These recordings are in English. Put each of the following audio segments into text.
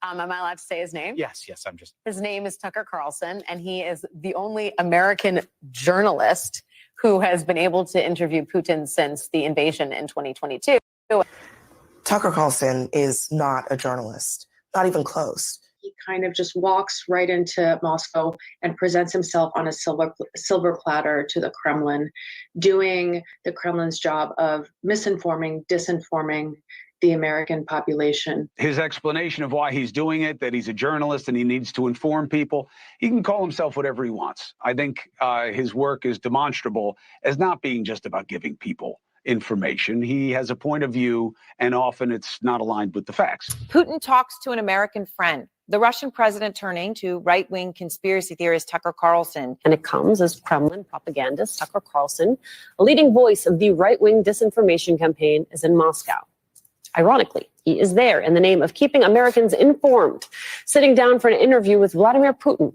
Am I allowed to say his name? Yes, His name is Tucker Carlson, and he is the only American journalist who has been able to interview Putin since the invasion in 2022. Tucker Carlson is not a journalist, not even close. He kind of just walks right into Moscow and presents himself on a silver platter to the Kremlin, doing the Kremlin's job of misinforming, disinforming the American population. His explanation of why he's doing it, that he's a journalist and he needs to inform people, he can call himself whatever he wants. I think his work is demonstrable as not being just about giving people information. He has a point of view, and often it's not aligned with the facts. Putin talks to an American friend, the Russian president turning to right-wing conspiracy theorist Tucker Carlson. And it comes as Kremlin propagandist Tucker Carlson, a leading voice of the right-wing disinformation campaign, is in Moscow. Ironically, he is there in the name of keeping Americans informed, sitting down for an interview with Vladimir Putin.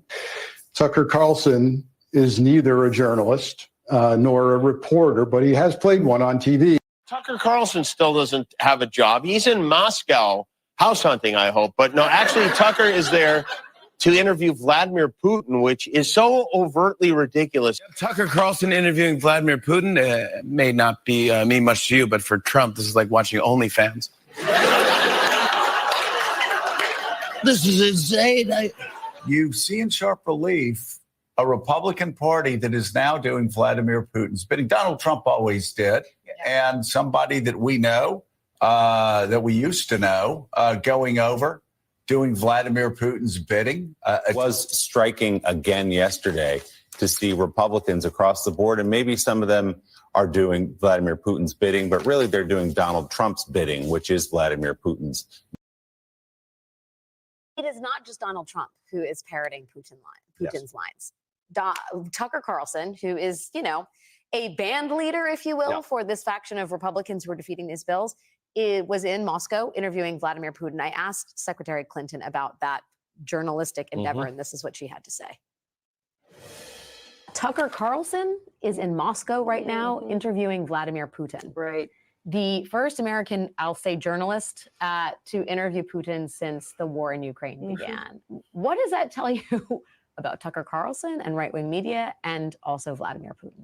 Tucker Carlson is neither a journalist nor a reporter, but he has played one on TV. Tucker Carlson still doesn't have a job. He's in Moscow house hunting, I hope. But no, actually, Tucker is there to interview Vladimir Putin, which is so overtly ridiculous. Tucker Carlson interviewing Vladimir Putin may not be mean much to you, but for Trump, this is like watching OnlyFans. This is insane. You see in sharp relief a Republican Party that is now doing Vladimir Putin's bidding. Donald Trump always did, and somebody that we know, that we used to know, going over, doing Vladimir Putin's bidding. It was striking again yesterday to see Republicans across the board, and maybe some of them are doing Vladimir Putin's bidding, but really they're doing Donald Trump's bidding, which is Vladimir Putin's. It is not just Donald Trump who is parroting Putin's lines. Tucker Carlson, who is, a band leader, if you will, for this faction of Republicans who are defeating these bills, was in Moscow interviewing Vladimir Putin. I asked Secretary Clinton about that journalistic endeavor, and this is what she had to say. Tucker Carlson is in Moscow right now interviewing Vladimir Putin. Right. The first American, I'll say, journalist to interview Putin since the war in Ukraine began. What does that tell you about Tucker Carlson and right-wing media, and also Vladimir Putin?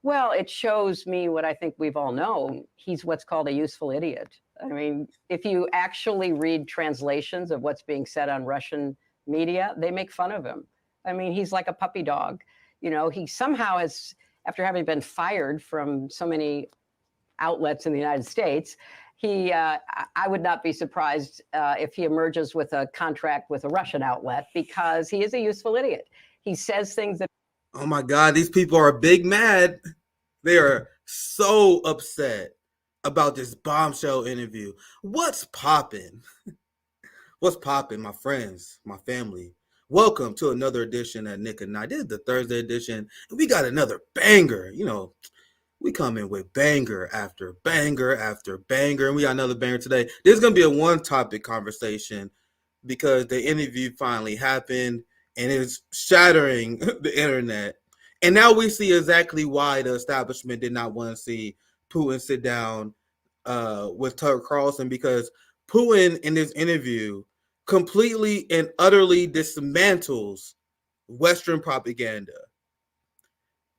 Well, it shows me what I think we've all known. He's what's called a useful idiot. I mean, if you actually read translations of what's being said on Russian media, they make fun of him. I mean, he's like a puppy dog. He somehow has, after having been fired from so many outlets in the United States, I would not be surprised if he emerges with a contract with a Russian outlet, because he is a useful idiot. He says things that... Oh my God, these people are big mad. They are so upset about this bombshell interview. What's popping? What's popping, my friends, my family? Welcome to another edition at Nick and Night. This is the Thursday edition, and we got another banger. We come in with banger after banger after banger, and we got another banger today. This is going to be a one-topic conversation because the interview finally happened, and it's shattering the internet. And now we see exactly why the establishment did not want to see Putin sit down with Tucker Carlson, because Putin in this interview completely and utterly dismantles Western propaganda.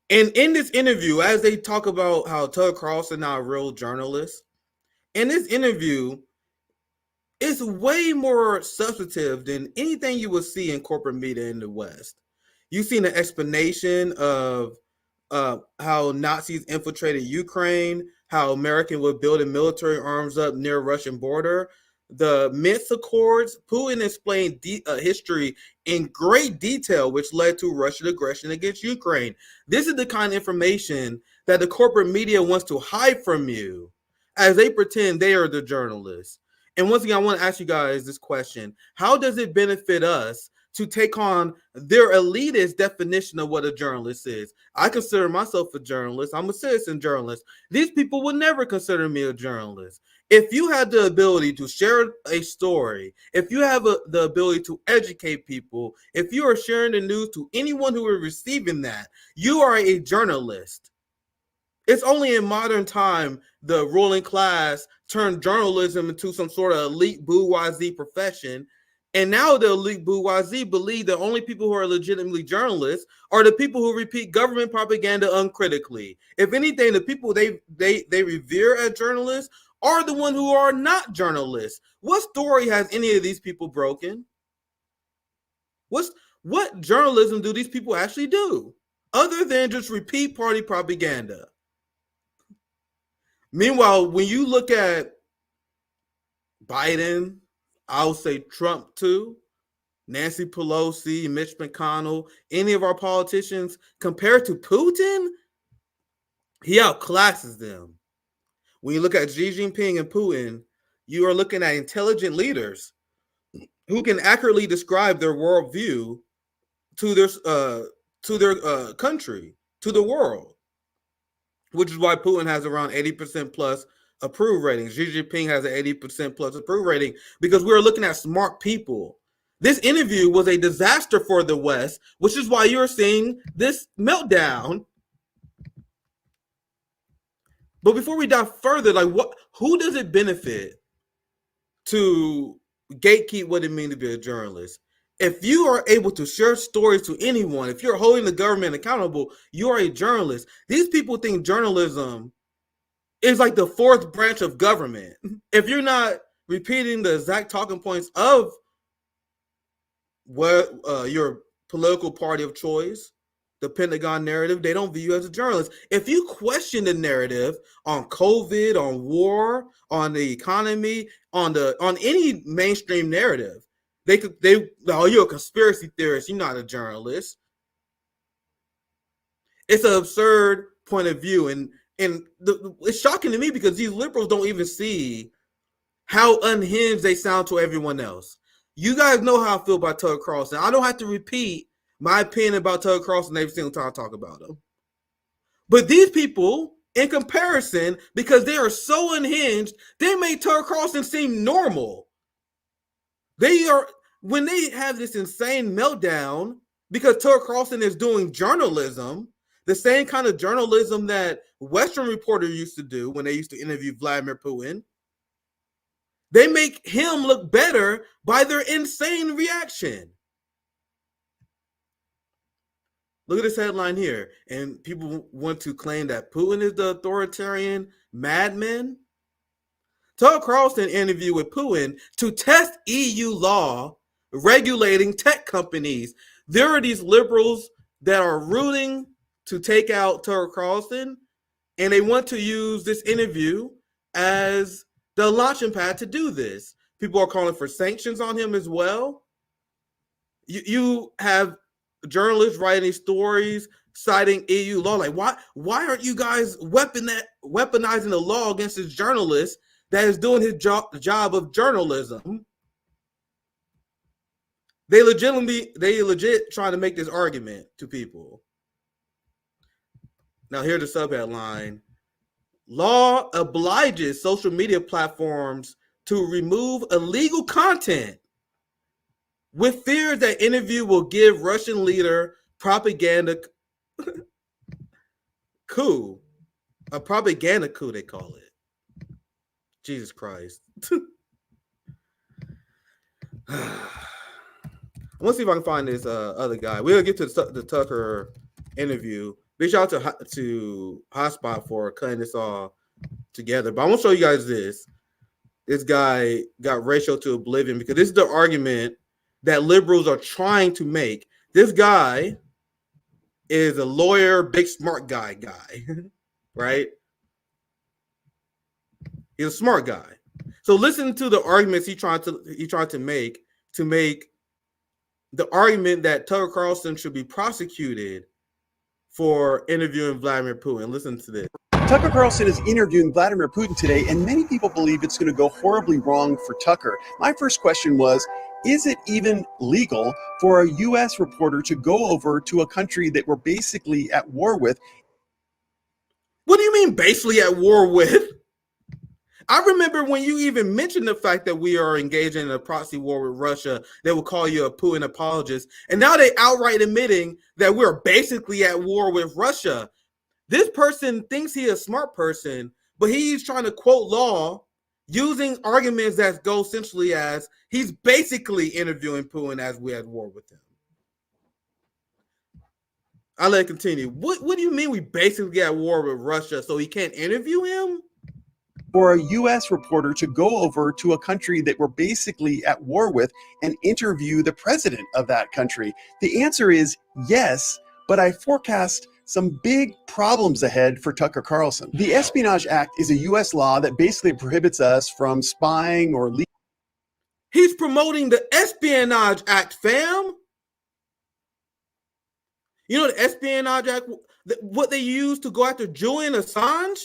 And in this interview, as they talk about how Tucker Carlson not a real journalist, in this interview, it's way more substantive than anything you would see in corporate media in the West. You've seen an explanation of how Nazis infiltrated Ukraine, how Americans were building military arms up near Russian border, the Minsk Accords. Putin explained history in great detail, which led to Russian aggression against Ukraine. This is the kind of information that the corporate media wants to hide from you as they pretend they are the journalists. And once again, I want to ask you guys this question. How does it benefit us to take on their elitist definition of what a journalist is? I consider myself a journalist. I'm a citizen journalist. These people would never consider me a journalist. If you have the ability to share a story, if you have the ability to educate people, if you are sharing the news to anyone who is receiving that, you are a journalist. It's only in modern time the ruling class turned journalism into some sort of elite bourgeoisie profession, And now the elite bourgeoisie believe the only people who are legitimately journalists are the people who repeat government propaganda uncritically. If anything, the people they revere as journalists are the ones who are not journalists. What story has any of these people broken? What journalism do these people actually do other than just repeat party propaganda? Meanwhile, when you look at Biden, I'll say Trump too, Nancy Pelosi, Mitch McConnell, any of our politicians, compared to Putin, he outclasses them. When you look at Xi Jinping and Putin, you are looking at intelligent leaders who can accurately describe their worldview to their country, to the world, which is why Putin has around 80% plus approval rating. Xi Jinping has an 80% plus approval rating because we're looking at smart people. This interview was a disaster for the West, which is why you're seeing this meltdown. But before we dive further, who does it benefit to gatekeep what it means to be a journalist? If you are able to share stories to anyone, if you're holding the government accountable, you are a journalist. These people think journalism is like the fourth branch of government. If you're not repeating the exact talking points of what your political party of choice, the Pentagon narrative, they don't view you as a journalist. If you question the narrative on COVID, on war, on the economy, on any mainstream narrative, you're a conspiracy theorist, you're not a journalist. It's an absurd point of view, and it's shocking to me because these liberals don't even see how unhinged they sound to everyone else. You guys know how I feel about Tucker Carlson. I don't have to repeat my opinion about Tucker Carlson every single time I talk about him. But these people, in comparison, because they are so unhinged, they make Tucker Carlson seem normal. When they have this insane meltdown because Tucker Carlson is doing journalism, the same kind of journalism that Western Reporter used to do when they used to interview Vladimir Putin, they make him look better by their insane reaction. Look at this headline here. And people want to claim that Putin is the authoritarian madman. Tucker Carlson interviewed with Putin to test EU law regulating tech companies. There are these liberals that are rooting to take out Tucker Carlson, and they want to use this interview as the launching pad to do this. People are calling for sanctions on him as well. You have journalists writing these stories citing EU law. Like, why aren't you guys weaponizing the law against this journalist that is doing his job of journalism? They legit trying to make this argument to people. Now here's the subheadline. Law obliges social media platforms to remove illegal content with fears that interview will give Russian leader propaganda coup. A propaganda coup, they call it. Jesus Christ. I want to see if I can find this other guy. We'll get to the Tucker interview. Big shout out to Hotspot for cutting this all together. But I want to show you guys this. This guy got ratioed to oblivion because this is the argument that liberals are trying to make. This guy is a lawyer, big smart guy, right? He's a smart guy. So listen to the arguments he tried to make the argument that Tucker Carlson should be prosecuted for interviewing Vladimir Putin. Listen to this. Tucker Carlson is interviewing Vladimir Putin today, and many people believe it's going to go horribly wrong for Tucker. My first question was, is it even legal for a U.S. reporter to go over to a country that we're basically at war with? What do you mean basically at war with? I remember when you even mentioned the fact that we are engaging in a proxy war with Russia, they will call you a Putin apologist. And now they outright admitting that we're basically at war with Russia. This person thinks he's a smart person, but he's trying to quote law using arguments that go essentially as he's basically interviewing Putin as we at war with him. I'll let it continue. What do you mean we basically at war with Russia so he can't interview him? For a U.S. reporter to go over to a country that we're basically at war with and interview the president of that country? The answer is yes, but I forecast some big problems ahead for Tucker Carlson. The Espionage Act is a U.S. law that basically prohibits us from spying or leaking. He's promoting the Espionage Act, fam. You know the Espionage Act, what they use to go after Julian Assange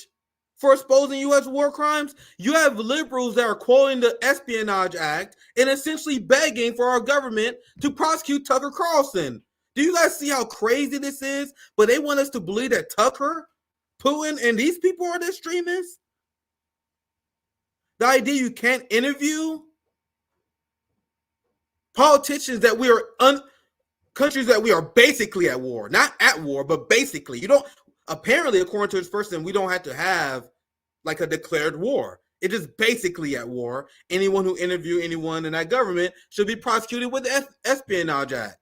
for exposing U.S. war crimes? You have liberals that are quoting the Espionage Act and essentially begging for our government to prosecute Tucker Carlson. Do you guys see how crazy this is? But they want us to believe that Tucker, Putin, and these people are the extremists? The idea you can't interview politicians that we are countries that we are basically at war, not at war, but basically. You don't, apparently, according to this person, we don't have to have like a declared war. It is basically at war. Anyone who interview anyone in that government should be prosecuted with the Espionage Act.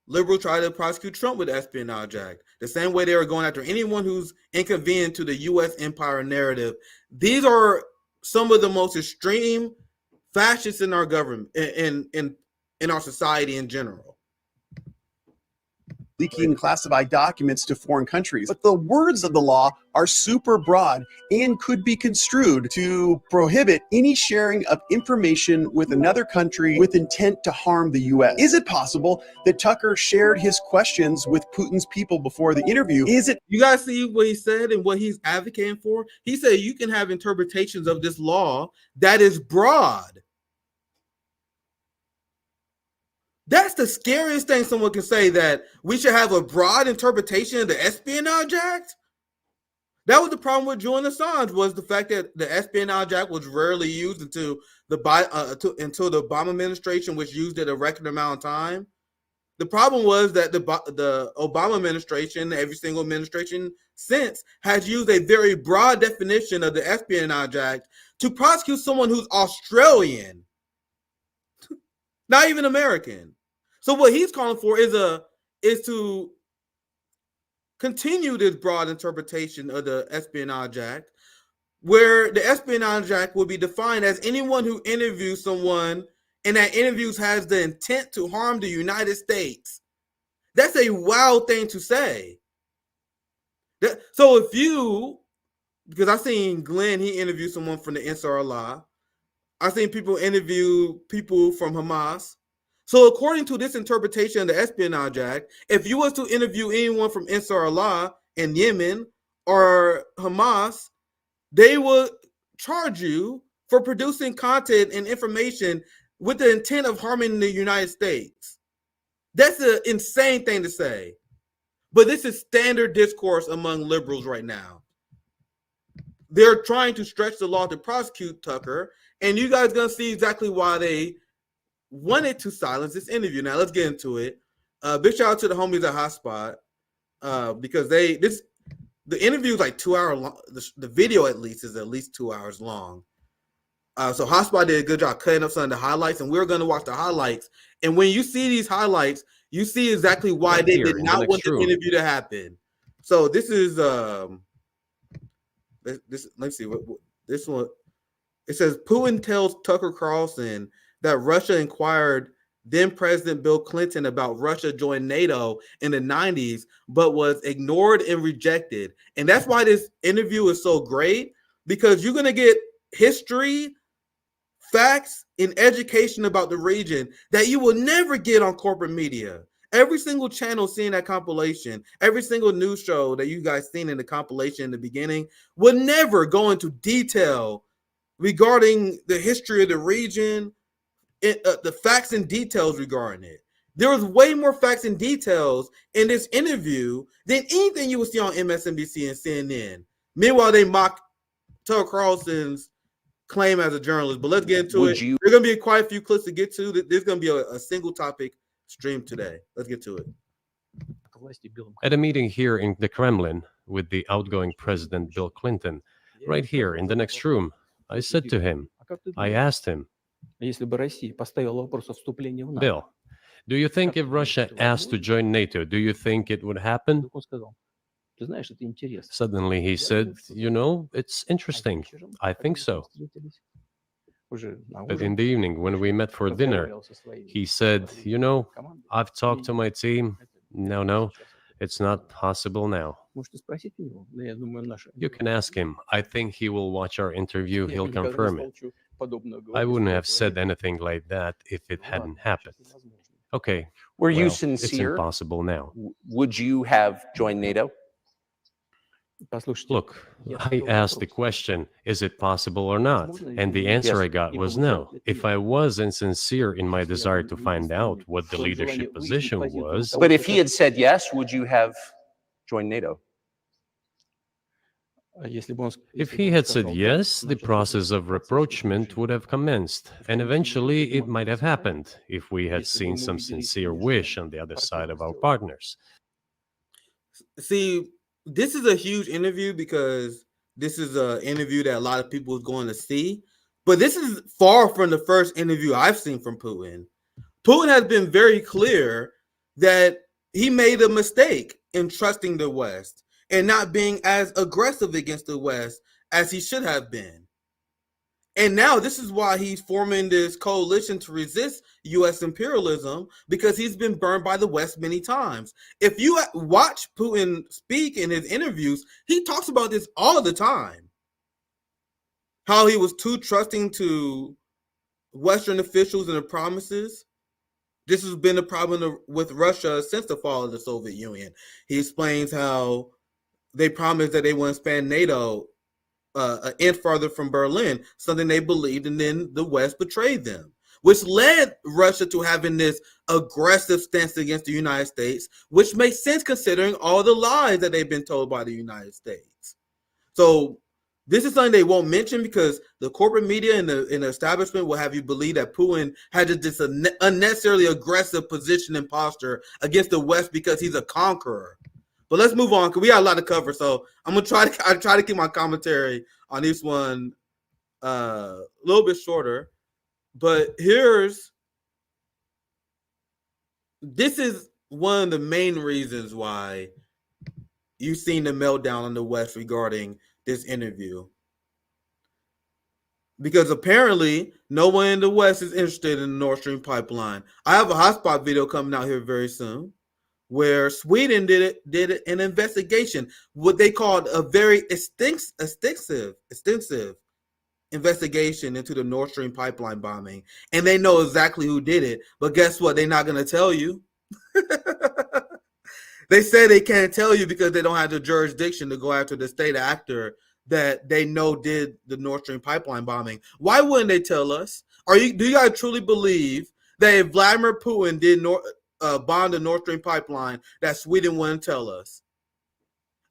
Liberals try to prosecute Trump with the Espionage Act, the same way they were going after anyone who's inconvenient to the U.S. empire narrative. These are some of the most extreme fascists in our government, in our society in general. Leaking classified documents to foreign countries. But the words of the law are super broad and could be construed to prohibit any sharing of information with another country with intent to harm the U.S. Is it possible that Tucker shared his questions with Putin's people before the interview? Is it? You guys see what he said and what he's advocating for? He said you can have interpretations of this law that is broad. That's the scariest thing someone can say, that we should have a broad interpretation of the Espionage Act. That was the problem with Julian Assange, was the fact that the Espionage Act was rarely used until the Obama administration, which used it a record amount of time. The problem was that the Obama administration, every single administration since, has used a very broad definition of the Espionage Act to prosecute someone who's Australian, not even American. So what he's calling for is to continue this broad interpretation of the Espionage Act, where the Espionage Act will be defined as anyone who interviews someone and that interviews has the intent to harm the United States. That's a wild thing to say. So if you, because I've seen Glenn, he interviewed someone from the Ansarallah. I've seen people interview people from Hamas. So according to this interpretation of the Espionage Act, if you was to interview anyone from Ansarallah in Yemen or Hamas, they would charge you for producing content and information with the intent of harming the United States. That's an insane thing to say. But this is standard discourse among liberals right now. They're trying to stretch the law to prosecute Tucker, and you guys are going to see exactly why they wanted to silence this interview. Now let's get into it. Big shout out to the homies at Hotspot, because the interview is like 2 hours long. The video at least is at least 2 hours long. So Hotspot did a good job cutting up some of the highlights, and we're going to watch the highlights. And when you see these highlights, you see exactly why they did not want the interview to happen. So this is let's see what this one. It says Putin tells Tucker Carlson that Russia inquired then President Bill Clinton about Russia joining NATO in the 90s, but was ignored and rejected. And that's why this interview is so great, because you're going to get history, facts, and education about the region that you will never get on corporate media. Every single channel seeing that compilation, every single news show that you guys seen in the compilation in the beginning will never go into detail regarding the history of the region, the facts and details regarding it. There was way more facts and details in this interview than anything you would see on MSNBC and CNN. Meanwhile, they mock Tucker Carlson's claim as a journalist. But let's get into it. There's going to be quite a few clips to get to. There's going to be a single topic stream today. Let's get to it. At a meeting here in the Kremlin with the outgoing President Bill Clinton, right here in the next room. I said to him, I asked him, Bill, do you think if Russia asked to join NATO, do you think it would happen? Suddenly he said, you know, it's interesting. I think so. But in the evening, when we met for dinner, he said, you know, I've talked to my team. No, it's not possible now. You can ask him. I think he will watch our interview. He'll confirm it. I wouldn't have said anything like that if it hadn't happened. Okay. Were you It's sincere? impossible now. Would you have joined NATO? Look, I asked the question, is it possible or not? And the answer I got was no. If I was insincere in my desire to find out what the leadership position was... But if he had said yes, would you have joined NATO? If he had said yes, the process of rapprochement would have commenced, and eventually it might have happened if we had seen some sincere wish on the other side of our partners. See, this is a huge interview because this is an interview that a lot of people is going to see. But this is far from the first interview I've seen from Putin. Putin has been very clear that he made a mistake in trusting the West and not being as aggressive against the West as he should have been. And now this is why he's forming this coalition to resist U.S. imperialism, because he's been burned by the West many times. If you watch Putin speak in his interviews, he talks about this all the time. How he was too trusting to Western officials and their promises. This has been a problem with Russia since the fall of the Soviet Union. He explains how they promised that they wouldn't expand NATO an inch farther from Berlin, something they believed, and then the West betrayed them, which led Russia to having this aggressive stance against the United States, which makes sense considering all the lies that they've been told by the United States. So this is something they won't mention because the corporate media and the establishment will have you believe that Putin had this unnecessarily aggressive position and posture against the West because he's a conqueror. But let's move on because we got a lot to cover. So I'm gonna try to keep my commentary on this one a little bit shorter. But this is one of the main reasons why you've seen the meltdown in the West regarding this interview. Because apparently no one in the West is interested in the Nord Stream pipeline. I have a hotspot video coming out here very soon, where Sweden did an investigation, what they called a very extensive investigation into the Nord Stream pipeline bombing. And they know exactly who did it. But guess what? They're not going to tell you. They say they can't tell you because they don't have the jurisdiction to go after the state actor that they know did the Nord Stream pipeline bombing. Why wouldn't they tell us? Do you guys truly believe that if Vladimir Putin did bomb the Nord Stream pipeline, that Sweden wouldn't tell us?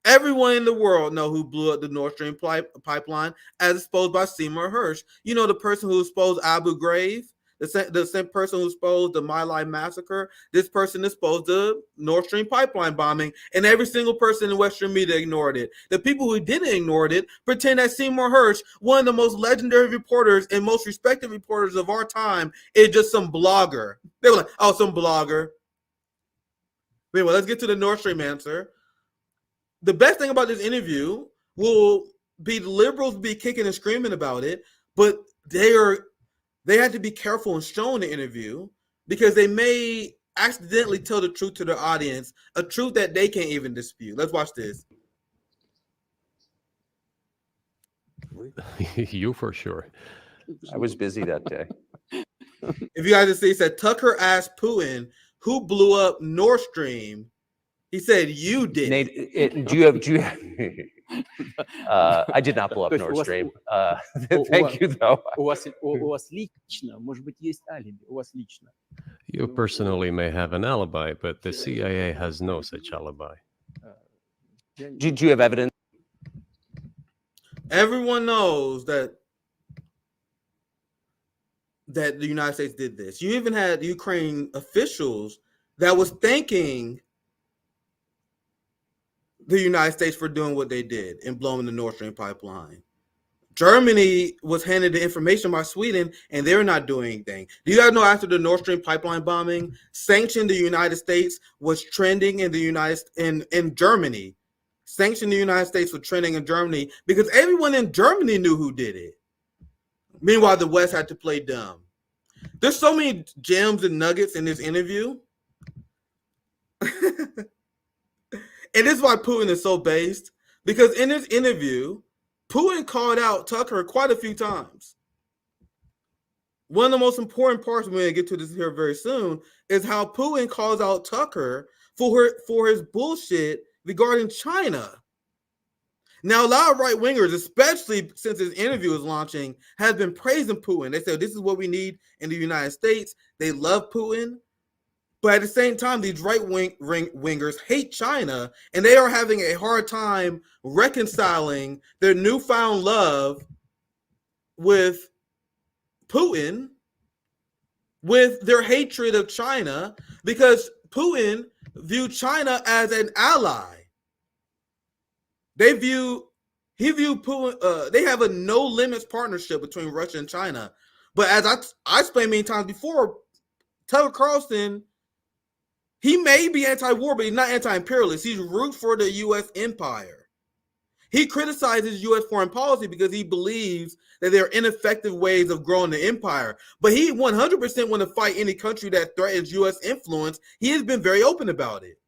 Everyone in the world know who blew up the Nord Stream pipeline, as exposed by Seymour Hersh. You know, the person who exposed Abu Ghraib, the same person who exposed the My Lai massacre. This person exposed the Nord Stream pipeline bombing, and every single person in Western media ignored it. The people who didn't ignore it pretend that Seymour Hersh, one of the most legendary reporters and most respected reporters of our time, is just some blogger. They were like, oh, some blogger. Anyway, let's get to the Nord Stream answer. The best thing about this interview will be the liberals be kicking and screaming about it, but they had to be careful in showing the interview because they may accidentally tell the truth to their audience, a truth that they can't even dispute. Let's watch this. You for sure. I was busy that day. If you guys see, he said Tucker asked Putin who blew up Nord Stream. He said you did. Nate, do you have? I did not blow up Nord Stream. Thank you, though. You personally may have an alibi, but the CIA has no such alibi. Do you have evidence? Everyone knows that the United States did this. You even had Ukraine officials that was thanking the United States for doing what they did and blowing the Nord Stream pipeline. Germany was handed the information by Sweden, and they're not doing anything. Do you guys know after the Nord Stream pipeline bombing, sanctioned the United States was trending in Germany. Sanctioned the United States was trending in Germany because everyone in Germany knew who did it. Meanwhile, the West had to play dumb. There's so many gems and nuggets in this interview. And this is why Putin is so based, because in this interview, Putin called out Tucker quite a few times. One of the most important parts, we're going to get to this here very soon, is how Putin calls out Tucker for his bullshit regarding China. Now, a lot of right-wingers, especially since this interview is launching, have been praising Putin. They said, this is what we need in the United States. They love Putin. But at the same time, these right-wingers hate China, and they are having a hard time reconciling their newfound love with Putin with their hatred of China, because Putin viewed China as an ally. He viewed Putin, they have a no-limits partnership between Russia and China. But as I explained many times before, Tucker Carlson, he may be anti-war, but he's not anti-imperialist. He's root for the U.S. empire. He criticizes U.S. foreign policy because he believes that there are ineffective ways of growing the empire. But he 100% want to fight any country that threatens U.S. influence. He has been very open about it.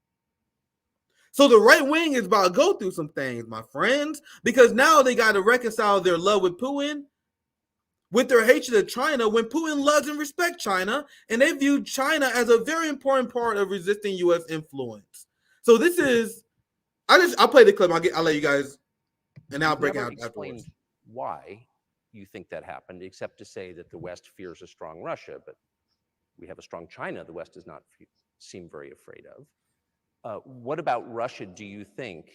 So the right wing is about to go through some things, my friends, because now they got to reconcile their love with Putin with their hatred of China, when Putin loves and respects China, and they view China as a very important part of resisting U.S. influence. So this is, I'll play the clip. I'll let you guys, and I'll break out afterwards. Why you think that happened, except to say that the West fears a strong Russia, but we have a strong China the West does not seem very afraid of. What about Russia, do you think,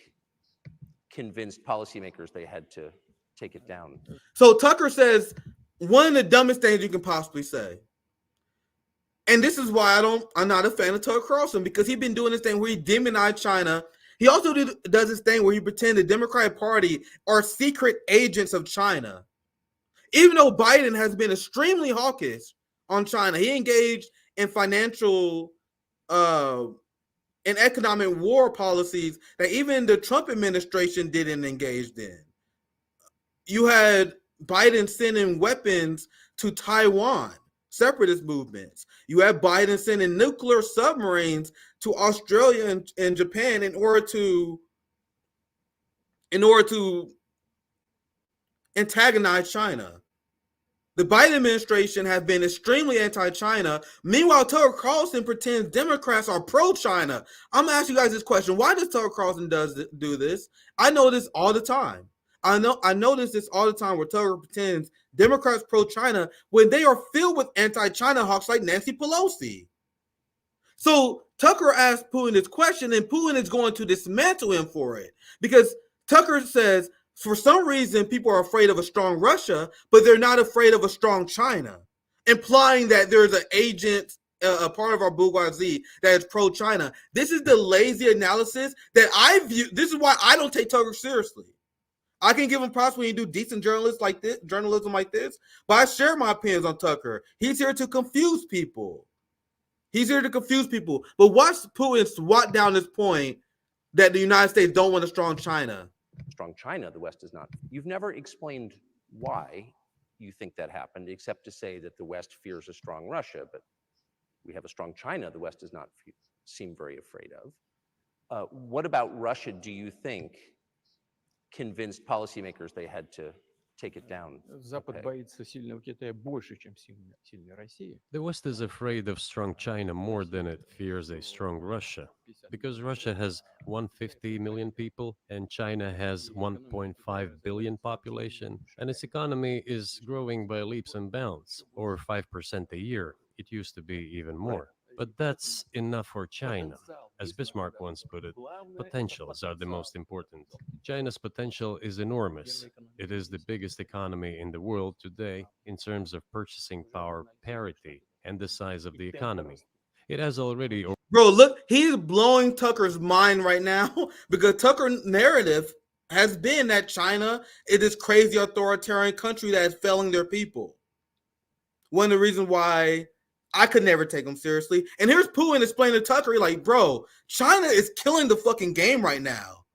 convinced policymakers they had to take it down? So Tucker says one of the dumbest things you can possibly say. And this is why I'm not a fan of Tucker Carlson, because he's been doing this thing where he demonized China. He also does this thing where he pretends the Democratic Party are secret agents of China. Even though Biden has been extremely hawkish on China, he engaged in financial and economic war policies that even the Trump administration didn't engage in. You had Biden sending weapons to Taiwan, separatist movements. You had Biden sending nuclear submarines to Australia and Japan in order to antagonize China. The Biden administration has been extremely anti-China. Meanwhile, Tucker Carlson pretends Democrats are pro-China. I'm gonna ask you guys this question: why does Tucker Carlson do this? I know this all the time. I notice this all the time where Tucker pretends Democrats pro-China when they are filled with anti-China hawks like Nancy Pelosi. So Tucker asked Putin this question, and Putin is going to dismantle him for it, because Tucker says, for some reason, people are afraid of a strong Russia, but they're not afraid of a strong China, implying that there's an agent, a part of our bourgeoisie that is pro-China. This is the lazy analysis that I view. This is why I don't take Tucker seriously. I can give him props when you do decent journalism like this, but I share my opinions on Tucker. He's here to confuse people. But watch Putin swat down this point that the United States don't want a strong China. Strong China the West does not. You've never explained why you think that happened, except to say that the West fears a strong Russia, but we have a strong China the West does not seem very afraid of. What about Russia, do you think, convinced policymakers they had to take it down? The West is afraid of strong China more than it fears a strong Russia, because Russia has 150 million people and China has 1.5 billion population, and its economy is growing by leaps and bounds, or 5% a year. It used to be even more. But that's enough for China. As Bismarck once put it, potentials are the most important. China's potential is enormous. It is the biggest economy in the world today in terms of purchasing power parity and the size of the economy. It has already... Bro, look, he's blowing Tucker's mind right now because Tucker's narrative has been that China is this crazy authoritarian country that is failing their people. One of the reasons why I could never take them seriously. And here's Putin explaining to Tucker, like, bro, China is killing the fucking game right now.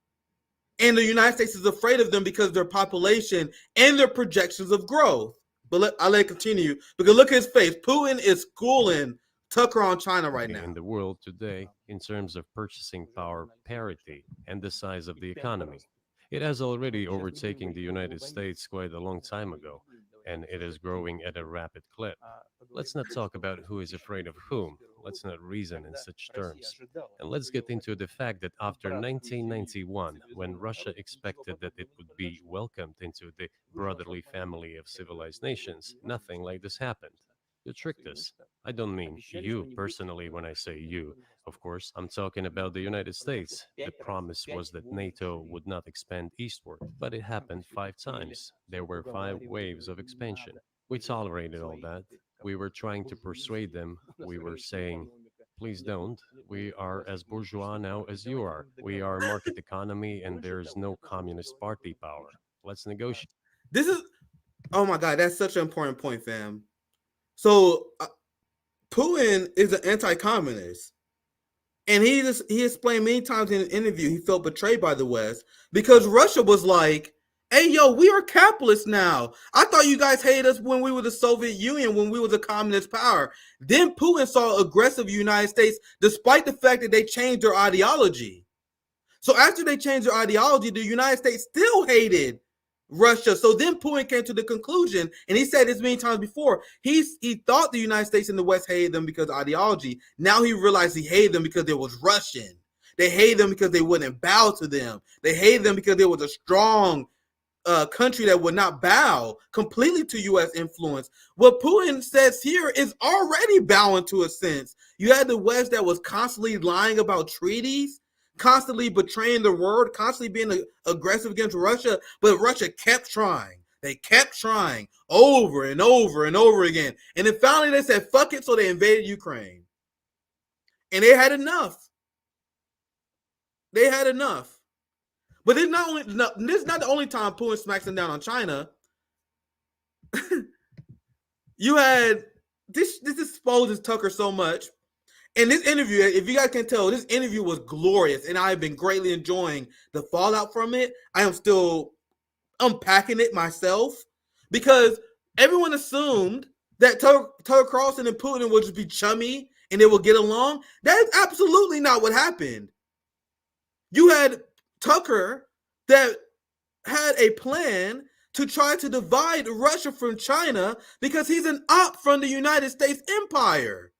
And the United States is afraid of them because of their population and their projections of growth. But I'll let it continue. Because look at his face. Putin is schooling Tucker on China right now. In the world today, in terms of purchasing power parity and the size of the economy. It has already overtaken the United States quite a long time ago, and it is growing at a rapid clip. Let's not talk about who is afraid of whom. Let's not reason in such terms. And let's get into the fact that after 1991, when Russia expected that it would be welcomed into the brotherly family of civilized nations, nothing like this happened. You tricked us. I don't mean you personally when I say you. Of course, I'm talking about the United States. The promise was that NATO would not expand eastward, but it happened 5 times. There were 5 waves of expansion. We tolerated all that. We were trying to persuade them. We were saying, please don't. We are as bourgeois now as you are. We are a market economy and there is no communist party power. Let's negotiate. This is, oh my God, that's such an important point, fam. So Putin is an anti-communist. And he explained many times in an interview he felt betrayed by the West because Russia was like, hey, yo, we are capitalists now. I thought you guys hated us when we were the Soviet Union, when we was a communist power. Then Putin saw aggressive United States despite the fact that they changed their ideology. So after they changed their ideology, the United States still hated Russia. So then Putin came to the conclusion, and he said this many times before, he thought the United States and the West hated them because of ideology. Now he realized he hated them because they was Russian. They hated them because they wouldn't bow to them. They hated them because there was a strong country that would not bow completely to U.S. influence. What Putin says here is already bowing to a sense. You had the West that was constantly lying about treaties, constantly betraying the word, constantly being aggressive against Russia, but Russia kept trying. They kept trying over and over and over again. And then finally they said, fuck it, so they invaded Ukraine. And they had enough. They had enough. But this is not the only time Putin smacks them down on China. You had, this exposes Tucker so much. And this interview, if you guys can tell, this interview was glorious, and I have been greatly enjoying the fallout from it. I am still unpacking it myself because everyone assumed that Tucker Carlson and Putin would just be chummy and they would get along. That is absolutely not what happened. You had Tucker that had a plan to try to divide Russia from China because he's an op from the United States empire.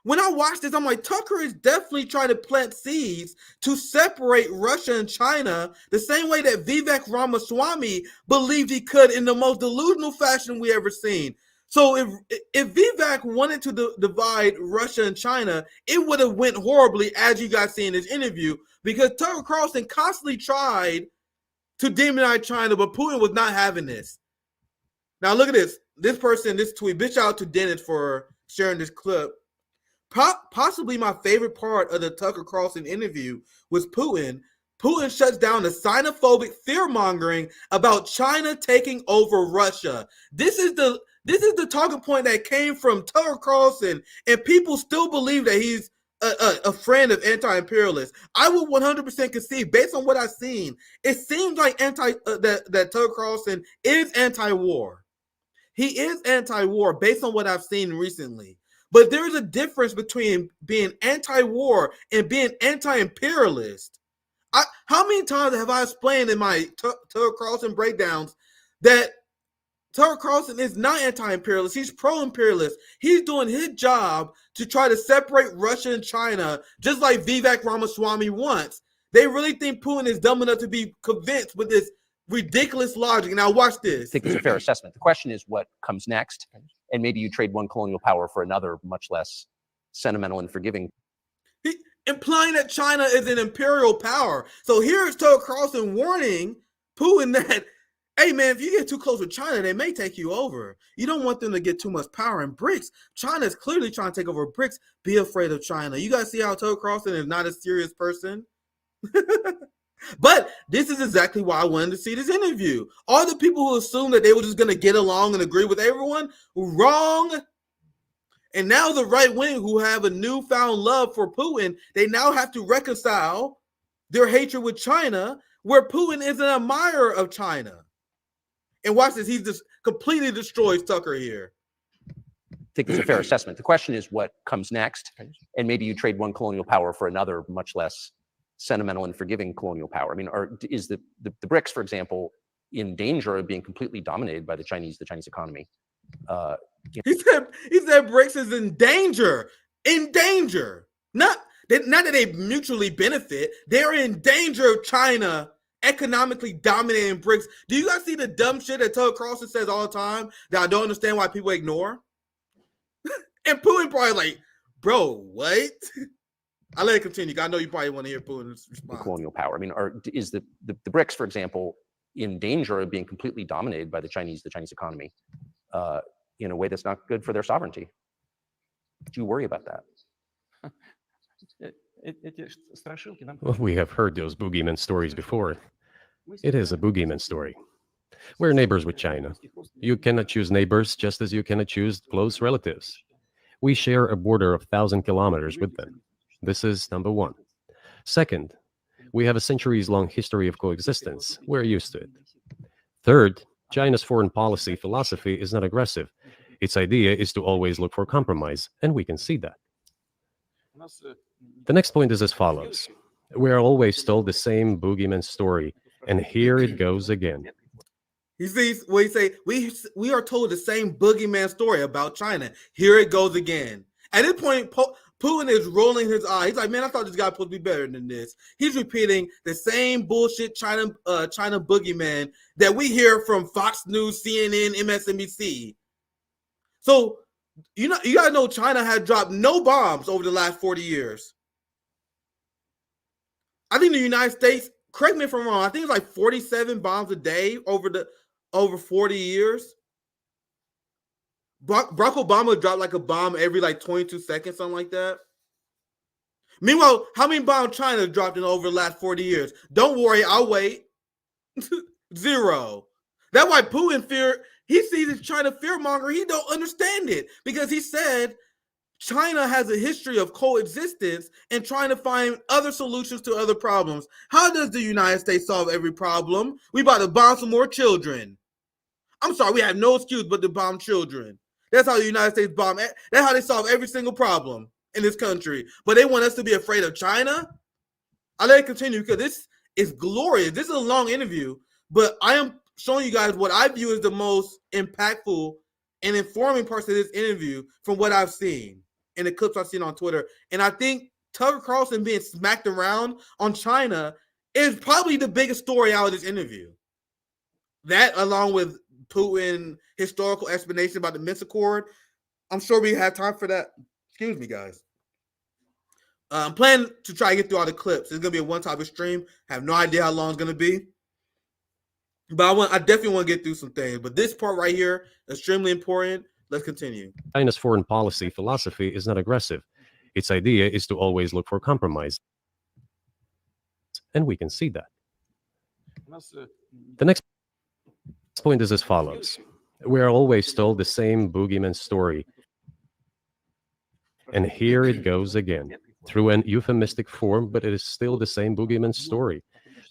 When I watched this, I'm like, Tucker is definitely trying to plant seeds to separate Russia and China the same way that Vivek Ramaswamy believed he could in the most delusional fashion we ever seen. So if Vivek wanted to divide Russia and China, it would have went horribly, as you guys see in this interview, because Tucker Carlson constantly tried to demonize China, but Putin was not having this. Now look at this. This person, this tweet, bitch out to Dennis for sharing this clip. Possibly my favorite part of the Tucker Carlson interview was Putin. Putin shuts down the xenophobic fear-mongering about China taking over Russia. This is the talking point that came from Tucker Carlson, and people still believe that he's a friend of anti-imperialists. I would 100% concede, based on what I've seen, it seems like that Tucker Carlson is anti-war. He is anti-war based on what I've seen recently. But there's a difference between being anti-war and being anti-imperialist. How many times have I explained in my Tucker Carlson breakdowns that Tucker Carlson is not anti-imperialist, he's pro-imperialist. He's doing his job to try to separate Russia and China, just like Vivek Ramaswamy wants. They really think Putin is dumb enough to be convinced with this ridiculous logic. Now watch this. I think it's a fair assessment. The question is what comes next, and maybe you trade one colonial power for another, much less sentimental and forgiving. Implying that China is an imperial power. So here's Tucker Carlson warning Putin that, hey man, if you get too close with China, they may take you over. You don't want them to get too much power in BRICS. China is clearly trying to take over BRICS. Be afraid of China. You guys see how Tucker Carlson is not a serious person? But this is exactly why I wanted to see this interview. All the people who assumed that they were just going to get along and agree with everyone, wrong. And now the right wing, who have a newfound love for Putin, they now have to reconcile their hatred with China, where Putin is an admirer of China. And watch this, he just completely destroys Tucker here. I think it's a fair assessment. The question is what comes next, and maybe you trade one colonial power for another, much less sentimental and forgiving colonial power. I mean, is the BRICS, for example, in danger of being completely dominated by the Chinese economy? He said BRICS is in danger. In danger. Not that they mutually benefit. They're in danger of China economically dominating BRICS. Do you guys see the dumb shit that Tucker Carlson says all the time that I don't understand why people ignore? And Putin probably like, bro, what? I'll let it continue. I know you probably want to hear Putin's response. Colonial power. I mean, is the BRICS, for example, in danger of being completely dominated by the Chinese economy in a way that's not good for their sovereignty? Do you worry about that? Well, we have heard those boogeyman stories before. It is a boogeyman story. We're neighbors with China. You cannot choose neighbors just as you cannot choose close relatives. We share a border of 1,000 kilometers with them. This is number one. Second, we have a centuries-long history of coexistence. We're used to it. Third, China's foreign policy philosophy is not aggressive. Its idea is to always look for compromise, and we can see that. The next point is as follows. We are always told the same boogeyman story, and here it goes again. He sees what he say. We are told the same boogeyman story about China. Here it goes again. At this point, Putin is rolling his eyes. He's like, man, I thought this guy was supposed to be better than this. He's repeating the same bullshit China boogeyman that we hear from Fox News, CNN, MSNBC. So you gotta know China had dropped no bombs over the last 40 years. I think the United States, correct me if I'm wrong, I think it's like 47 bombs a day over 40 years. Barack Obama dropped like a bomb every like 22 seconds, something like that. Meanwhile, how many bombs China dropped in over the last 40 years? Don't worry, I'll wait. 0. That's why Putin he sees this China fearmonger. He don't understand it because he said China has a history of coexistence and trying to find other solutions to other problems. How does the United States solve every problem? We about to bomb some more children. I'm sorry, we have no excuse but to bomb children. That's how the United States bomb. That's how they solve every single problem in this country. But they want us to be afraid of China? I'll let it continue because this is glorious. This is a long interview, but I am showing you guys what I view as the most impactful and informing parts of this interview from what I've seen in the clips I've seen on Twitter. And I think Tucker Carlson being smacked around on China is probably the biggest story out of this interview. That, along with Putin historical explanation about the Minsk Accord. I'm sure we have time for that. Excuse me, guys. I'm planning to try to get through all the clips. It's going to be a one-topic stream. I have no idea how long it's going to be. But I definitely want to get through some things. But this part right here, extremely important. Let's continue. China's foreign policy philosophy is not aggressive. Its idea is to always look for compromise. And we can see that. The next point is as follows. We are always told the same boogeyman story. And here it goes again, through an euphemistic form, but it is still the same boogeyman story.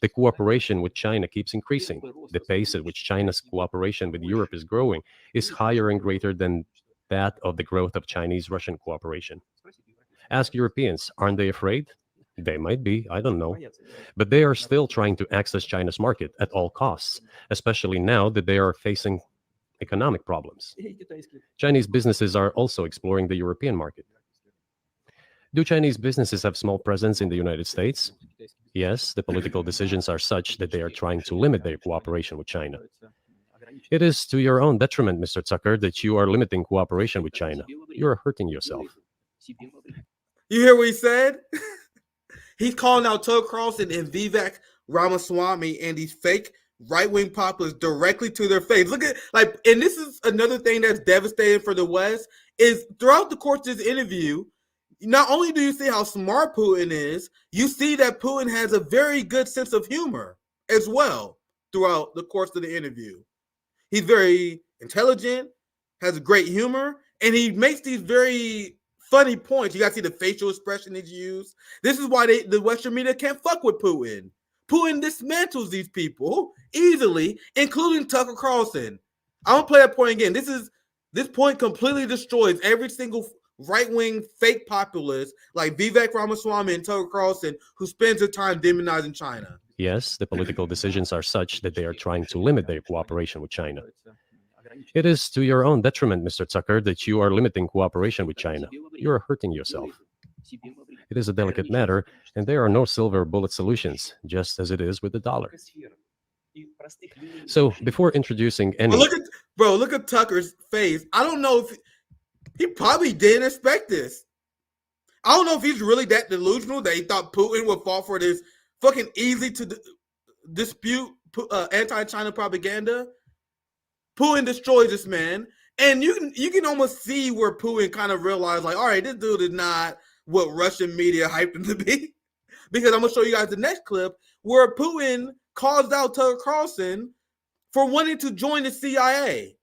The cooperation with China keeps increasing. The pace at which China's cooperation with Europe is growing is higher and greater than that of the growth of Chinese-Russian cooperation. Ask Europeans, aren't they afraid? They might be, I don't know. But they are still trying to access China's market at all costs, especially now that they are facing economic problems. Chinese businesses are also exploring the European market. Do Chinese businesses have small presence in the United States? Yes, the political decisions are such that they are trying to limit their cooperation with China. It is to your own detriment, Mr. Tucker, that you are limiting cooperation with China. You are hurting yourself. You hear what he said? He's calling out Tucker Carlson and Vivek Ramaswamy and these fake right-wing populists directly to their face. Look at, and this is another thing that's devastating for the West, is throughout the course of this interview, not only do you see how smart Putin is, you see that Putin has a very good sense of humor as well throughout the course of the interview. He's very intelligent, has great humor, and he makes these very funny points. You got to see the facial expression he's used. This is why the Western media can't fuck with Putin. Putin dismantles these people easily, including Tucker Carlson. I'm going to play that point again. This point completely destroys every single right-wing fake populist like Vivek Ramaswamy and Tucker Carlson who spends their time demonizing China. Yes, the political decisions are such that they are trying to limit their cooperation with China. It is to your own detriment, Mr. Tucker, that you are limiting cooperation with China. You are hurting yourself. It is a delicate matter, and there are no silver bullet solutions, just as it is with the dollar. So, before introducing any... Look at Tucker's face. I don't know if... He probably didn't expect this. I don't know if he's really that delusional that he thought Putin would fall for this fucking easy to dispute anti-China propaganda. Putin destroys this man, and you can almost see where Putin kind of realized, like, all right, this dude is not what Russian media hyped him to be. Because I'm gonna show you guys the next clip where Putin calls out Tucker Carlson for wanting to join the CIA.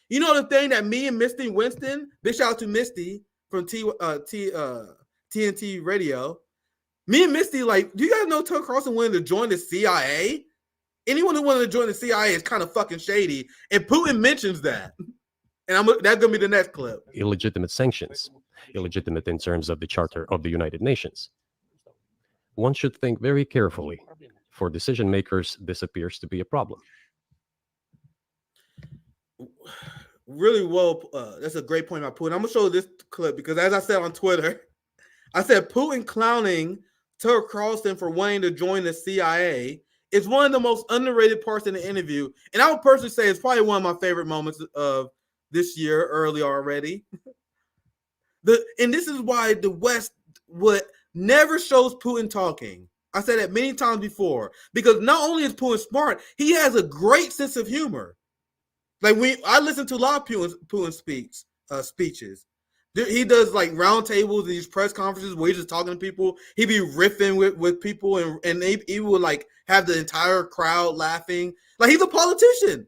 You know the thing that me and Misty Winston, big shout out to Misty from TNT Radio. Me and Misty, like, do you guys know Tucker Carlson wanted to join the CIA? Anyone who wanted to join the CIA is kind of fucking shady, and Putin mentions that. And that's gonna be the next clip. Illegitimate sanctions, illegitimate in terms of the Charter of the United Nations. One should think very carefully. For decision makers, this appears to be a problem. Really well, that's a great point about Putin. I'm gonna show this clip because, as I said on Twitter, I said Putin clowning Tucker Carlson for wanting to join the CIA is one of the most underrated parts in the interview, and I would personally say it's probably one of my favorite moments of this year, early already. And this is why the West never shows Putin talking. I said that many times before, because not only is Putin smart, he has a great sense of humor. Like I listen to a lot of Putin speeches. He does like round tables and these press conferences where he's just talking to people. He be riffing with people, and he would like have the entire crowd laughing. Like he's a politician.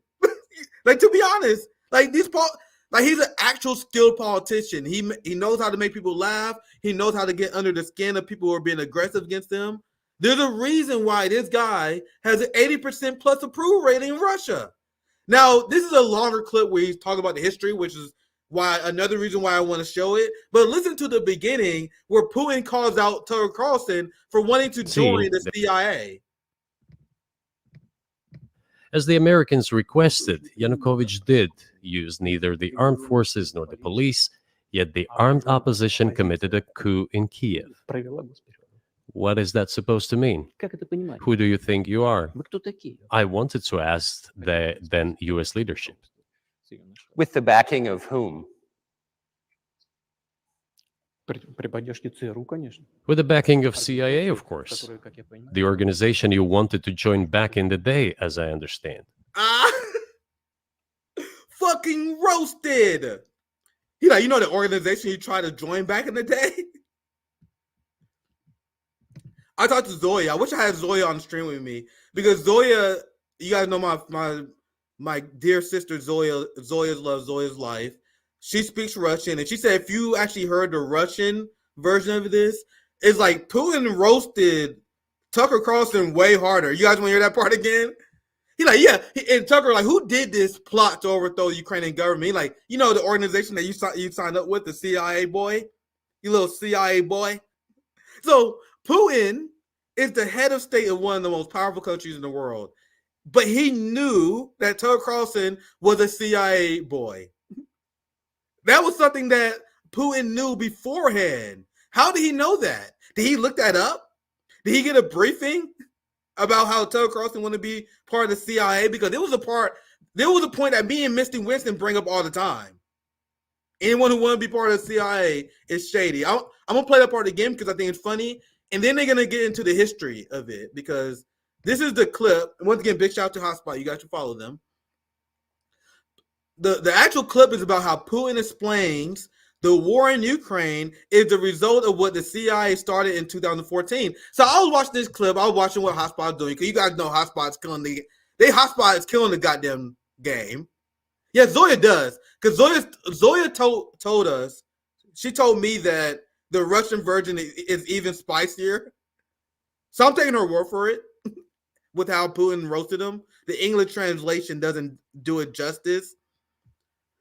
Like, to be honest, like he's an actual skilled politician. He knows how to make people laugh. He knows how to get under the skin of people who are being aggressive against him. There's a reason why this guy has an 80% plus approval rating in Russia. Now, this is a longer clip where he's talking about the history, which is another reason why I want to show it. But listen to the beginning where Putin calls out Tucker Carlson for wanting to join the CIA. As the Americans requested, Yanukovych did use neither the armed forces nor the police, yet the armed opposition committed a coup in Kiev. What is that supposed to mean? Who do you think you are? I wanted to ask the then U.S. leadership. With the backing of whom? With the backing of CIA, of course. The organization you wanted to join back in the day, as I understand. Fucking roasted. You know the organization you tried to join back in the day? I talked to Zoya. I wish I had Zoya on the stream with me, because Zoya, you guys know my dear sister Zoya. Zoya loves Zoya's life. She speaks Russian, and she said if you actually heard the Russian version of this, it's like Putin roasted Tucker Carlson way harder. You guys want to hear that part again? He like, yeah, and Tucker like, who did this plot to overthrow the Ukrainian government? He like, you know, the organization that you signed up with, the CIA boy, you little CIA boy. So Putin is the head of state of one of the most powerful countries in the world, but he knew that Tucker Carlson was a CIA boy. That was something that Putin knew beforehand. How did he know that? Did he look that up? Did he get a briefing about how Tucker Carlson wanted to be part of the CIA? Because there was a point that me and Misty Winston bring up all the time. Anyone who want to be part of the CIA is shady. I'm going to play that part again because I think it's funny. And then they're going to get into the history of it, because this is the clip. And once again, big shout out to Hotspot. You guys should follow them. The actual clip is about how Putin explains the war in Ukraine is the result of what the CIA started in 2014. So I was watching this clip. I was watching what Hotspot's doing, because you guys know Hotspot's killing Hotspot is killing the goddamn game. Yeah, Zoya does, because Zoya told us, she told me that the Russian version is even spicier. So I'm taking her word for it with how Putin roasted him. The English translation doesn't do it justice.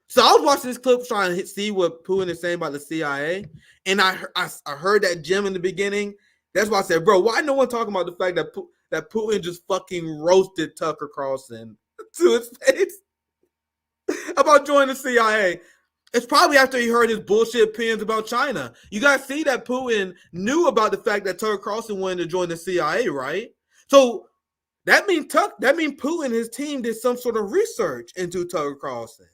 So I was watching this clip trying to see what Putin is saying about the CIA, and I heard that gem in the beginning. That's why I said, bro, why no one talking about the fact that Putin just fucking roasted Tucker Carlson to his face about joining the CIA? It's probably after he heard his bullshit opinions about China. You guys see that Putin knew about the fact that Tucker Carlson wanted to join the CIA, right? So that means Putin and his team did some sort of research into Tucker Carlson.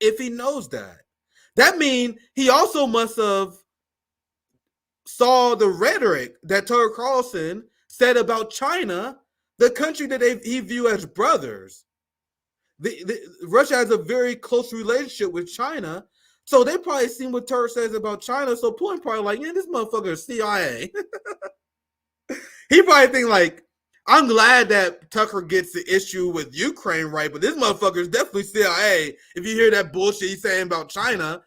If he knows that means he also must have saw the rhetoric that Tucker Carlson said about China, the country that he view as brothers. Russia has a very close relationship with China, so they probably seen what Tucker says about China. So Putin probably like, yeah, this motherfucker is CIA. He probably think like, I'm glad that Tucker gets the issue with Ukraine right, but this motherfucker is definitely CIA if you hear that bullshit he's saying about China.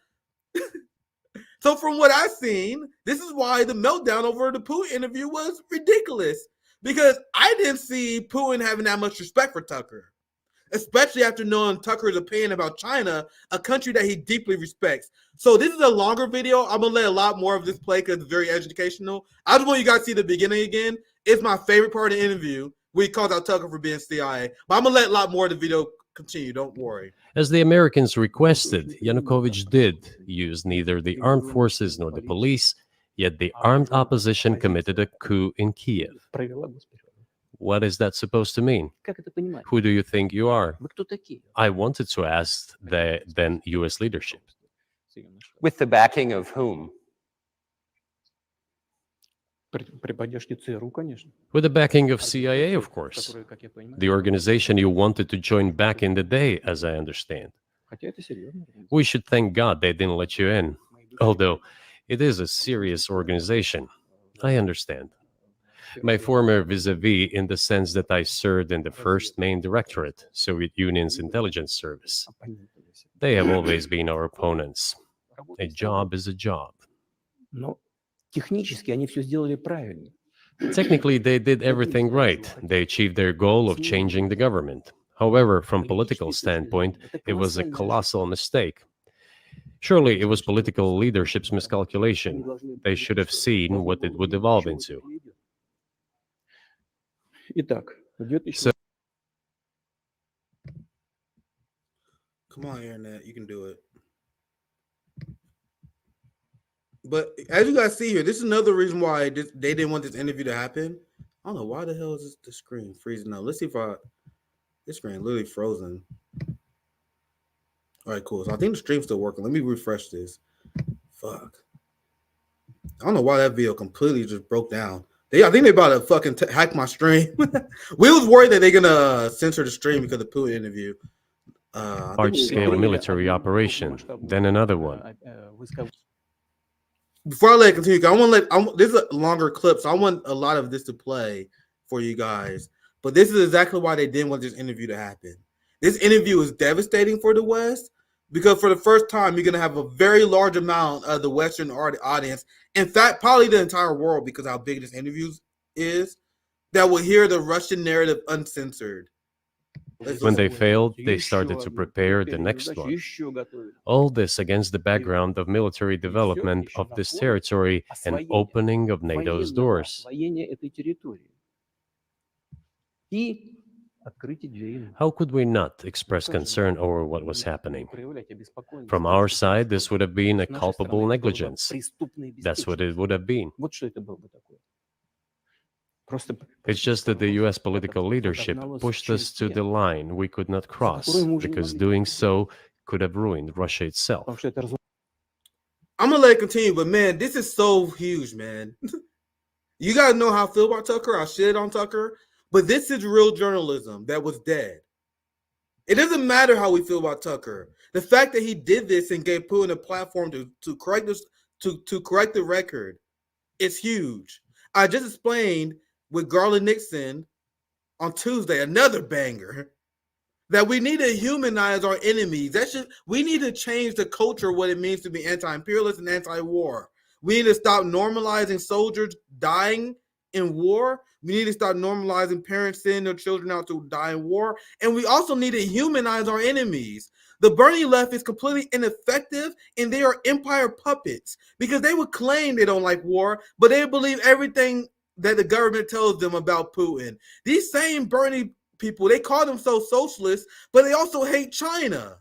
So from what I've seen, this is why the meltdown over the Putin interview was ridiculous, because I didn't see Putin having that much respect for Tucker, especially after knowing Tucker's opinion about China, a country that he deeply respects. So this is a longer video. I'm going to let a lot more of this play because it's very educational. I just want you guys to see the beginning again. It's my favorite part of the interview where he calls out Tucker for being CIA. But I'm going to let a lot more of the video continue. Don't worry. As the Americans requested, Yanukovych did use neither the armed forces nor the police, yet the armed opposition committed a coup in Kiev. What is that supposed to mean? Who do you think you are? I wanted to ask the then U.S. leadership. With the backing of whom? With the backing of CIA, of course. The organization you wanted to join back in the day, as I understand. We should thank God they didn't let you in. Although it is a serious organization. I understand. My former vis-a-vis in the sense that I served in the first main directorate, Soviet Union's intelligence service. They have always been our opponents. A job is a job. Technically, they did everything right. They achieved their goal of changing the government. However, from political standpoint, it was a colossal mistake. Surely it was political leadership's miscalculation. They should have seen what it would evolve into. So, come on, Internet, you can do it. But as you guys see here, this is another reason why they didn't want this interview to happen. I don't know why the hell is the screen freezing up. Let's see if this screen literally frozen. All right, cool. So I think the stream's still working. Let me refresh this. Fuck. I don't know why that video completely just broke down. I think they about to fucking hack my stream. We was worried that they're gonna censor the stream because of the Putin interview. Large-scale military operation, then another one. Before I let it continue, this is a longer clip, so I want a lot of this to play for you guys. But this is exactly why they didn't want this interview to happen. This interview is devastating for the West because for the first time, you're going to have a very large amount of the Western audience, in fact, probably the entire world because how big this interview is, that will hear the Russian narrative uncensored. When they failed, they started to prepare the next one. All this against the background of military development of this territory and opening of NATO's doors. How could we not express concern over what was happening? From our side, this would have been a culpable negligence. That's what it would have been. It's just that the U.S. political leadership pushed us to the line we could not cross, because doing so could have ruined Russia itself. I'm going to let it continue, but man, this is so huge, man. You guys know how I feel about Tucker. I shit on Tucker, but this is real journalism that was dead. It doesn't matter how we feel about Tucker. The fact that he did this and gave Putin a platform to correct this, to correct the record, is huge. I just explained with Garland Nixon on Tuesday, another banger, that we need to humanize our enemies. We need to change the culture of what it means to be anti-imperialist and anti-war. We need to stop normalizing soldiers dying in war. We need to stop normalizing parents sending their children out to die in war. And we also need to humanize our enemies. The Bernie left is completely ineffective, and they are empire puppets because they would claim they don't like war, but they believe everything that the government tells them about Putin. These same Bernie people, they call themselves socialists, but they also hate China.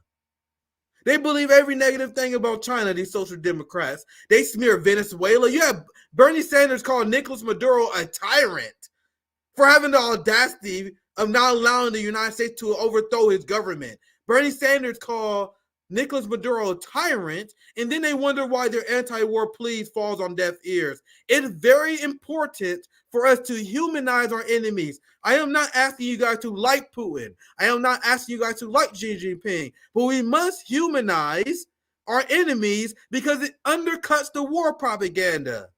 They believe every negative thing about China, these social democrats. They smear Venezuela. You have Bernie Sanders called Nicolas Maduro a tyrant for having the audacity of not allowing the United States to overthrow his government. Bernie Sanders called Nicolas Maduro a tyrant, and then they wonder why their anti-war pleas falls on deaf ears. It's very important for us to humanize our enemies. I am not asking you guys to like Putin. I am not asking you guys to like Xi Jinping, but we must humanize our enemies because it undercuts the war propaganda.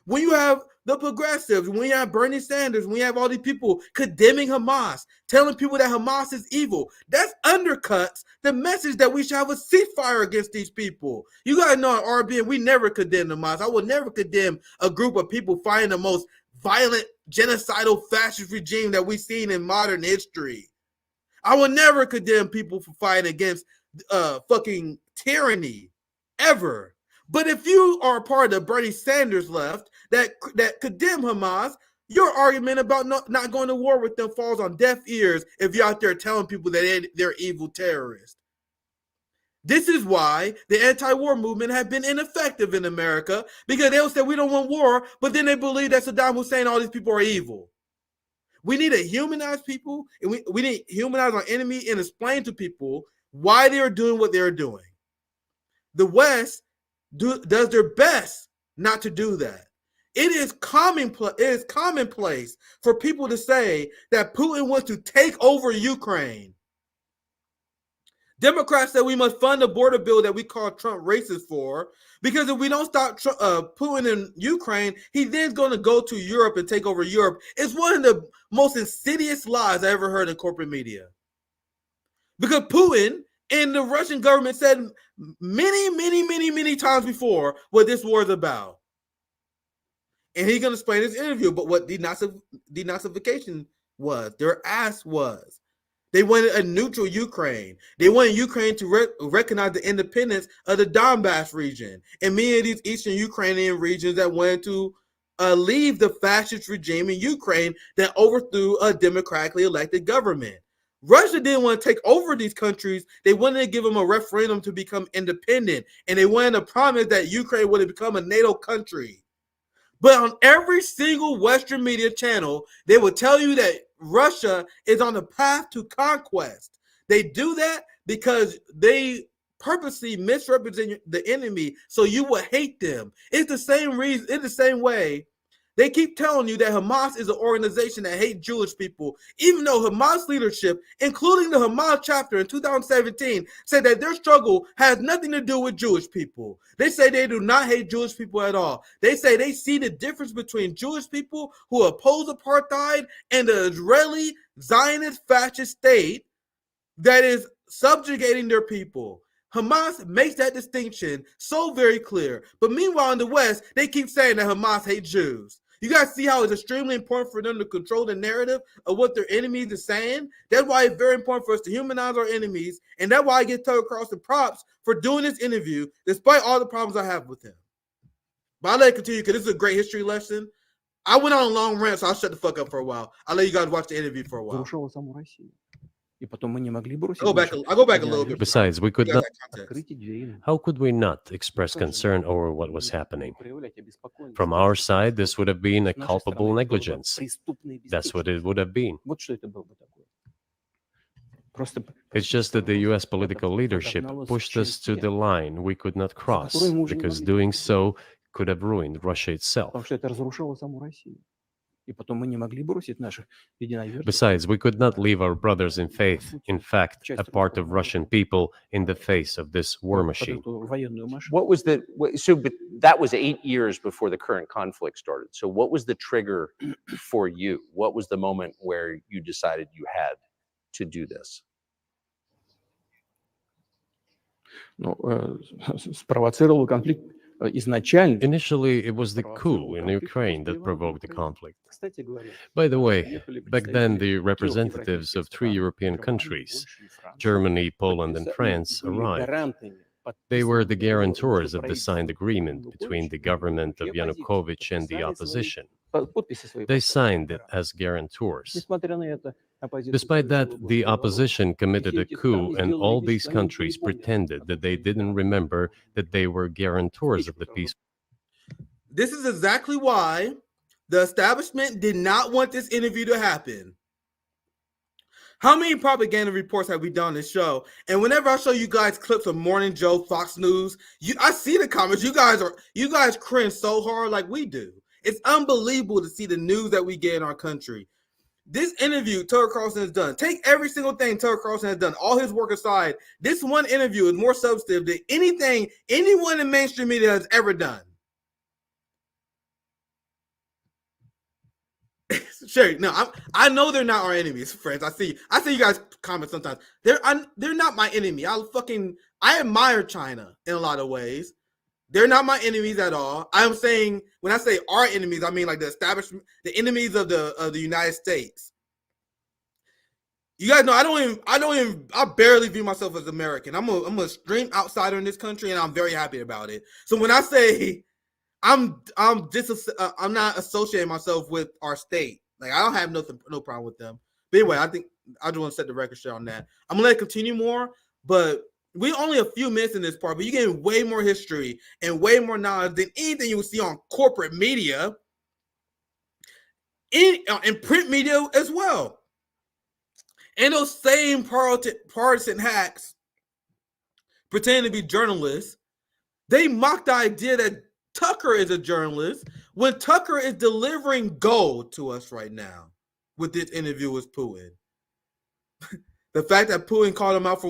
When you have the progressives, when you have Bernie Sanders, when you have all these people condemning Hamas, telling people that Hamas is evil, that undercuts the message that we should have a ceasefire against these people. You guys know at RBN, we never condemn Hamas. I will never condemn a group of people fighting the most violent, genocidal, fascist regime that we've seen in modern history. I will never condemn people for fighting against fucking tyranny, ever. But if you are a part of the Bernie Sanders left that condemn Hamas, your argument about not going to war with them falls on deaf ears if you're out there telling people that they're evil terrorists. This is why the anti-war movement have been ineffective in America, because they'll say we don't want war, but then they believe that Saddam Hussein and all these people are evil. We need to humanize people, and we need to humanize our enemy and explain to people why they're doing what they're doing. The West does their best not to do that. It is commonplace for people to say that Putin wants to take over Ukraine. Democrats said we must fund a border bill that we call Trump racist for, because if we don't stop Putin in Ukraine, he then's going to go to Europe and take over Europe. It's one of the most insidious lies I ever heard in corporate media. Because Putin and the Russian government said many times before what this war is about. And he's going to explain in this interview but what denazification was, their ass was. They wanted a neutral Ukraine. They wanted Ukraine to recognize the independence of the Donbass region and many of these Eastern Ukrainian regions that wanted to leave the fascist regime in Ukraine that overthrew a democratically elected government. Russia didn't want to take over these countries. They wanted to give them a referendum to become independent, and they wanted to promise that Ukraine would become a NATO country. But on every single Western media channel, they will tell you that Russia is on the path to conquest. They do that because they purposely misrepresent the enemy so you will hate them. It's the same reason, it's the same way. They keep telling you that Hamas is an organization that hates Jewish people, even though Hamas leadership, including the Hamas chapter in 2017, said that their struggle has nothing to do with Jewish people. They say they do not hate Jewish people at all. They say they see the difference between Jewish people who oppose apartheid and the Israeli Zionist fascist state that is subjugating their people. Hamas makes that distinction so very clear. But meanwhile, in the West, they keep saying that Hamas hates Jews. You guys see how it's extremely important for them to control the narrative of what their enemies are saying? That's why it's very important for us to humanize our enemies. And that's why I get Tucker Carlson props for doing this interview, despite all the problems I have with him. But I'll let it continue because this is a great history lesson. I went on a long rant, so I'll shut the fuck up for a while. I'll let you guys watch the interview for a while. I'll go back a little bit. Besides, we could not. How could we not express concern over what was happening? From our side, this would have been a culpable negligence. That's what it would have been. It's just that the U.S. political leadership pushed us to the line we could not cross, because doing so could have ruined Russia itself. Besides, we could not leave our brothers in faith, in fact, a part of Russian people, in the face of this war machine. What was the but that was 8 years before the current conflict started. So what was the trigger for you? What was the moment where you decided you had to do this? Initially, it was the coup in Ukraine that provoked the conflict. By the way, back then the representatives of 3 European countries, Germany, Poland, and France, arrived. They were the guarantors of the signed agreement between the government of Yanukovych and the opposition. They signed it as guarantors. Despite that, the opposition committed a coup, and all these countries pretended that they didn't remember that they were guarantors of the peace. This is exactly why the establishment did not want this interview to happen. How many propaganda reports have we done on this show? And whenever I show you guys clips of Morning Joe, Fox News, I see the comments. You guys cringe so hard like we do. It's unbelievable to see the news that we get in our country. This interview Tucker Carlson has done, take every single thing Tucker Carlson has done, all his work aside, this one interview is more substantive than anything anyone in mainstream media has ever done. Sure, no, I know they're not our enemies, friends. I see you guys comment sometimes. They're not my enemy. I admire China in a lot of ways. They're not my enemies at all. I'm saying, when I say our enemies, I mean like the establishment, the enemies of the United States. You guys know I barely view myself as American. I'm a extreme outsider in this country, and I'm very happy about it. So when I say I'm not associating myself with our state, like I don't have no problem with them. But anyway, I think I just want to set the record straight on that. I'm gonna let it continue more, but we only a few minutes in this part, but you're getting way more history and way more knowledge than anything you will see on corporate media, in print media as well. And those same partisan hacks pretending to be journalists, they mock the idea that Tucker is a journalist when Tucker is delivering gold to us right now with this interview with Putin. The fact that Putin called him out for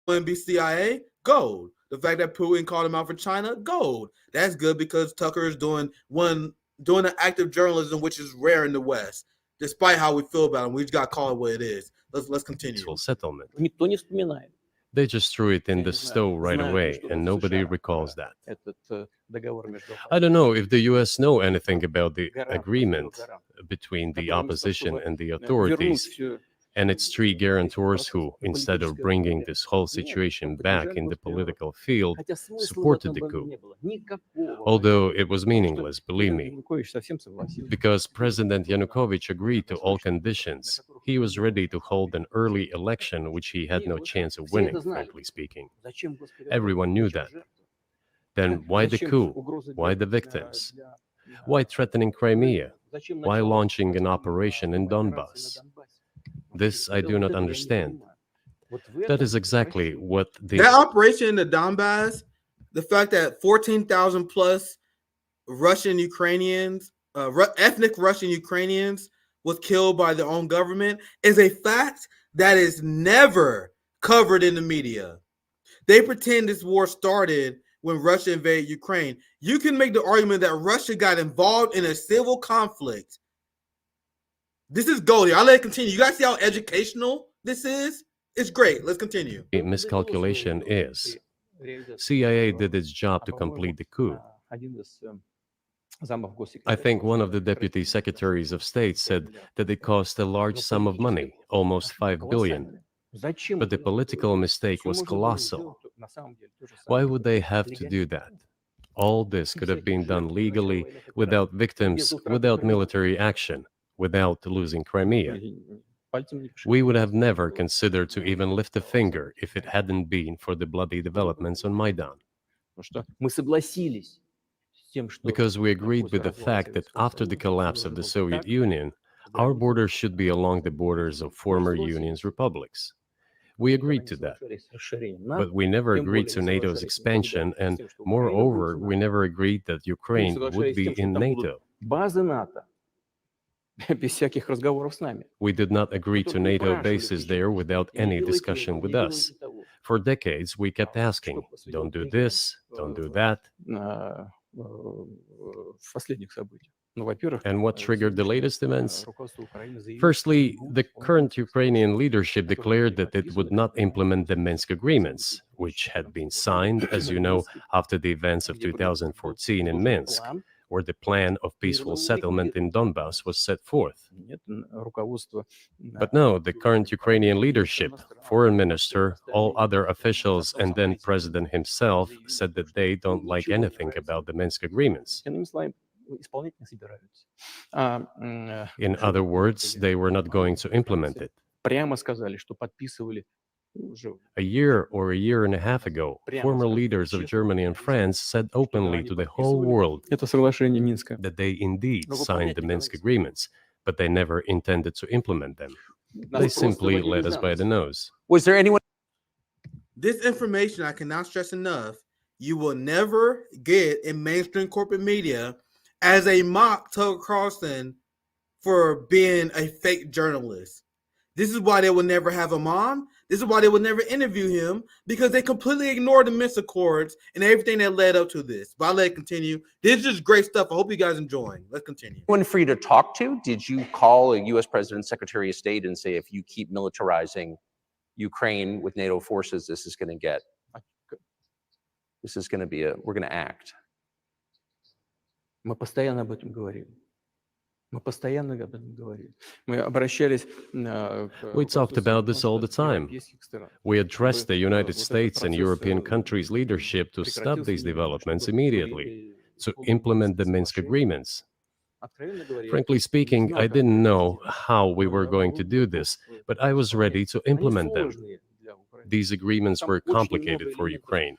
one be CIA, gold. The fact that Putin called him out for China, gold. That's good because Tucker is doing an act of journalism, which is rare in the West. Despite how we feel about him, we just got to call it what it is. Let's continue. Settlement. They just threw it in the stove right away, and nobody recalls that. I don't know if the U.S. know anything about the agreement between the opposition and the authorities, and its 3 guarantors who, instead of bringing this whole situation back in the political field, supported the coup. Although it was meaningless, believe me, because President Yanukovych agreed to all conditions. He was ready to hold an early election, which he had no chance of winning, frankly speaking. Everyone knew that. Then why the coup? Why the victims? Why threatening Crimea? Why launching an operation in Donbass? This I do not understand. That is exactly what that operation in the Donbass, the fact that 14,000 plus Russian Ukrainians, ethnic Russian Ukrainians, was killed by their own government is a fact that is never covered in the media. They pretend this war started when Russia invaded Ukraine. You can make the argument that Russia got involved in a civil conflict. This is gold here. I'll let it continue. You guys see how educational this is? It's great. Let's continue. The miscalculation is CIA did its job to complete the coup. I think one of the deputy secretaries of state said that it cost a large sum of money, almost 5 billion. But the political mistake was colossal. Why would they have to do that? All this could have been done legally, without victims, without military action, without losing Crimea. We would have never considered to even lift a finger if it hadn't been for the bloody developments on Maidan. Because we agreed with the fact that after the collapse of the Soviet Union, our borders should be along the borders of former Union's republics. We agreed to that. But we never agreed to NATO's expansion, and moreover, we never agreed that Ukraine would be in NATO. без всяких разговоров с нами. We did not agree to NATO bases there without any discussion with us. For decades, we kept asking, don't do this, don't do that. В последних событиях. Ну, во-первых, And what triggered the latest events? Firstly, the current Ukrainian leadership declared that it would not implement the Minsk agreements, which had been signed, as you know, after the events of 2014 in Minsk, where the plan of peaceful settlement in Donbass was set forth. But no, the current Ukrainian leadership, foreign minister, all other officials, and then president himself said that they don't like anything about the Minsk agreements. In other words, they were not going to implement it. A year or a year and a half ago, former leaders of Germany and France said openly to the whole world that they indeed signed the Minsk agreements, but they never intended to implement them. They simply led us by the nose. Was there anyone? This information, I cannot stress enough, you will never get in mainstream corporate media as a mock Tucker Carlson for being a fake journalist. This is why they will never have him on. This is why they will never interview him, because they completely ignored the Minsk Accords and everything that led up to this. But I'll let it continue. This is just great stuff. I hope you guys enjoying. Let's continue. Anyone for you to talk to? Did you call a U.S. President, Secretary of State, and say, if you keep militarizing Ukraine with NATO forces, this is going to be we're going to act? Мы постоянно об этом говорим. Мы постоянно об этом говорим. Мы обращались We talked about this all the time. We addressed the United States and European countries' leadership to stop these developments immediately, to implement the Minsk agreements. Frankly speaking, I didn't know how we were going to do this, but I was ready to implement them. These agreements were complicated for Ukraine.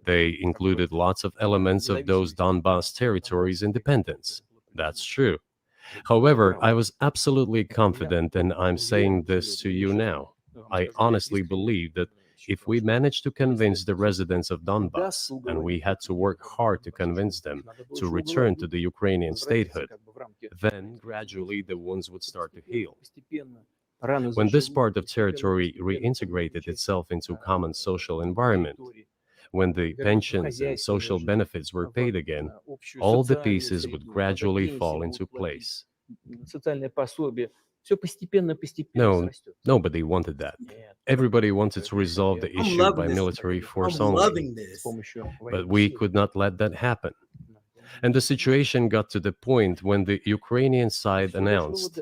They included lots of elements of those Donbass territories' independence. That's true. However, I was absolutely confident, and I'm saying this to you now. I honestly believe that if we managed to convince the residents of Donbass, and we had to work hard to convince them to return to the Ukrainian statehood, then gradually the wounds would start to heal. When this part of territory reintegrated itself into common social environment, when the pensions and social benefits were paid again, all the pieces would gradually fall into place. No, nobody wanted that. Everybody wanted to resolve the issue by military force only. But we could not let that happen. And the situation got to the point when the Ukrainian side announced,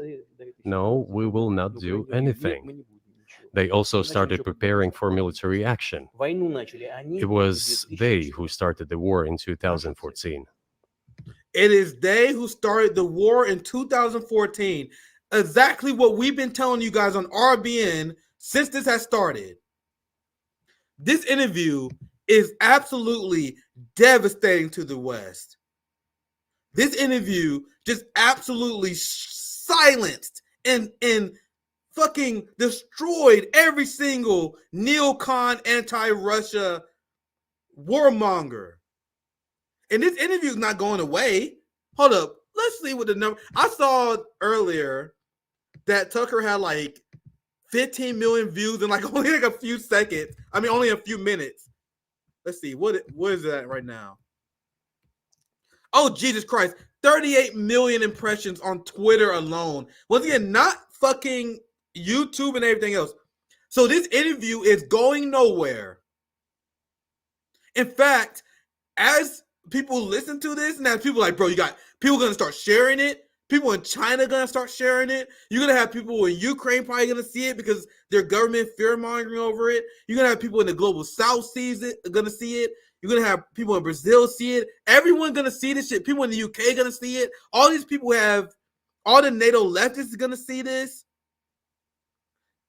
no, we will not do anything. They also started preparing for military action. It was they who started the war in 2014. It is they who started the war in 2014. Exactly what we've been telling you guys on RBN since this has started. This interview is absolutely devastating to the West. This interview just absolutely silenced and fucking destroyed every single neocon, anti-Russia warmonger. And this interview is not going away. Hold up. Let's see what the number. I saw earlier that Tucker had like 15 million views in like only like a few seconds. I mean, only a few minutes. Let's see. What is that right now? Oh, Jesus Christ. 38 million impressions on Twitter alone. Once again, not fucking YouTube and everything else. So this interview is going nowhere. In fact, as people listen to this, and as people like, bro, you got people gonna start sharing it. People in China gonna start sharing it. You're gonna have people in Ukraine probably gonna see it because their government fear-mongering over it. You're gonna have people in the global South gonna see it. You're gonna have people in Brazil see it. Everyone gonna see this shit. People in the UK gonna see it. All these people all the NATO leftists gonna see this.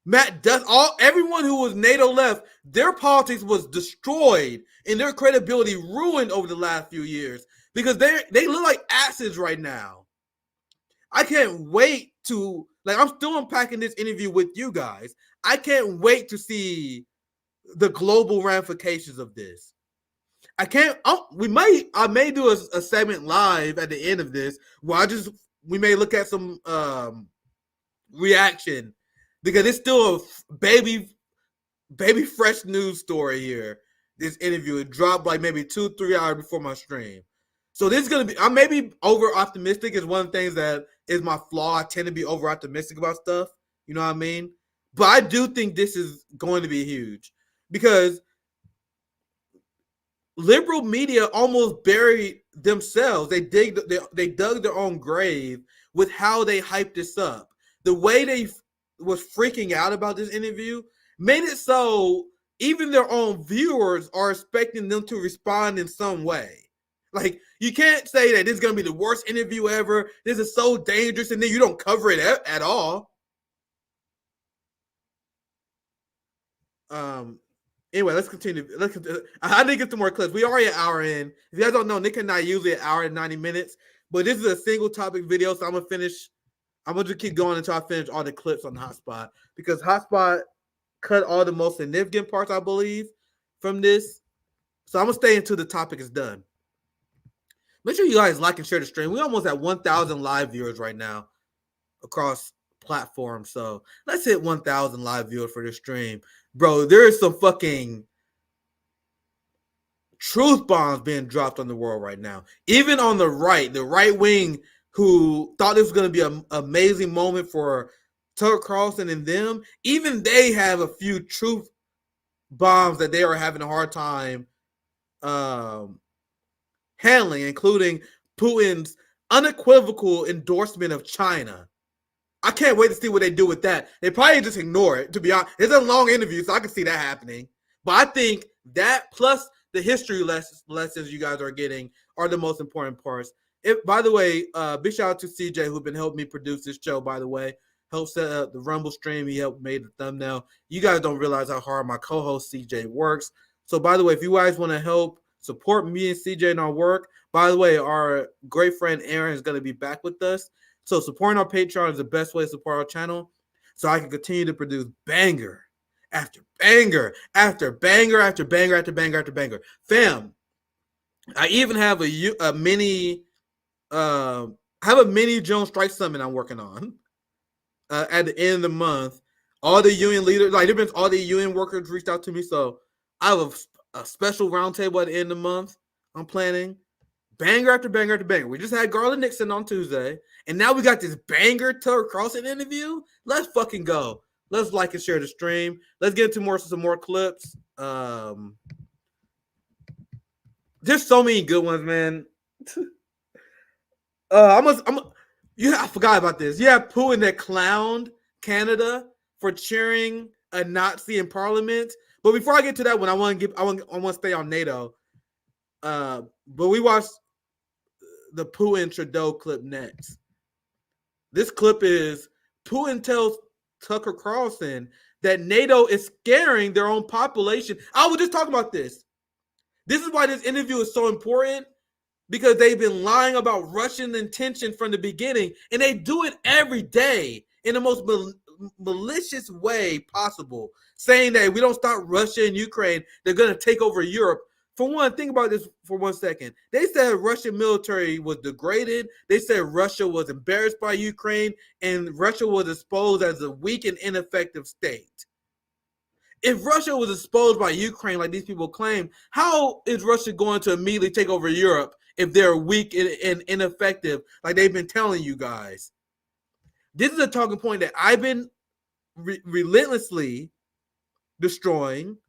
Everyone who was NATO left, their politics was destroyed and their credibility ruined over the last few years because they look like asses right now. I can't wait to, I'm still unpacking this interview with you guys. I can't wait to see the global ramifications of this. I may do a segment live at the end of this where I just we may look at some reaction because it's still a baby fresh news story here. This interview, it dropped like maybe 2-3 hours before my stream. So this is gonna be, I may be over optimistic, is one of the things that is my flaw. I tend to be over optimistic about stuff. You know what I mean? But I do think this is going to be huge because liberal media almost buried themselves. They dug their own grave with how they hyped this up. The way they was freaking out about this interview made it so even their own viewers are expecting them to respond in some way. Like, you can't say that this is going to be the worst interview ever. This is so dangerous, and then you don't cover it at all. Anyway, let's continue. I need to get some more clips. We are an hour in. If you guys don't know, Nick and I usually an hour and 90 minutes, but this is a single topic video, so I'm going to finish. I'm going to just keep going until I finish all the clips on Hotspot, because Hotspot cut all the most significant parts, I believe, from this. So I'm going to stay until the topic is done. Make sure you guys like and share the stream. We're almost at 1,000 live viewers right now across platforms. So let's hit 1,000 live viewers for this stream. Bro, there is some fucking truth bombs being dropped on the world right now. Even on the right wing, who thought this was going to be an amazing moment for Tucker Carlson and them, even they have a few truth bombs that they are having a hard time handling, including Putin's unequivocal endorsement of China. I can't wait to see what they do with that. They probably just ignore it, to be honest. It's a long interview, so I can see that happening. But I think that plus the history lessons you guys are getting are the most important parts. By the way, big shout out to CJ, who's been helping me produce this show, by the way. Helped set up the Rumble stream. He helped made the thumbnail. You guys don't realize how hard my co-host CJ works. So, by the way, if you guys want to help support me and CJ in our work, by the way, our great friend Aaron is going to be back with us. So supporting our Patreon is the best way to support our channel, so I can continue to produce banger after banger after banger after banger after banger after banger. Fam, I even have a mini Jones Strike Summit I'm working on at the end of the month. All the union leaders, all the union workers reached out to me, so I have a special roundtable at the end of the month. I'm planning banger after banger after banger. We just had Garland Nixon on Tuesday, and now we got this banger Tucker Carlson interview. Let's fucking go. Let's like and share the stream. Let's get into some more clips. There's so many good ones, man. I forgot about this. You have Putin that clowned Canada for cheering a Nazi in Parliament. But before I get to that one, I want to stay on NATO. But we watched the Putin Trudeau clip next. This clip is Putin tells Tucker Carlson that NATO is scaring their own population. I was just talking about this. This is why this interview is so important, because they've been lying about Russian intention from the beginning, and they do it every day in the most malicious way possible, saying that if we don't stop Russia and Ukraine, they're going to take over Europe. For one, think about this for 1 second. They said Russian military was degraded. They said Russia was embarrassed by Ukraine, and Russia was exposed as a weak and ineffective state. If Russia was exposed by Ukraine, like these people claim, how is Russia going to immediately take over Europe if they're weak and ineffective, like they've been telling you guys? This is a talking point that I've been relentlessly destroying.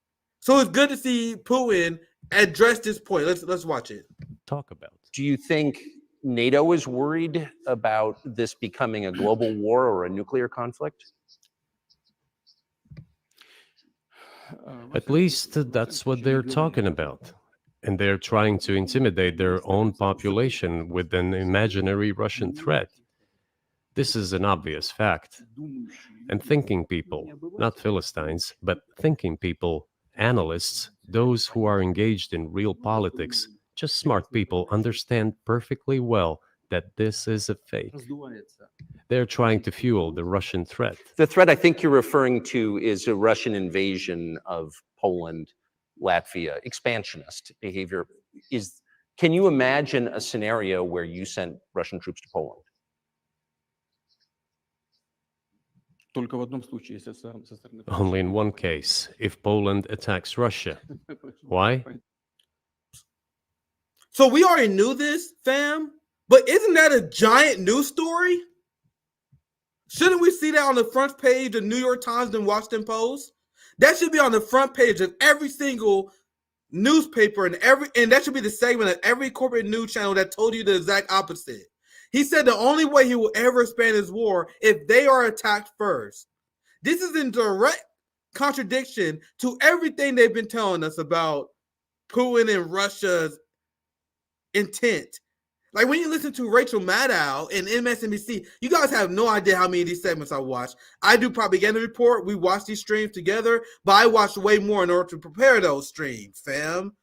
So it's good to see Putin address this point. Let's watch it. Talk about. Do you think NATO is worried about this becoming a global war or a nuclear conflict? At least that's what they're talking about. And they're trying to intimidate their own population with an imaginary Russian threat. This is an obvious fact. And thinking people, not Philistines, but thinking people, analysts, those who are engaged in real politics, just smart people, understand perfectly well that this is a fake. They're trying to fuel the Russian threat. The threat I think you're referring to is a Russian invasion of Poland, Latvia, expansionist behavior. Can you imagine a scenario where you sent Russian troops to Poland? Only in one case, if Poland attacks Russia. Why? So we already knew this, fam, but isn't that a giant news story? Shouldn't we see that on the front page of New York Times and Washington Post? That should be on the front page of every single newspaper and that should be the segment of every corporate news channel that told you the exact opposite. He said the only way he will ever expand his war if they are attacked first. This is in direct contradiction to everything they've been telling us about Putin and Russia's intent. Like when you listen to Rachel Maddow and MSNBC, you guys have no idea how many of these segments I watch. I do Propaganda Report. We watch these streams together, but I watch way more in order to prepare those streams, fam.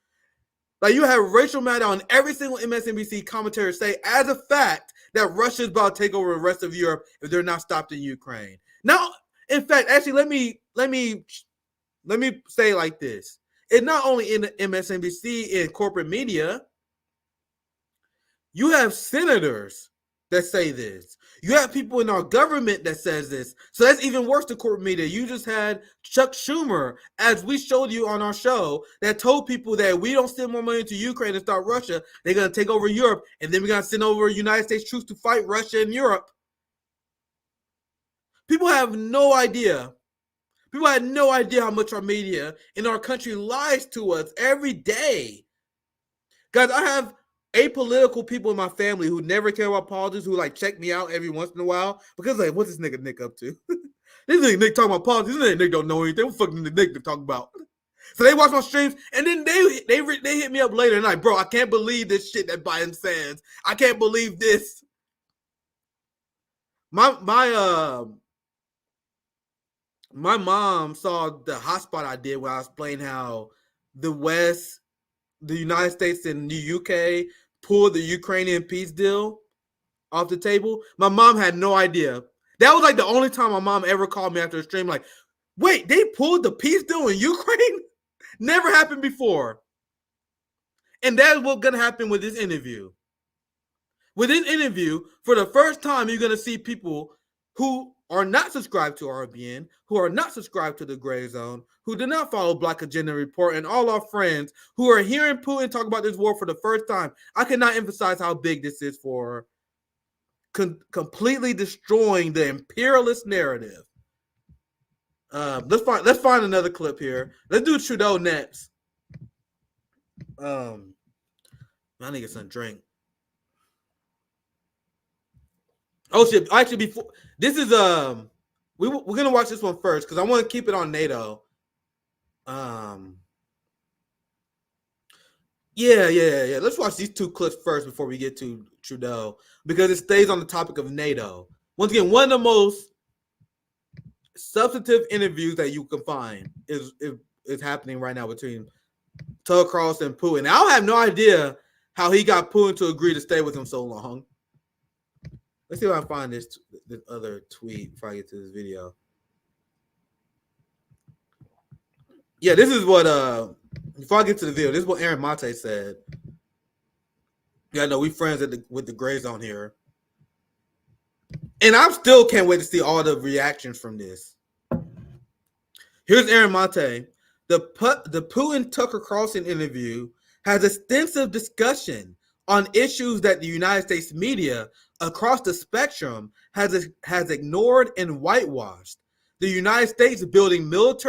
Like you have Rachel Maddow on every single MSNBC commentary say as a fact that Russia is about to take over the rest of Europe if they're not stopped in Ukraine. Now, in fact, actually, let me say it like this. It's not only in the MSNBC and corporate media. You have senators that say this. You have people in our government that says this. So that's even worse than corporate media. You just had Chuck Schumer, as we showed you on our show, that told people that we don't send more money to Ukraine and start Russia, they're going to take over Europe, and then we're going to send over United States troops to fight Russia in Europe. People have no idea. People had no idea how much our media in our country lies to us every day. Guys, I have apolitical people in my family who never care about politics, who like check me out every once in a while because like, what's this nigga Nick up to? This nigga Nick talking about politics. This nigga Nick don't know anything. What fucking Nick to talk about? So they watch my streams and then they hit me up later and like, bro, I can't believe this shit that Biden says. I can't believe this. My mom saw the hotspot I did when I was explaining how the West, the United States and the UK pulled the Ukrainian peace deal off the table. My mom had no idea. That was like the only time my mom ever called me after a stream like, wait, they pulled the peace deal in Ukraine? Never happened before. And that's what's going to happen with this interview. With this interview, for the first time, you're going to see people who are not subscribed to RBN, who are not subscribed to the Gray Zone, who do not follow Black Agenda Report, and all our friends who are hearing Putin talk about this war for the first time. I cannot emphasize how big this is for completely destroying the imperialist narrative. Let's find another clip here. Let's do Trudeau next. I need to get some drink. Oh shit! Actually, before this is we're gonna watch this one first because I want to keep it on NATO. Yeah. Let's watch these two clips first before we get to Trudeau because it stays on the topic of NATO. Once again, one of the most substantive interviews that you can find is happening right now between Tucker Carlson and Putin. Now, I have no idea how he got Putin to agree to stay with him so long. Let's see if I can find this other tweet before I get to this video. Yeah, this is what before I get to the video, this is what Aaron Mate said. Yeah, no, we friends with the Gray Zone here. And I still can't wait to see all the reactions from this. Here's Aaron Mate. The Putin-Tucker Carlson interview has extensive discussion on issues that the United States media across the spectrum has ignored and whitewashed. The United States building missile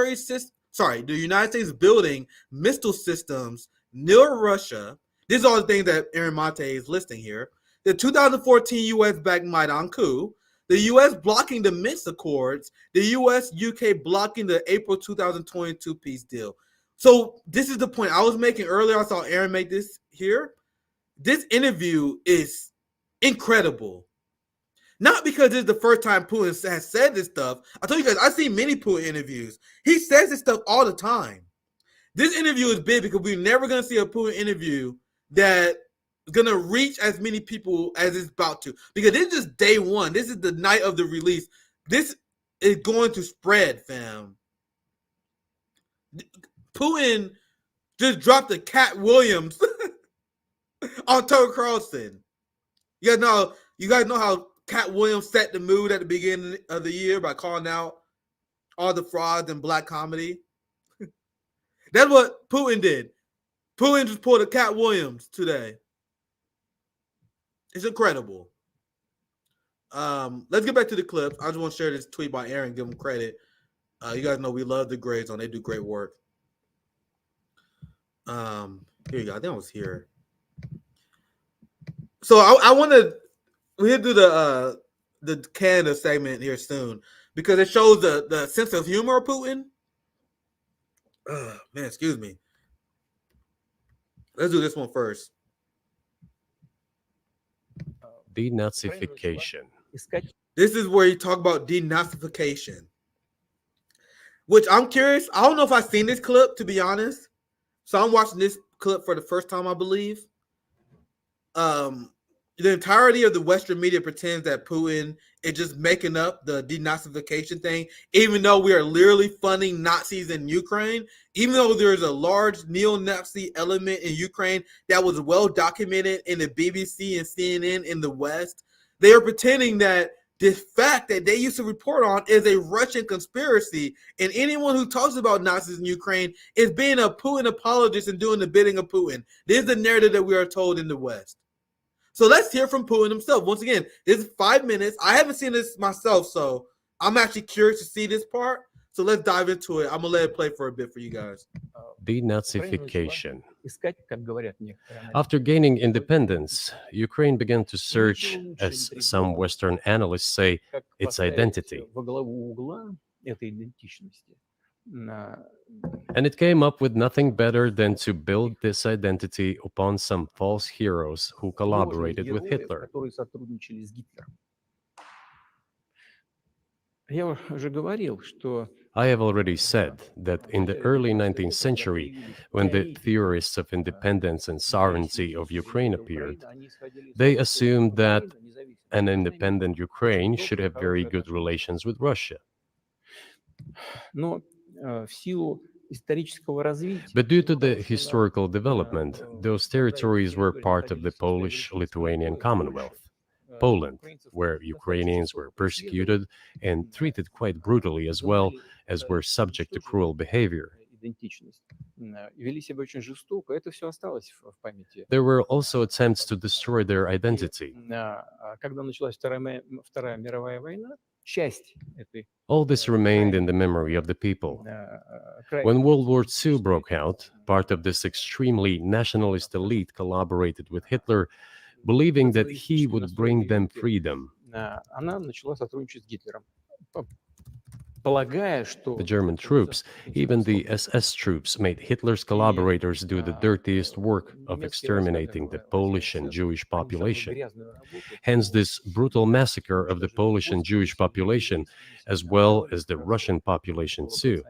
systems near Russia. These are all the things that Aaron Mate is listing here. The 2014 U.S.-backed Maidan coup, the U.S. blocking the Minsk Accords, the U.S.-UK blocking the April 2022 peace deal. So this is the point I was making earlier. I saw Aaron make this here. This interview is incredible. Not because it's the first time Putin has said this stuff. I told you guys, I've seen many Putin interviews. He says this stuff all the time. This interview is big because we're never going to see a Putin interview that is going to reach as many people as it's about to. Because this is just day one. This is the night of the release. This is going to spread, fam. Putin just dropped a Cat Williams on Tucker Carlson. You guys know how Cat Williams set the mood at the beginning of the year by calling out all the frauds in black comedy. That's what Putin did. Putin just pulled a Cat Williams today. It's incredible. Let's get back to the clips. I just want to share this tweet by Aaron, give him credit. You guys know we love the Gray Zone. They do great work. Here you go. I think I was here. So I want to we'll do the Canada segment here soon because it shows the sense of humor of Putin. Man, excuse me. Let's do this one first. Denazification. This is where you talk about denazification, which I'm curious. I don't know if I've seen this clip, to be honest. So I'm watching this clip for the first time, I believe. The entirety of the Western media pretends that Putin is just making up the denazification thing, even though we are literally funding Nazis in Ukraine, even though there's a large neo-Nazi element in Ukraine that was well documented in the BBC and CNN in the West. They are pretending that the fact that they used to report on is a Russian conspiracy, and anyone who talks about Nazis in Ukraine is being a Putin apologist and doing the bidding of Putin. This is the narrative that we are told in the West. So let's hear from Putin himself. Once again, this is 5 minutes. I haven't seen this myself, so I'm actually curious to see this part. So let's dive into it. I'm going to let it play for a bit for you guys. Denazification. After gaining independence, Ukraine began to search, as some Western analysts say, its identity. And it came up with nothing better than to build this identity upon some false heroes who collaborated with Hitler. I have already said that in the early 19th century, when the theorists of independence and sovereignty of Ukraine appeared, they assumed that an independent Ukraine should have very good relations with Russia. But due to the historical development, those territories were part of the Polish-Lithuanian Commonwealth, Poland, where Ukrainians were persecuted and treated quite brutally, as well as were subject to cruel behavior. There were also attempts to destroy their identity. All this remained in the memory of the people. When World War II broke out, part of this extremely nationalist elite collaborated with Hitler, believing that he would bring them freedom. The German troops, even the SS troops, made Hitler's collaborators do the dirtiest work of exterminating the Polish and Jewish population. Hence this brutal massacre of the Polish and Jewish population, as well as the Russian population too.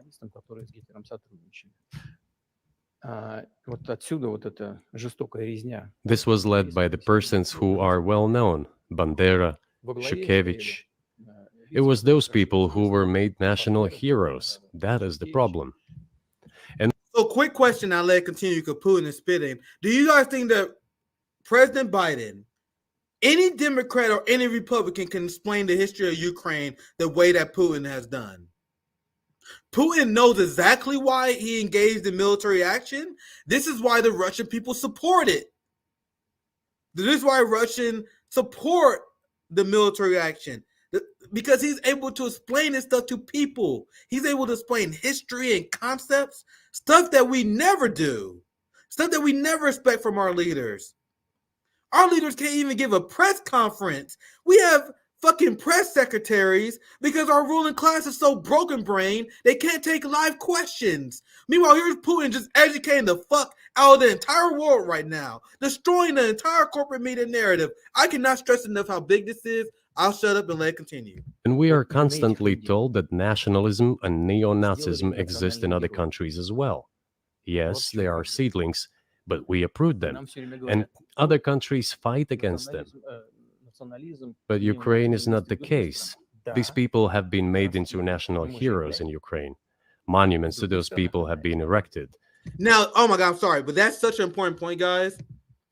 This was led by the persons who are well known, Bandera, Shukevich. It was those people who were made national heroes. That is the problem. And so, quick question, I'll let it continue because Putin is spitting. Do you guys think that President Biden, any Democrat or any Republican, can explain the history of Ukraine the way that Putin has done? Putin knows exactly why he engaged in military action. This is why the Russian people support it. This is why Russians support the military action. Because he's able to explain this stuff to people. He's able to explain history and concepts, stuff that we never do, stuff that we never expect from our leaders. Our leaders can't even give a press conference. We have fucking press secretaries because our ruling class is so broken brain, they can't take live questions. Meanwhile, here's Putin just educating the fuck out of the entire world right now, destroying the entire corporate media narrative. I cannot stress enough how big this is. I'll shut up and let it continue. And we are constantly told that nationalism and neo-Nazism exist in other countries as well. Yes, they are seedlings, but we uproot them, and other countries fight against them. But Ukraine is not the case. These people have been made into national heroes in Ukraine. Monuments to those people have been erected. Now, oh my God, I'm sorry, but that's such an important point, guys.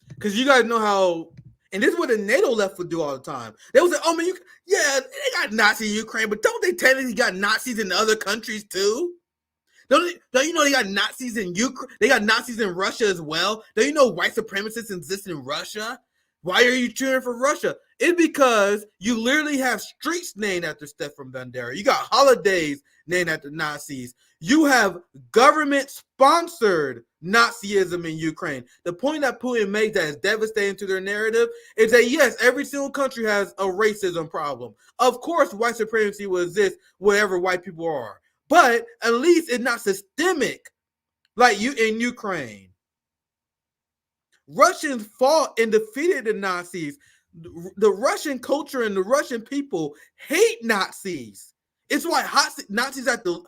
Because you guys know how And this is what the NATO left would do all the time. They would say, oh man, they got Nazis in Ukraine, but don't they technically got Nazis in other countries too? Don't you know they got Nazis in Ukraine? They got Nazis in Russia as well. Don't you know white supremacists exist in Russia? Why are you cheering for Russia? It's because you literally have streets named after Stefan Bandera. You got holidays named after Nazis. You have government-sponsored Nazism in Ukraine. The point that Putin makes that is devastating to their narrative is that, yes, every single country has a racism problem. Of course, white supremacy will exist wherever white people are. But at least it's not systemic like you in Ukraine. Russians fought and defeated the Nazis. The Russian culture and the Russian people hate Nazis. It's why Nazis have to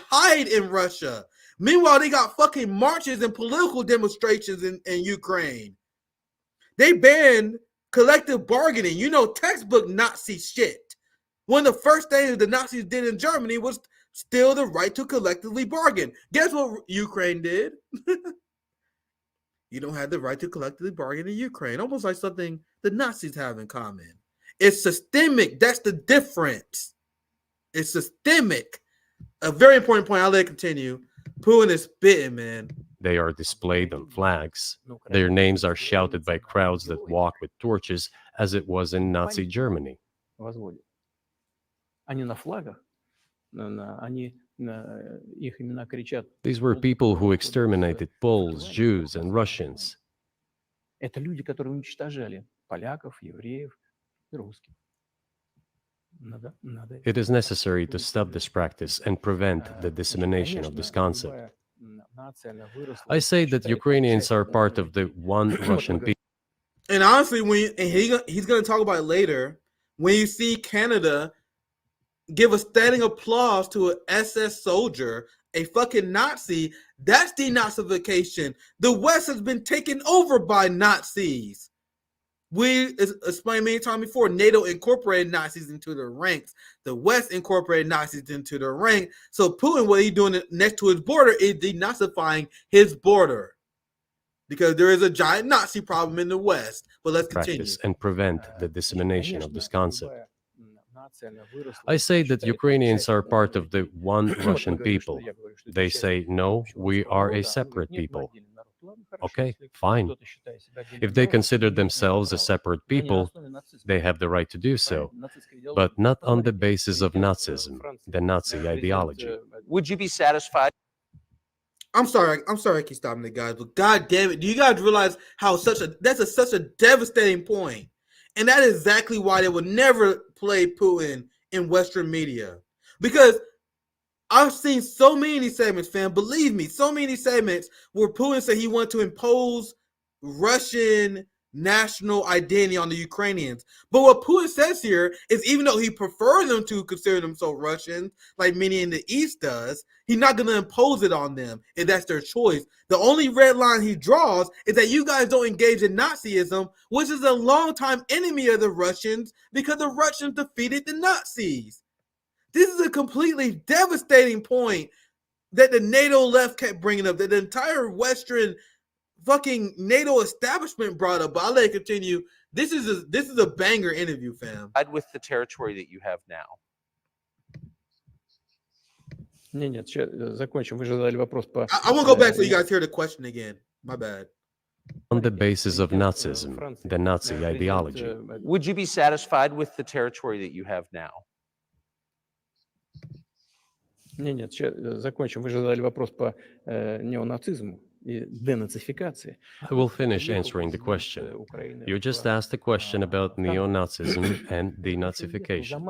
hide in Russia. Meanwhile, they got fucking marches and political demonstrations in Ukraine. They banned collective bargaining. You know, textbook Nazi shit. One of the first things the Nazis did in Germany was steal the right to collectively bargain. Guess what Ukraine did? You don't have the right to collectively bargain in Ukraine. Almost like something the Nazis have in common. It's systemic. That's the difference. It's systemic. A very important point. I'll let it continue. Putin is spitting, man. They are displayed on flags. Their names are shouted by crowds that walk with torches, as it was in Nazi Germany. These were people who exterminated Poles, Jews, and Russians. It is necessary to stop this practice and prevent the dissemination of this concept. I say that Ukrainians are part of the one Russian people. And honestly, he's going to talk about it later, when you see Canada give a standing applause to an SS soldier, a fucking Nazi, that's denazification. The West has been taken over by Nazis. We explained many times before, NATO incorporated Nazis into their ranks. The West incorporated Nazis into their rank. So Putin, what he's doing next to his border is denazifying his border. Because there is a giant Nazi problem in the West. But let's continue. Practice and prevent the dissemination of this concept. I say that Ukrainians are part of the one Russian people. They say, no, we are a separate people. Okay, fine. If they consider themselves a separate people, they have the right to do so, but not on the basis of Nazism, the Nazi ideology. Would you be satisfied? I'm sorry I keep stopping the guys, but god damn it, do you guys realize how such a devastating point? And that is exactly why they would never play Putin in Western media. Because I've seen so many of these segments, fam. Believe me, so many of these segments where Putin said he wanted to impose Russian national identity on the Ukrainians. But what Putin says here is, even though he prefers them to consider themselves Russian, like many in the East does, he's not going to impose it on them, and that's their choice. The only red line he draws is that you guys don't engage in Nazism, which is a longtime enemy of the Russians, because the Russians defeated the Nazis. This is a completely devastating point that the NATO left kept bringing up, that the entire Western fucking NATO establishment brought up. But I'll let it continue. This is a banger interview, fam. With the territory that you have now. I want to go back so you guys hear the question again. My bad. On the basis of Nazism, the Nazi ideology. Would you be satisfied with the territory that you have now? Закончим. Вы же задали вопрос по неонацизму и денацификации. I will finish answering the question. You just asked a question about neo-Nazism and denazification.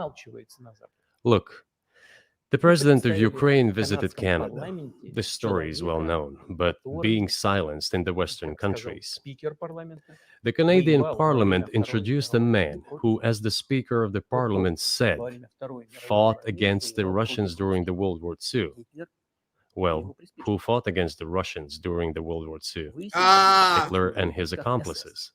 Look, the president of Ukraine visited Canada. This story is well known, but being silenced in the Western countries. The Canadian Parliament introduced a man who, as the Speaker of the Parliament said, fought against the Russians during the World War II. Well, who fought against the Russians during the World War II? Hitler and his accomplices.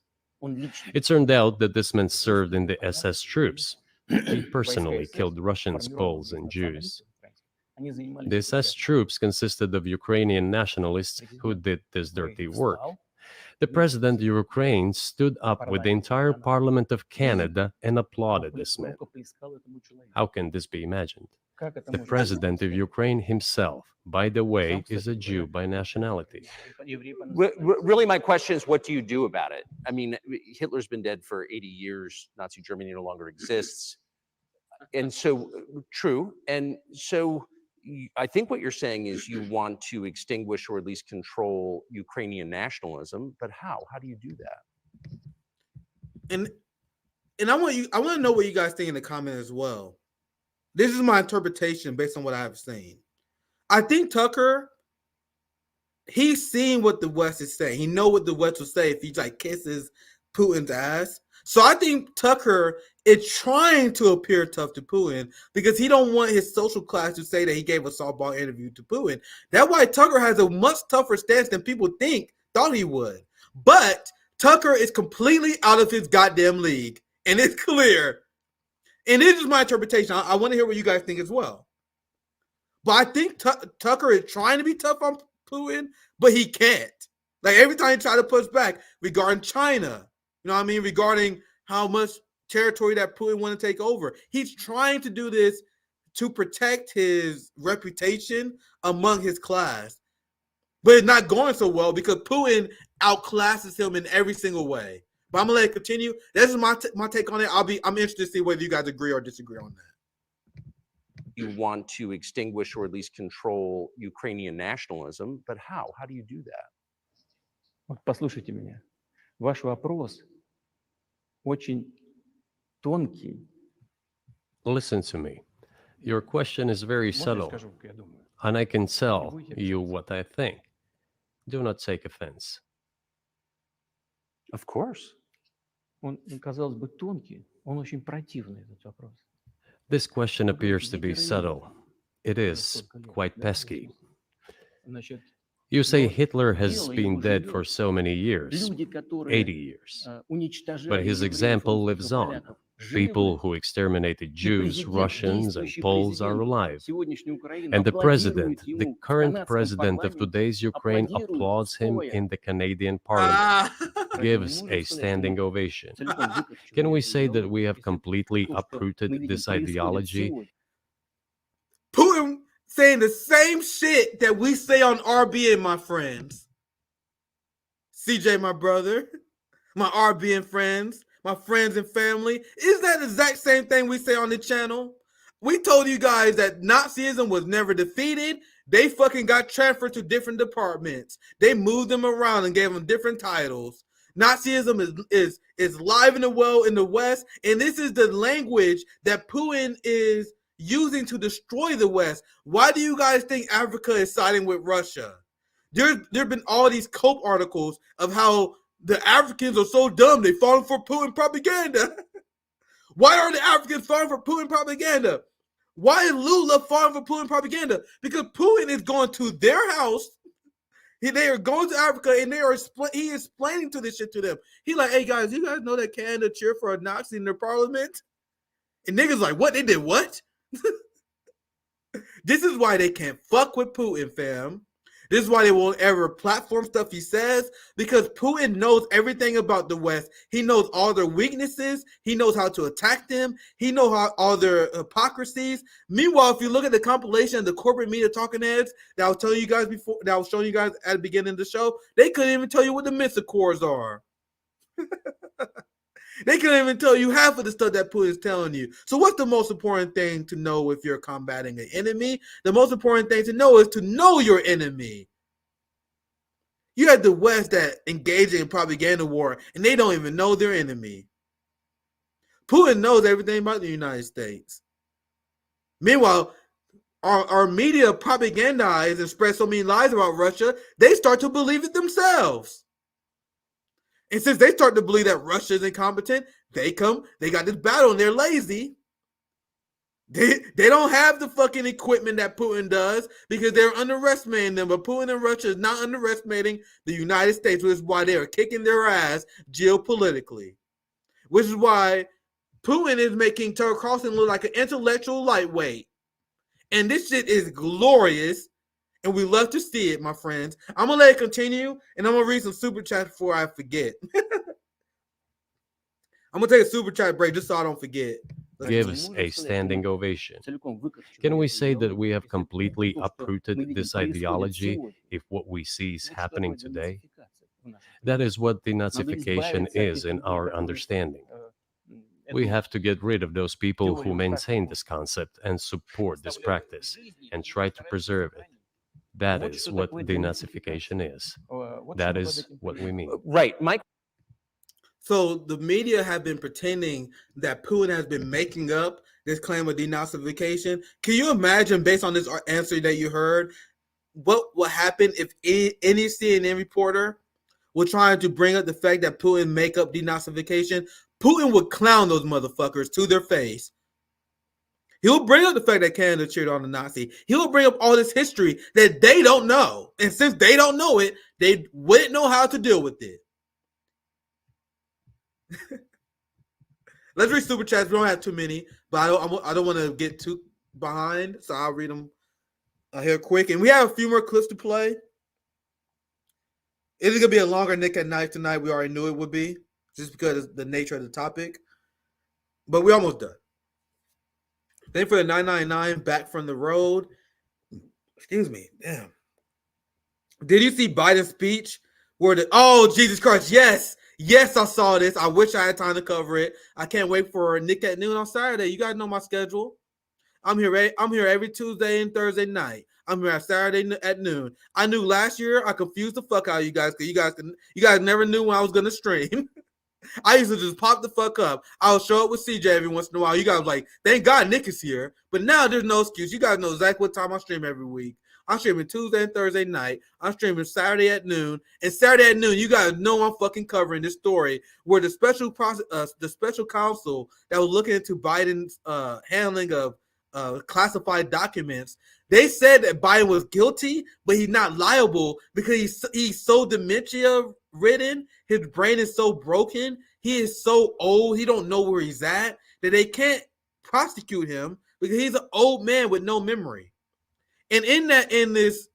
It turned out that this man served in the SS troops. He personally killed Russians, Poles, and Jews. The SS troops consisted of Ukrainian nationalists who did this dirty work. The president of Ukraine stood up with the entire Parliament of Canada and applauded this man. How can this be imagined? The president of Ukraine himself, by the way, is a Jew by nationality. Really, my question is, what do you do about it? I mean, Hitler's been dead for 80 years. Nazi Germany no longer exists. And so, true. And so I think what you're saying is you want to extinguish or at least control Ukrainian nationalism, but how? How do you do that? And I want to know what you guys think in the comment as well. This is my interpretation based on what I've seen. I think Tucker, he's seeing what the West is saying. He know what the West will say if he like kisses Putin's ass. So I think Tucker is trying to appear tough to Putin because he don't want his social class to say that he gave a softball interview to Putin. That's why Tucker has a much tougher stance than people thought he would. But Tucker is completely out of his goddamn league, and it's clear. And this is my interpretation. I want to hear what you guys think as well. But I think Tucker is trying to be tough on Putin, but he can't. Like every time he tries to push back regarding China, you know what I mean? Regarding how much territory that Putin want to take over. He's trying to do this to protect his reputation among his class. But it's not going so well because Putin outclasses him in every single way. But I'm gonna let it continue. This is my take on it. I'm interested to see whether you guys agree or disagree on that. You want to extinguish or at least control Ukrainian nationalism, but how? How do you do that? Вот послушайте меня. Ваш вопрос очень тонкий. Listen to me. Your question is very subtle, and I can tell you what I think. Do not take offense. Of course. Он, казалось бы, тонкий, он очень противный, этот вопрос. This question appears to be subtle. It is quite pesky. You say Hitler has been dead for so many years, 80 years. But his example lives on. People who exterminated Jews, Russians, and Poles are alive. And the president, the current president of today's Ukraine, applauds him in the Canadian Parliament, gives a standing ovation. Can we say that we have completely uprooted this ideology? Putin saying the same shit that we say on RBN, my friends. CJ, my brother, my RBN friends, my friends and family. Is that the exact same thing we say on the channel? We told you guys that Nazism was never defeated. They fucking got transferred to different departments. They moved them around and gave them different titles. Nazism is live and well in the West, and this is the language that Putin is using to destroy the West. Why do you guys think Africa is siding with Russia? There have been all these Cope articles of how the Africans are so dumb, they falling for Putin propaganda. Why are the Africans falling for Putin propaganda? Why is Lula falling for Putin propaganda? Because Putin is going to their house. They are going to Africa and he is explaining to this shit to them. He's like, hey guys, you guys know that Canada cheered for a Nazi in their parliament? And niggas like, what? They did what? This is why they can't fuck with Putin, fam. This is why they won't ever platform stuff he says, because Putin knows everything about the West. He knows all their weaknesses. He knows how to attack them. He knows how all their hypocrisies. Meanwhile, if you look at the compilation of the corporate media talking heads that I was telling you guys before, that I was showing you guys at the beginning of the show, they couldn't even tell you what the Minsk Accords are. They couldn't even tell you half of the stuff that Putin is telling you. So what's the most important thing to know if you're combating an enemy? The most important thing to know is to know your enemy. You had the West that engaged in propaganda war, and they don't even know their enemy. Putin knows everything about the United States. Meanwhile, our media propagandize and spread so many lies about Russia, they start to believe it themselves. And since they start to believe that Russia is incompetent, they got this battle and they're lazy. They don't have the fucking equipment that Putin does because they're underestimating them. But Putin and Russia is not underestimating the United States, which is why they are kicking their ass geopolitically. Which is why Putin is making Tucker Carlson look like an intellectual lightweight. And this shit is glorious. And we love to see it, my friends. I'm going to let it continue, and I'm going to read some super chats before I forget. I'm going to take a super chat break just so I don't forget. Gives a standing ovation. Can we say that we have completely uprooted this ideology if what we see is happening today? That is what denazification is in our understanding. We have to get rid of those people who maintain this concept and support this practice and try to preserve it. That is what denazification is. That is what we mean. Right. Mike. So the media have been pretending that Putin has been making up this claim of denazification. Can you imagine, based on this answer that you heard, what would happen if any CNN reporter were trying to bring up the fact that Putin make up denazification? Putin would clown those motherfuckers to their face. He'll bring up the fact that Canada cheered on the Nazi. He'll bring up all this history that they don't know. And since they don't know it, they wouldn't know how to deal with it. Let's read super chats. We don't have too many, but I don't want to get too behind, so I'll read them here quick. And we have a few more clips to play. It is going to be a longer Nick at Night tonight. We already knew it would be, just because of the nature of the topic. But we're almost done. Thank for the 999 back from the road. Excuse me. Damn. Did you see Biden's speech where oh, Jesus Christ, yes. Yes, I saw this. I wish I had time to cover it. I can't wait for Nick at Noon on Saturday. You guys know my schedule. I'm here every Tuesday and Thursday night. I'm here at Saturday at noon. I knew last year I confused the fuck out of you guys because you guys never knew when I was gonna stream. I used to just pop the fuck up. I'll show up with CJ every once in a while. You guys like, thank God Nick is here. But now there's no excuse. You guys know exactly what time I stream every week. I'm streaming Tuesday and Thursday night. I'm streaming Saturday at noon. And Saturday at noon, you guys know I'm fucking covering this story where the special counsel that was looking into Biden's handling of classified documents, they said that Biden was guilty, but he's not liable because he's so dementia-ridden. His brain is so broken. He is so old. He don't know where he's at that they can't prosecute him because he's an old man with no memory. And in this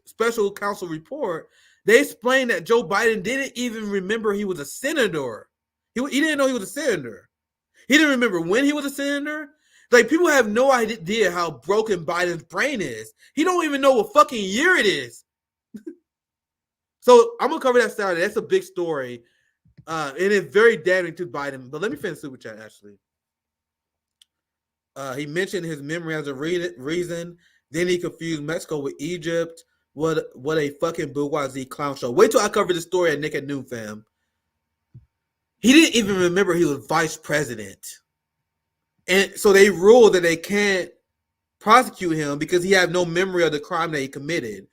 special counsel report, they explained that Joe Biden didn't even remember he was a senator. He didn't know he was a senator. He didn't remember when he was a senator. Like, people have no idea how broken Biden's brain is. He don't even know what fucking year it is. So I'm gonna cover that Saturday. That's a big story, and it's very damning to Biden. But let me finish super chat. Actually, he mentioned his memory as a reason. Then he confused Mexico with Egypt. What a fucking bourgeoisie clown show. Wait till I cover the story at Nick at Noon, fam. He didn't even remember he was vice president. And so they ruled that they can't prosecute him because he had no memory of the crime that he committed.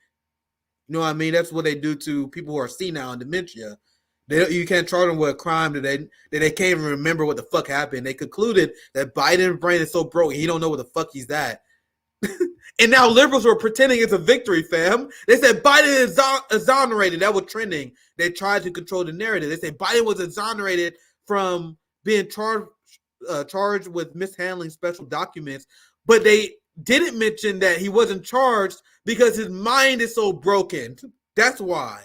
You know what I mean? That's what they do to people who are senile and dementia. You can't charge them with a crime that they can't even remember what the fuck happened. They concluded that Biden's brain is so broken, he don't know where the fuck he's at. And now liberals were pretending it's a victory, fam. They said Biden is exonerated. That was trending. They tried to control the narrative. They said Biden was exonerated from being charged with mishandling special documents, but they didn't mention that he wasn't charged because his mind is so broken. That's why.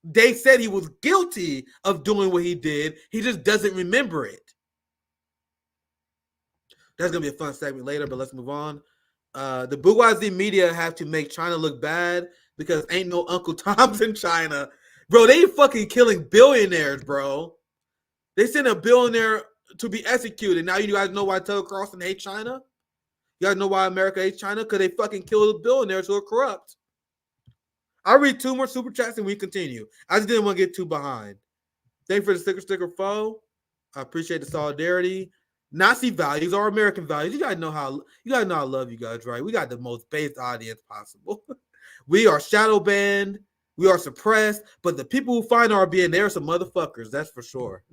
They said he was guilty of doing what he did. He just doesn't remember it. That's going to be a fun segment later, but let's move on. The bourgeoisie media have to make China look bad because ain't no Uncle Toms in China. Bro, they fucking killing billionaires, bro. They sent a billionaire to be executed. Now you guys know why Tucker Carlson hates China? You guys know why America hates China? Because they fucking kill the billionaires who are corrupt. I'll read two more super chats and we continue. I just didn't want to get too behind. Thank you for the sticker foe. I appreciate the solidarity. Nazi values are American values. You guys know how I love you guys, right? We got the most based audience possible. We are shadow banned. We are suppressed. But the people who find our being, there are some motherfuckers. That's for sure.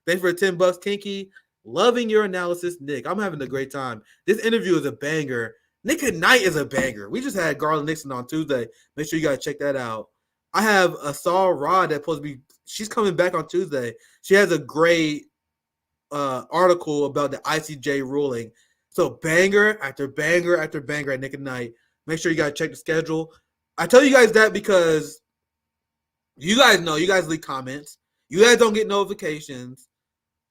Thanks for the $10, Kinky. Loving your analysis, Nick. I'm having a great time. This interview is a banger. Nick at Night is a banger. We just had Garland Nixon on Tuesday. Make sure you guys check that out. I have a Saul Rod that's supposed to be. She's coming back on Tuesday. She has a great article about the ICJ ruling. So banger after banger after banger at Nick at Night. Make sure you guys check the schedule. I tell you guys that because you guys know, you guys leave comments. You guys don't get notifications.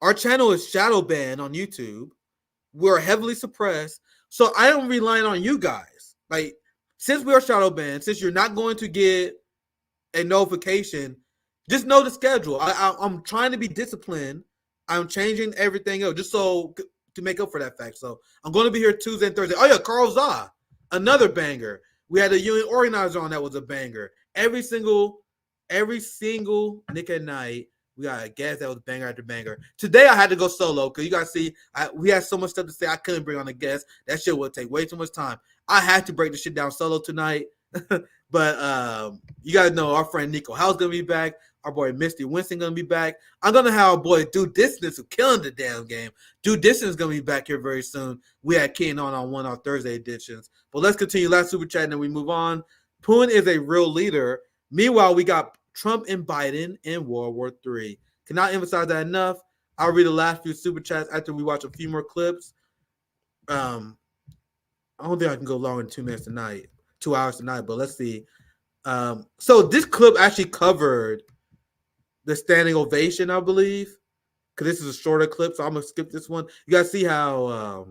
Our channel is shadow banned on YouTube. We're heavily suppressed. So I am relying on you guys. Like, since we are shadow banned, since you're not going to get a notification, just know the schedule. I'm trying to be disciplined. I'm changing everything up just so to make up for that fact. So I'm going to be here Tuesday and Thursday. Oh yeah, Carl Zah, another banger. We had a union organizer on that was a banger. Every single Nick at Night, we got a guest that was banger after banger. Today I had to go solo because you guys see we had so much stuff to say. I couldn't bring on a guest. That shit would take way too much time. I had to break the shit down solo tonight. But you guys know our friend Nico Howe's gonna be back. Our boy Misty Winston gonna be back. I'm gonna have our boy Dude Distance who killing the damn game. Dude Distance is gonna be back here very soon. We had Ken on one of our Thursday editions. But let's continue. Last super chat and then we move on. Putin is a real leader. Meanwhile, we got Trump and Biden in World War III. Cannot emphasize that enough. I'll read the last few super chats after we watch a few more clips. I don't think I can go longer than 2 minutes tonight, 2 hours tonight, but let's see. So this clip actually covered the standing ovation, I believe, because this is a shorter clip, so I'm going to skip this one. You guys see how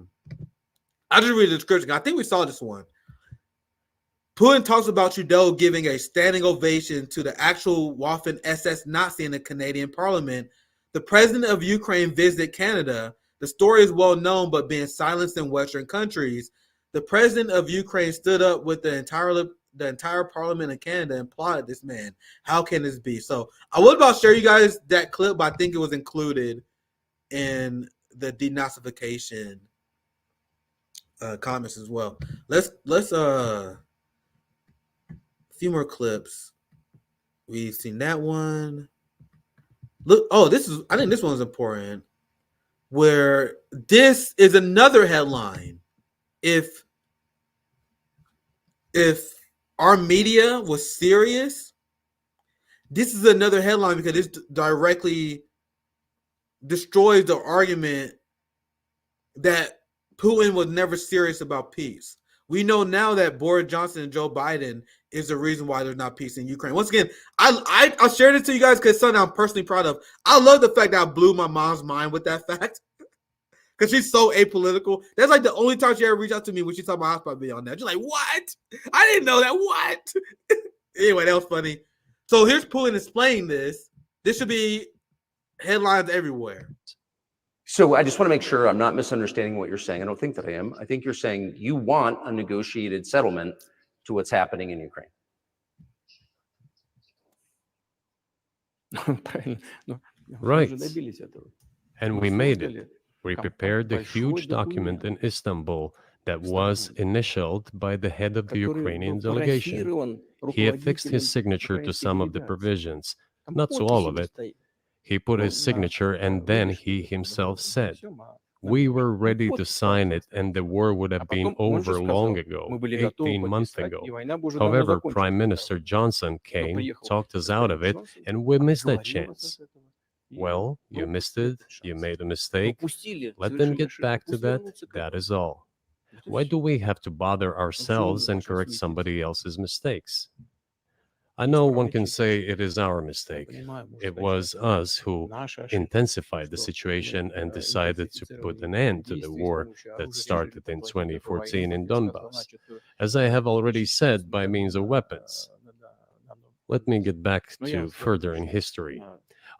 I'll just read the description. I think we saw this one. Putin talks about Trudeau giving a standing ovation to the actual Waffen SS Nazi in the Canadian Parliament. The president of Ukraine visited Canada. The story is well known, but being silenced in Western countries. The president of Ukraine stood up with the entire Parliament of Canada and applauded this man. How can this be? So I was about to share you guys that clip, but I think it was included in the denazification comments as well. Let's few more clips. We've seen that one. Look, I think this one's important. Where this is another headline. If our media was serious, this is another headline because this directly destroys the argument that Putin was never serious about peace. We know now that Boris Johnson and Joe Biden is the reason why there's not peace in Ukraine. Once again, I'll share this to you guys because it's something I'm personally proud of. I love the fact that I blew my mom's mind with that fact because she's so apolitical. That's like the only time she ever reached out to me when she saw my hotspot video on that. She's like, what? I didn't know that. What? Anyway, that was funny. So here's Putin explaining this. This should be headlines everywhere. So I just want to make sure I'm not misunderstanding what you're saying. I don't think that I am. I think you're saying you want a negotiated settlement to what's happening in Ukraine. Right. And we made it. We prepared the huge document in Istanbul that was initialed by the head of the Ukrainian delegation. He affixed his signature to some of the provisions, not to all of it. He put his signature and then he himself said, we were ready to sign it and the war would have been over long ago, 18 months ago. However, Prime Minister Johnson came, talked us out of it, and we missed that chance. Well, you missed it, you made a mistake. Let them get back to that, that is all. Why do we have to bother ourselves and correct somebody else's mistakes? I know one can say it is our mistake. It was us who intensified the situation and decided to put an end to the war that started in 2014 in Donbass, as I have already said, by means of weapons. Let me get back to furthering history.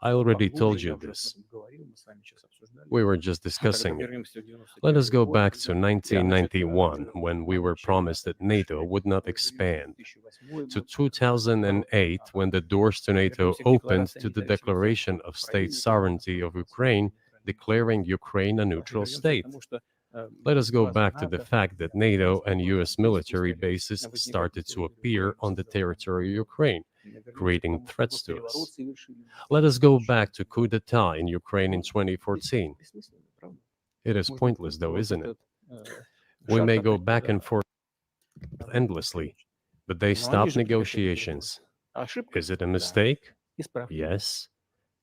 I already told you this. We were just discussing it. Let us go back to 1991, when we were promised that NATO would not expand, to 2008, when the doors to NATO opened to the declaration of state sovereignty of Ukraine, declaring Ukraine a neutral state. Let us go back to the fact that NATO and US military bases started to appear on the territory of Ukraine, creating threats to us. Let us go back to coup d'etat in Ukraine in 2014. It is pointless though, isn't it? We may go back and forth endlessly, but they stopped negotiations. Is it a mistake? Yes.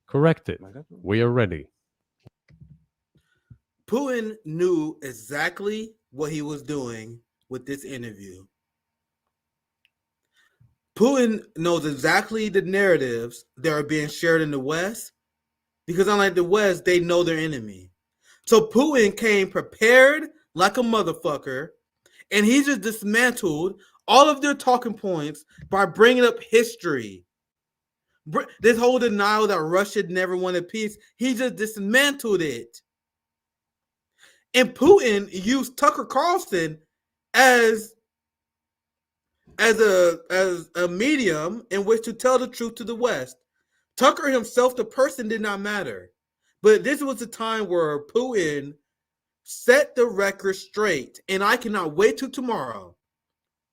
Correct it. We are ready. Putin knew exactly what he was doing with this interview. Putin knows exactly the narratives that are being shared in the West because unlike the West, they know their enemy. So Putin came prepared like a motherfucker, and he just dismantled all of their talking points by bringing up history. This whole denial that Russia never wanted peace, he just dismantled it. And Putin used Tucker Carlson as a medium in which to tell the truth to the West. Tucker himself, the person, did not matter. But this was a time where Putin set the record straight. And I cannot wait till tomorrow.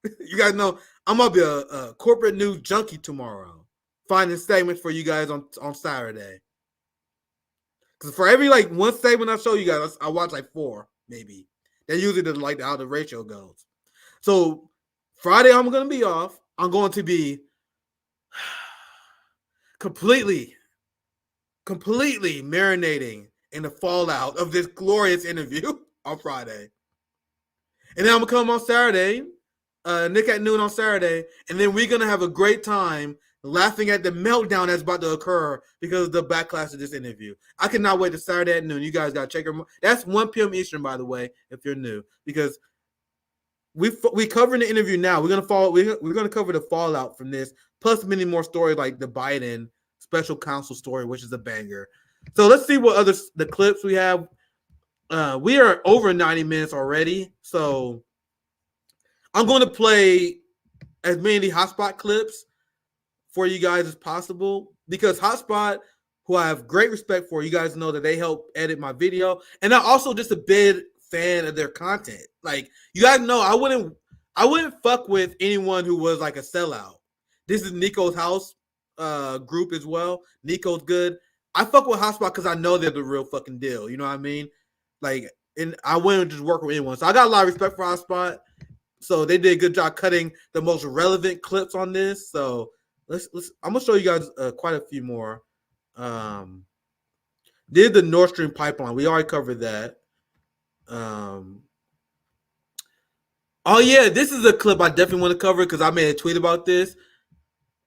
You guys know I'm going to be a corporate news junkie tomorrow. Finding segments for you guys on Saturday. Because for every one segment I show you guys, I watch 4, maybe. That's usually how the ratio goes. So Friday, I'm going to be off. I'm going to be completely marinating in the fallout of this glorious interview on Friday. And then I'm going to come on Saturday, Nick at noon on Saturday, and then we're going to have a great time laughing at the meltdown that's about to occur because of the backlash of this interview. I cannot wait to Saturday at noon. You guys got to check her. That's 1 p.m. Eastern, by the way, if you're new, because we covering the interview now. We're gonna cover the fallout from this, plus many more stories like the Biden special counsel story, which is a banger. So let's see what the clips we have. We are over 90 minutes already, so I'm going to play as many hotspot clips for you guys as possible because Hotspot, who I have great respect for, you guys know that they help edit my video, and I'm also just a big fan of their content. You guys know I wouldn't fuck with anyone who was like a sellout. This is Nico's house group as well. Nico's good. I fuck with Hotspot because I know they're the real fucking deal. You know what I mean? And I wouldn't just work with anyone. So I got a lot of respect for Hotspot. So they did a good job cutting the most relevant clips on this. So let's I'm gonna show you guys quite a few more. Did the Nord Stream pipeline? We already covered that. Oh yeah, this is a clip I definitely want to cover because I made a tweet about this.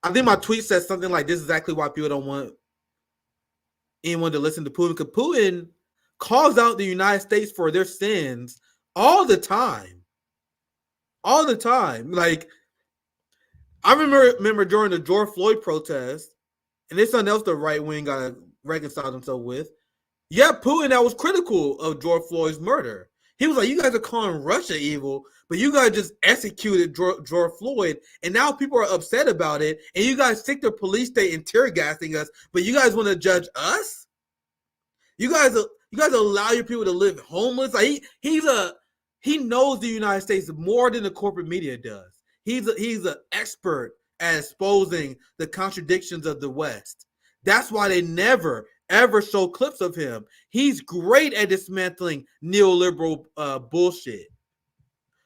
I think my tweet said something like, "This is exactly why people don't want anyone to listen to Putin." Because Putin calls out the United States for their sins all the time. All the time. I remember during the George Floyd protest, and there's something else the right wing got to reconcile themselves with. Yeah, Putin that was critical of George Floyd's murder. He was like, you guys are calling Russia evil, but you guys just executed George Floyd, and now people are upset about it, and you guys think the police state and tear gassing us, but you guys want to judge us? You guys allow your people to live homeless? He knows the United States more than the corporate media does. He's an expert at exposing the contradictions of the West. That's why they never, ever show clips of him. He's great at dismantling neoliberal bullshit.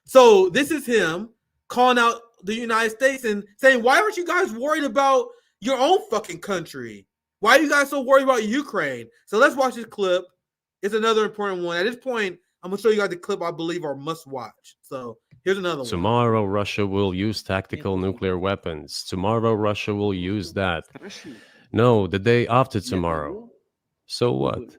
So this is him calling out the United States and saying, why aren't you guys worried about your own fucking country? Why are you guys so worried about Ukraine? So let's watch this clip. It's another important one. At this point, I'm going to show you guys the clip I believe are must watch. So here's another one. Tomorrow, Russia will use tactical nuclear weapons. Tomorrow, Russia will use that. No, the day after tomorrow. So what?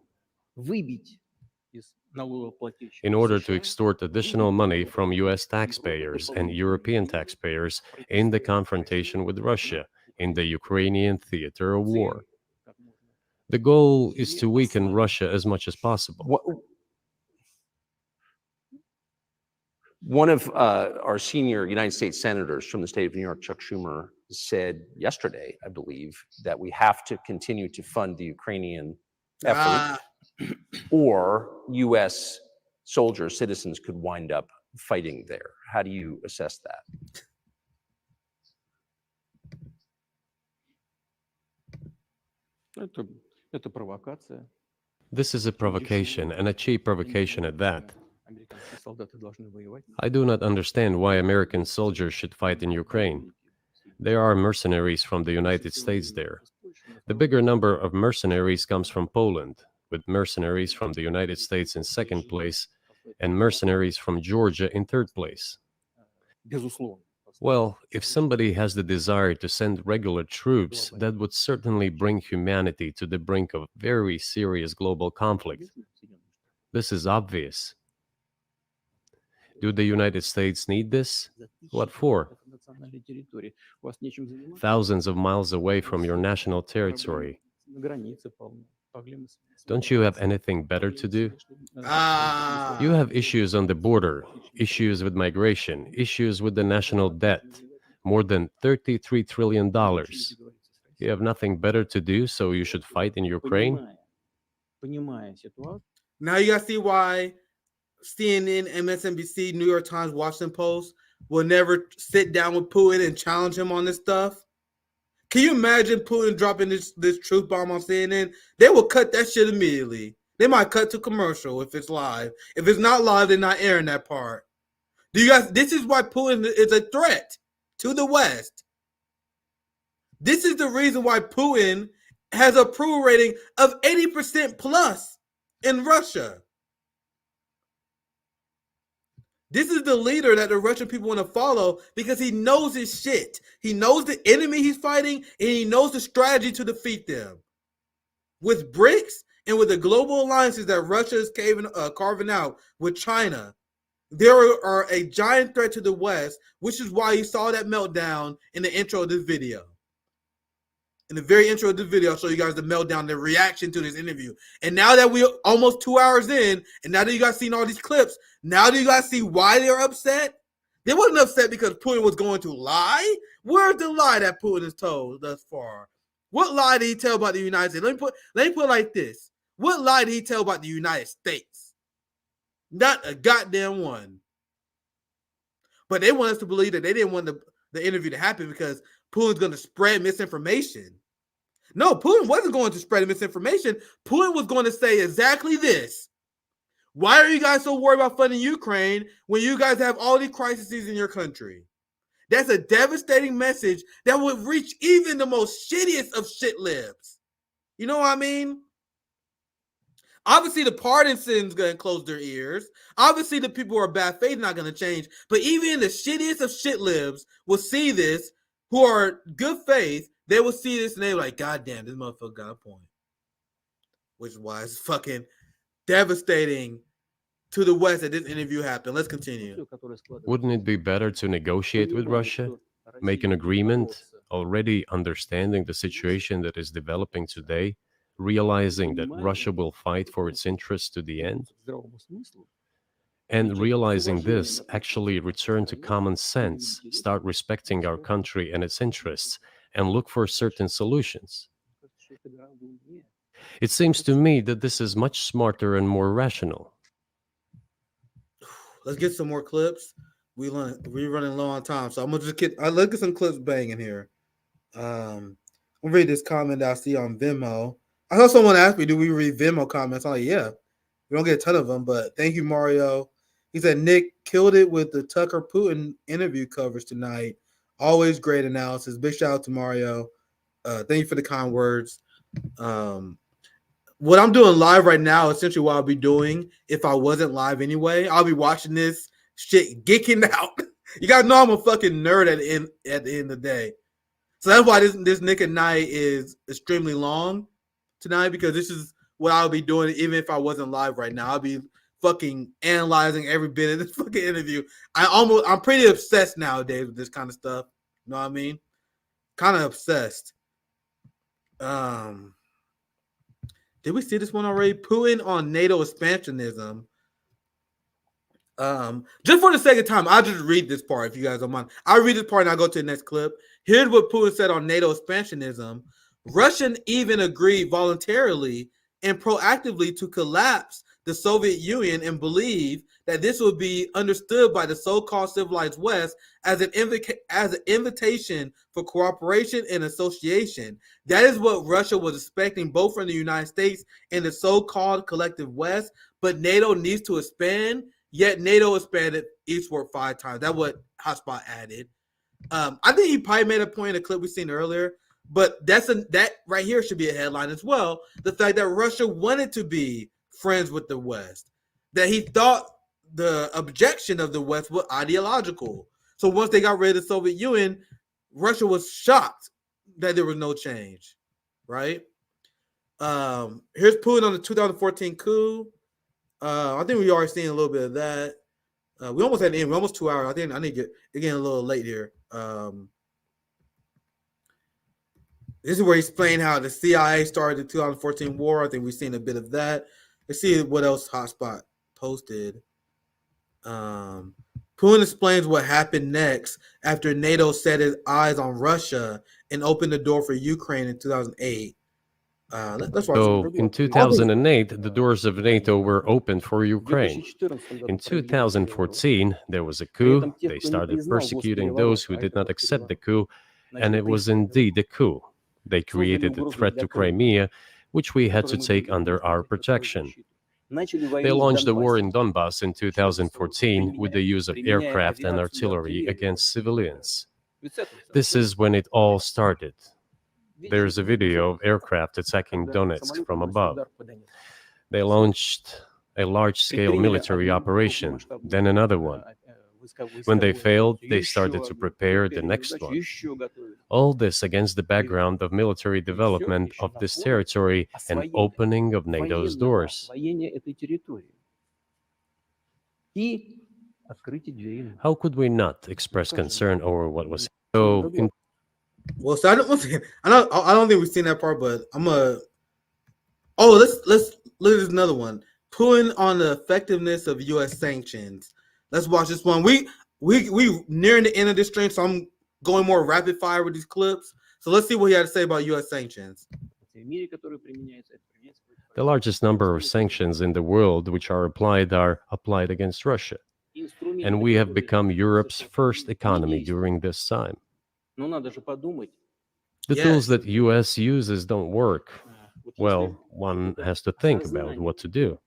In order to extort additional money from US taxpayers and European taxpayers in the confrontation with Russia in the Ukrainian theater of war. The goal is to weaken Russia as much as possible. One of our senior United States senators from the state of New York, Chuck Schumer, said yesterday, I believe, that we have to continue to fund the Ukrainian effort, or U.S. soldiers, citizens could wind up fighting there. How do you assess that? This is a provocation, and a cheap provocation at that. I do not understand why American soldiers should fight in Ukraine. There are mercenaries from the United States there. The bigger number of mercenaries comes from Poland, with mercenaries from the United States in second place and mercenaries from Georgia in third place. Well, if somebody has the desire to send regular troops, that would certainly bring humanity to the brink of very serious global conflict. This is obvious. Do the United States need this? What for? Thousands of miles away from your national territory. Don't you have anything better to do? You have issues on the border, issues with migration, issues with the national debt, more than $33 trillion. You have nothing better to do, so you should fight in Ukraine? Now you guys see why CNN, MSNBC, New York Times, Washington Post will never sit down with Putin and challenge him on this stuff. Can you imagine Putin dropping this truth bomb on CNN? They will cut that shit immediately. They might cut to commercial if it's live. If it's not live, they're not airing that part. Do you guys? This is why Putin is a threat to the West. This is the reason why Putin has a approval rating of 80% plus in Russia. This is the leader that the Russian people want to follow because he knows his shit. He knows the enemy he's fighting, and he knows the strategy to defeat them. With BRICS and with the global alliances that Russia is carving out with China, there are a giant threat to the West, which is why you saw that meltdown in the intro of this video. In the very intro of this video, I'll show you guys the meltdown, the reaction to this interview. And now that we're almost 2 hours in, and now that you guys seen all these clips, now do you guys see why they're upset? They wasn't upset because Putin was going to lie. Where's the lie that Putin has told thus far? What lie did he tell about the United States? Let me put it like this. What lie did he tell about the United States? Not a goddamn one. But they want us to believe that they didn't want the interview to happen because Putin's going to spread misinformation. No, Putin wasn't going to spread misinformation. Putin was going to say exactly this. Why are you guys so worried about funding Ukraine when you guys have all these crises in your country? That's a devastating message that would reach even the most shittiest of shit libs. You know what I mean? Obviously, the partisans going to close their ears. Obviously, the people who are bad faith not going to change. But even the shittiest of shit libs will see this, who are good faith. They will see this and they're like, God damn, this motherfucker got a point. Which is why it's fucking devastating to the West that this interview happened. Let's continue. Wouldn't it be better to negotiate with Russia, make an agreement, already understanding the situation that is developing today, realizing that Russia will fight for its interests to the end? And realizing this, actually return to common sense, start respecting our country and its interests, and look for certain solutions. It seems to me that this is much smarter and more rational. Let's get some more clips. We're running low on time, so I'm gonna just let's get some clips banging here. I'll read this comment I see on Venmo. I saw someone ask me, "Do we read Venmo comments?" I'm like, "Yeah." We don't get a ton of them, but thank you, Mario. He said Nick killed it with the Tucker Putin interview coverage tonight. Always great analysis. Big shout out to Mario. Thank you for the kind words. What I'm doing live right now, essentially what I'll be doing if I wasn't live anyway, I'll be watching this shit geeking out. You guys know I'm a fucking nerd at the end of the day. So that's why this Nick at Night is extremely long tonight, because this is what I'll be doing even if I wasn't live right now. I'll be fucking analyzing every bit of this fucking interview. I'm pretty obsessed nowadays with this kind of stuff. You know what I mean? Kind of obsessed. Did we see this one already? Putin on NATO expansionism. Just for the sake of time, I'll just read this part if you guys don't mind. I'll read this part and I'll go to the next clip. Here's what Putin said on NATO expansionism. Russia even agreed voluntarily and proactively to collapse the Soviet Union and believe that this would be understood by the so-called civilized West as an invitation for cooperation and association. That is what Russia was expecting both from the United States and the so-called collective West, but NATO needs to expand, yet NATO expanded eastward 5 times. That's what Hotspot added. I think he probably made a point in a clip we seen earlier, but that right here should be a headline as well. The fact that Russia wanted to be friends with the West, that he thought the objection of the West was ideological. So once they got rid of the Soviet Union, Russia was shocked that there was no change, right? Here's Putin on the 2014 coup. I think we already seen a little bit of that. We almost had the end. We're almost 2 hours. I think I need to get getting a little late here. This is where he's explaining how the CIA started the 2014 war. I think we've seen a bit of that. Let's see what else Hotspot posted. Putin explains what happened next after NATO set its eyes on Russia and opened the door for Ukraine in 2008. Let's watch So in 2008, the doors of NATO were opened for Ukraine. In 2014, there was a coup. They started persecuting those who did not accept the coup, and it was indeed a coup. They created a threat to Crimea, which we had to take under our protection. They launched the war in Donbass in 2014 with the use of aircraft and artillery against civilians. This is when it all started. There is a video of aircraft attacking Donetsk from above. They launched a large-scale military operation, then another one. When they failed, they started to prepare the next one. All this against the background of military development of this territory and opening of NATO's doors. How could we not express concern over what was so? Well, so I don't think we've seen that part, but I'm gonna. Oh, let's look at another one. Putin on the effectiveness of U.S. sanctions. Let's watch this one. We nearing the end of this stream, so I'm going more rapid fire with these clips. So let's see what he had to say about U.S. sanctions. The largest number of sanctions in the world which are applied against Russia. And we have become Europe's first economy during this time. The tools that U.S. uses don't work. Well, one has to think about what to do.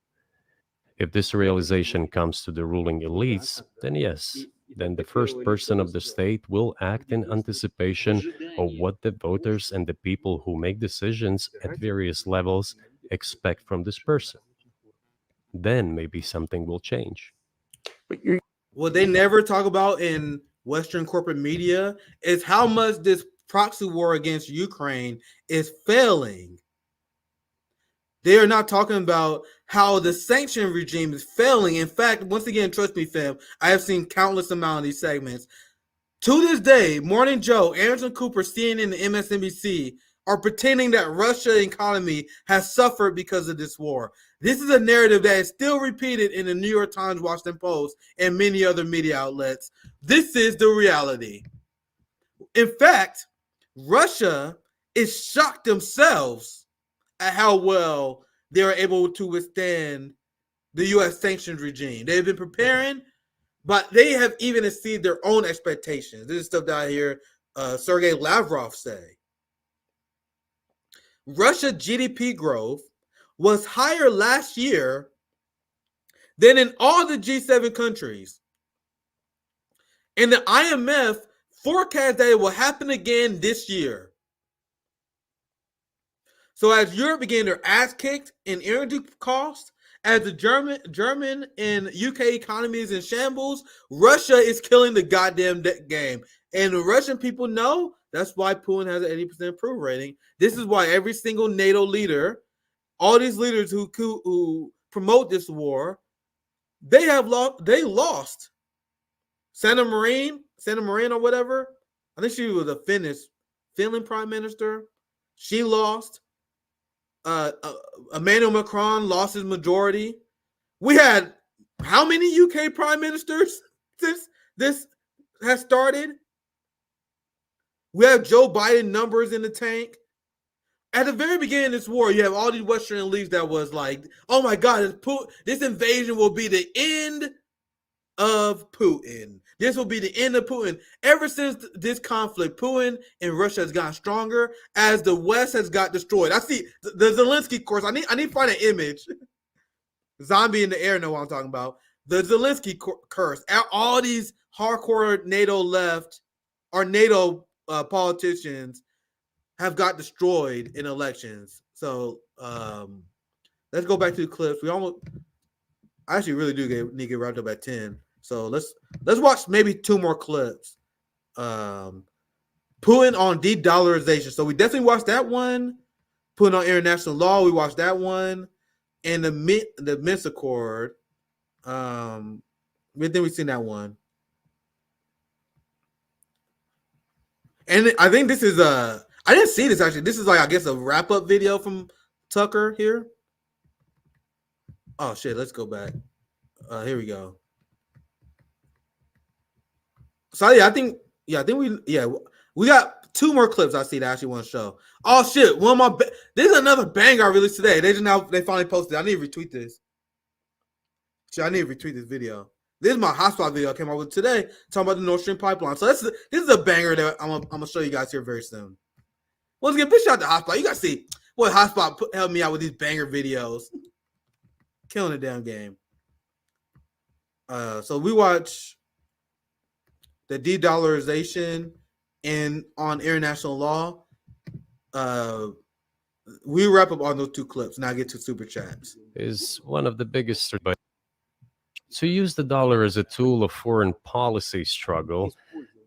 If this realization comes to the ruling elites, then yes, then the first person of the state will act in anticipation of what the voters and the people who make decisions at various levels expect from this person. Then maybe something will change. What they never talk about in Western corporate media is how much this proxy war against Ukraine is failing. They are not talking about how the sanction regime is failing. In fact, once again, trust me, fam, I have seen countless amount of these segments. To this day, Morning Joe, Anderson Cooper, CNN, and MSNBC are pretending that Russia's economy has suffered because of this war. This is a narrative that is still repeated in the New York Times, Washington Post, and many other media outlets. This is the reality. In fact, Russia is shocked themselves at how well they are able to withstand the U.S. sanctions regime. They've been preparing, but they have even exceeded their own expectations. This is stuff that I hear Sergei Lavrov say. Russia GDP growth was higher last year than in all the G7 countries. And the IMF forecast that it will happen again this year. So as Europe began their ass kicked in energy costs, as the German and UK economies in shambles, Russia is killing the goddamn game. And the Russian people know that's why Putin has an 80% approval rating. This is why every single NATO leader, all these leaders who promote this war, they lost. Sanna Marin or whatever. I think she was a Finland prime minister. She lost. Emmanuel Macron lost his majority. We had how many UK prime ministers since this has started? We have Joe Biden numbers in the tank. At the very beginning of this war, you have all these Western elites that was like, oh my God, this invasion will be the end of Putin. This will be the end of Putin. Ever since this conflict, Putin and Russia has gotten stronger as the West has got destroyed. I see the Zelensky course. I need to find an image. Zombie in the air know what I'm talking about. The Zelensky curse. All these hardcore NATO left or NATO politicians have got destroyed in elections. So let's go back to the clips. I actually really do need to get wrapped up at 10. So let's watch maybe 2 more clips. Putin on de-dollarization. So we definitely watched that one. Putin on international law. We watched that one, and the Minsk Accord. Then we've seen that one. And I think this is I didn't see this actually. This is like, I guess, a wrap-up video from Tucker here. Oh shit, let's go back. Here we go. So yeah, I think we got 2 more clips I see that I actually want to show. Oh shit, this is another banger I released today. They finally posted. I need to retweet this. Shit, I need to retweet this video. This is my hotspot video I came out with today, talking about the Nord Stream pipeline. So this is a banger that I'm gonna show you guys here very soon. Once again, big shout out to Hotspot. You guys see what Hotspot helped me out with these banger videos. Killing the damn game. So we watch the de-dollarization on international law. We wrap up on those 2 clips. Now I get to super chats. Is one of the biggest. To use the dollar as a tool of foreign policy struggle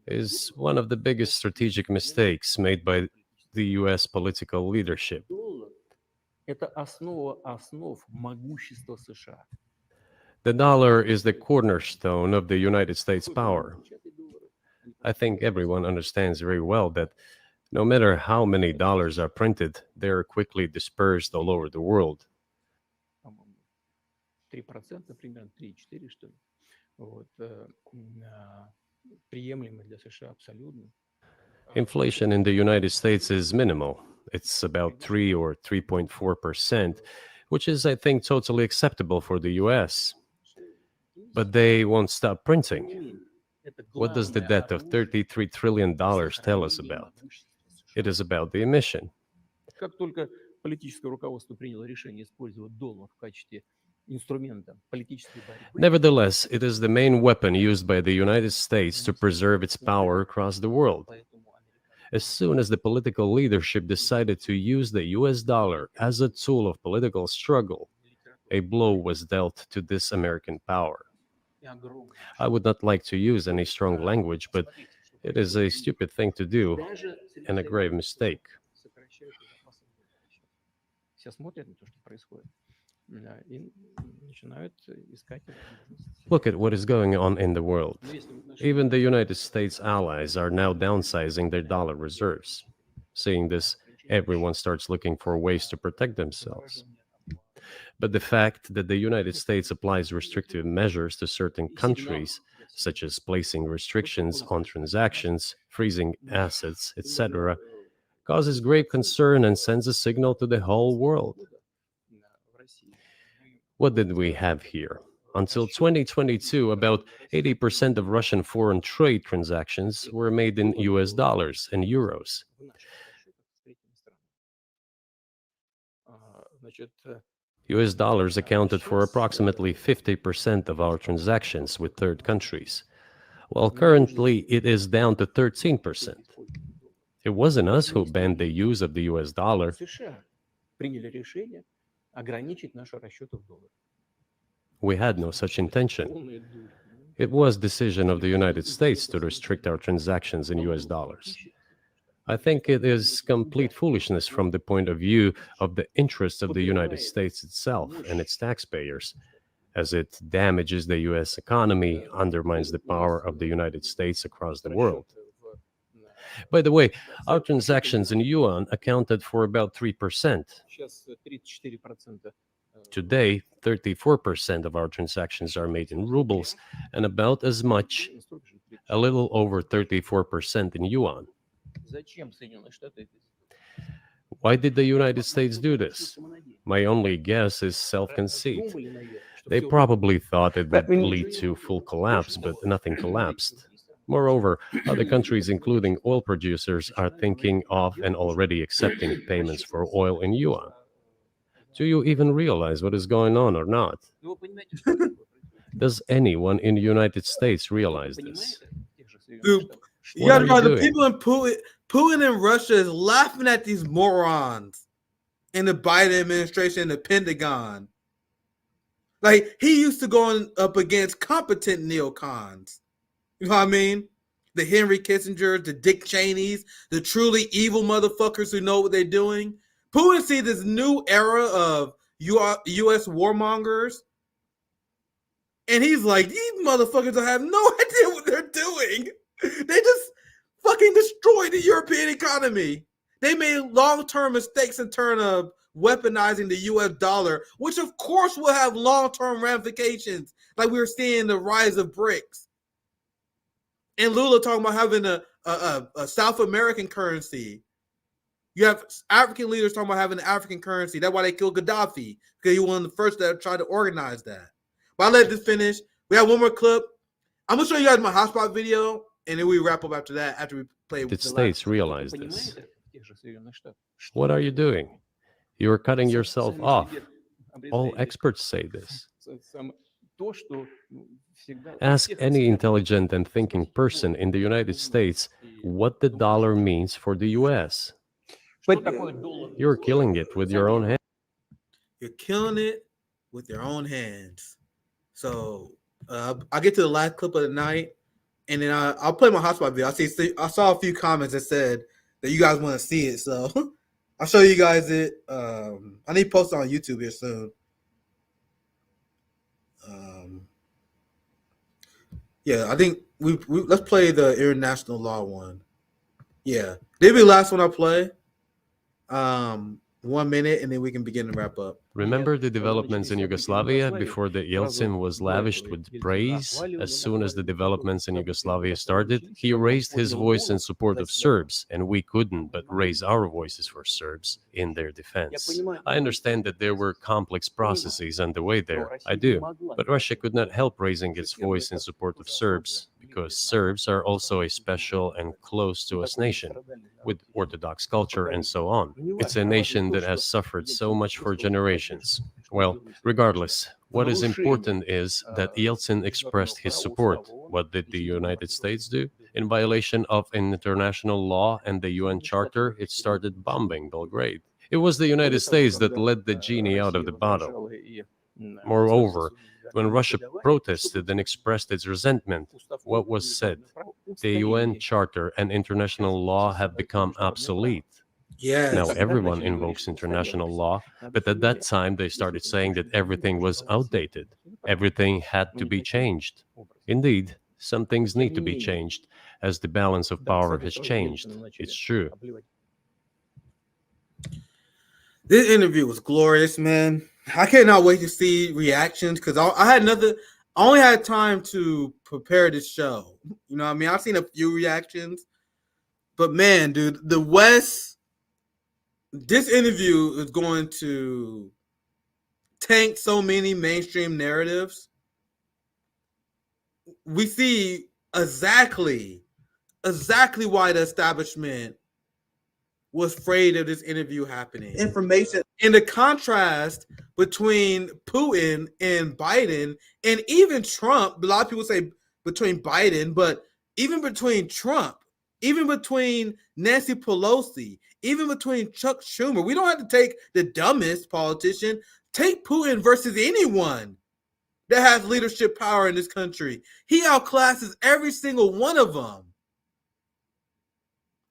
is one of the biggest strategic mistakes made by the U.S. political leadership. The dollar is the cornerstone of the United States power. I think everyone understands very well that no matter how many dollars are printed, they are quickly dispersed all over the world. 3%, примерно 3-4, что ли. Вот, приемлемо для США абсолютно. Inflation in the United States is minimal. It's about 3 or 3.4%, which is, I think, totally acceptable for the US. But they won't stop printing. What does the debt of $33 trillion tell us about? It is about the emission. Как только политическое руководство приняло решение использовать доллар в качестве инструмента политической борьбы. Nevertheless, it is the main weapon used by the United States to preserve its power across the world. As soon as the political leadership decided to use the US dollar as a tool of political struggle, a blow was dealt to this American power. I would not like to use any strong language, but it is a stupid thing to do and a grave mistake. Look at what is going on in the world. Even the United States allies are now downsizing their dollar reserves. Seeing this, everyone starts looking for ways to protect themselves. But the fact that the United States applies restrictive measures to certain countries, such as placing restrictions on transactions, freezing assets, etc., causes great concern and sends a signal to the whole world. What did we have here? Until 2022, about 80% of Russian foreign trade transactions were made in US dollars and euros. US dollars accounted for approximately 50% of our transactions with third countries, while currently it is down to 13%. It wasn't us who banned the use of the US dollar. We had no such intention. It was decision of the United States to restrict our transactions in US dollars. I think it is complete foolishness from the point of view of the interests of the United States itself and its taxpayers, as it damages the US economy, undermines the power of the United States across the world. By the way, our transactions in yuan accounted for about 3%. Today, 34% of our transactions are made in rubles and about as much, a little over 34% in yuan. Why did the United States do this? My only guess is self-conceit. They probably thought it would lead to full collapse, but nothing collapsed. Moreover, other countries, including oil producers, are thinking of and already accepting payments for oil in yuan. Do you even realize what is going on or not? Does anyone in the United States realize this? Dude, you gotta know the people in Putin in Russia is laughing at these morons in the Biden administration and the Pentagon. Like, he used to go up against competent neocons. You know what I mean? The Henry Kissingers, the Dick Cheneys, the truly evil motherfuckers who know what they're doing. Putin sees this new era of U.S. warmongers, and he's like, these motherfuckers have no idea what they're doing. They just fucking destroyed the European economy. They made long-term mistakes in terms of weaponizing the U.S. dollar, which of course will have long-term ramifications, like we were seeing the rise of BRICS. And Lula talking about having a South American currency. You have African leaders talking about having an African currency. That's why they killed Gaddafi, because he was one of the first that tried to organize that. But I'll let this finish. We have one more clip. I'm going to show you guys my hotspot video, and then we wrap up after that, after we play. The states realize this. What are you doing? You are cutting yourself off. All experts say this. Ask any intelligent and thinking person in the United States what the dollar means for the U.S. But you're killing it with your own hands. You're killing it with your own hands. So I'll get to the last clip of the night, and then I'll play my hotspot video. I saw a few comments that said that you guys want to see it, so I'll show you guys it. I need to post it on YouTube here soon. Yeah, I think we let's play the international law one. Yeah, this will be the last one I play. 1 minute, and then we can begin to wrap up. Remember the developments in Yugoslavia before the Yeltsin was lavished with praise? As soon as the developments in Yugoslavia started, he raised his voice in support of Serbs, and we couldn't but raise our voices for Serbs in their defense. I understand that there were complex processes underway there, I do, but Russia could not help raising its voice in support of Serbs, because Serbs are also a special and close to us nation, with Orthodox culture and so on. It's a nation that has suffered so much for generations. Well, regardless, what is important is that Yeltsin expressed his support. What did the United States do? In violation of international law and the UN Charter, it started bombing Belgrade. It was the United States that let the genie out of the bottle. Moreover, when Russia protested and expressed its resentment, what was said? The UN Charter and international law have become obsolete. Yes. Now everyone invokes international law, but at that time they started saying that everything was outdated. Everything had to be changed. Indeed, some things need to be changed, as the balance of power has changed. It's true. This interview was glorious, man. I cannot wait to see reactions, because I only had time to prepare this show. You know what I mean? I've seen a few reactions, but man, dude, the West, this interview is going to tank so many mainstream narratives. We see exactly why the establishment was afraid of this interview happening. Information in the contrast between Putin and Biden, and even Trump. A lot of people say between Biden, but even between Trump, even between Nancy Pelosi, even between Chuck Schumer. We don't have to take the dumbest politician. Take Putin versus anyone that has leadership power in this country. He outclasses every single one of them.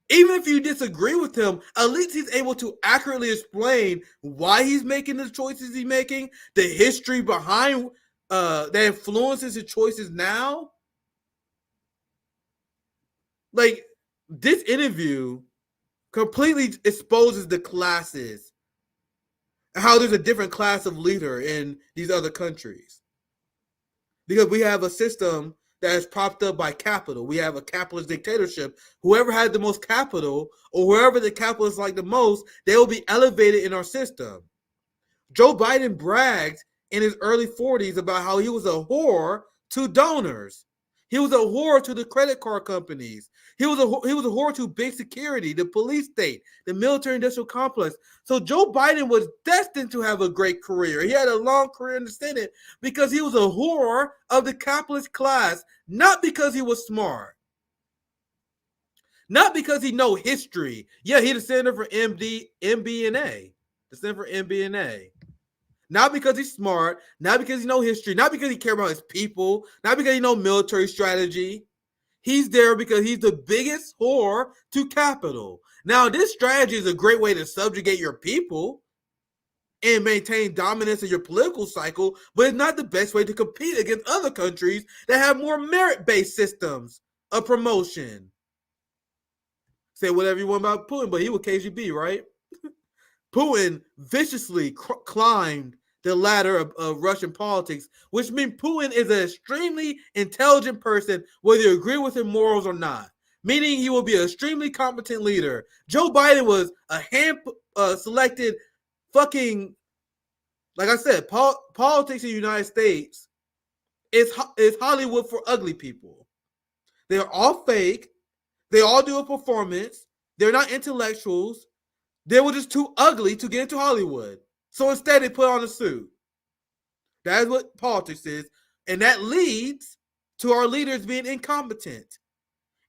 Even if you disagree with him, at least he's able to accurately explain why he's making the choices he's making, the history behind that influences his choices now. Like, this interview completely exposes the classes and how there's a different class of leader in these other countries. Because we have a system that is propped up by capital. We have a capitalist dictatorship. Whoever had the most capital, or whoever the capitalists like the most, they will be elevated in our system. Joe Biden bragged in his early 40s about how he was a whore to donors. He was a whore to the credit card companies. He was a whore to big security, the police state, the military-industrial complex. So Joe Biden was destined to have a great career. He had a long career in the Senate because he was a whore of the capitalist class, not because he was smart, not because he know history. Yeah, he's the senator for MBNA, the senator for MBNA. Not because he's smart, not because he knows history, not because he cares about his people, not because he knows military strategy. He's there because he's the biggest whore to capital. Now, this strategy is a great way to subjugate your people and maintain dominance in your political cycle, but it's not the best way to compete against other countries that have more merit-based systems of promotion. Say whatever you want about Putin, but he was KGB, right? Putin viciously climbed the ladder of Russian politics, which means Putin is an extremely intelligent person, whether you agree with his morals or not, meaning he will be an extremely competent leader. Joe Biden was a hand-selected fucking, like I said, politics in the United States is Hollywood for ugly people. They're all fake. They all do a performance. They're not intellectuals. They were just too ugly to get into Hollywood. So instead, they put on a suit. That is what politics is. And that leads to our leaders being incompetent.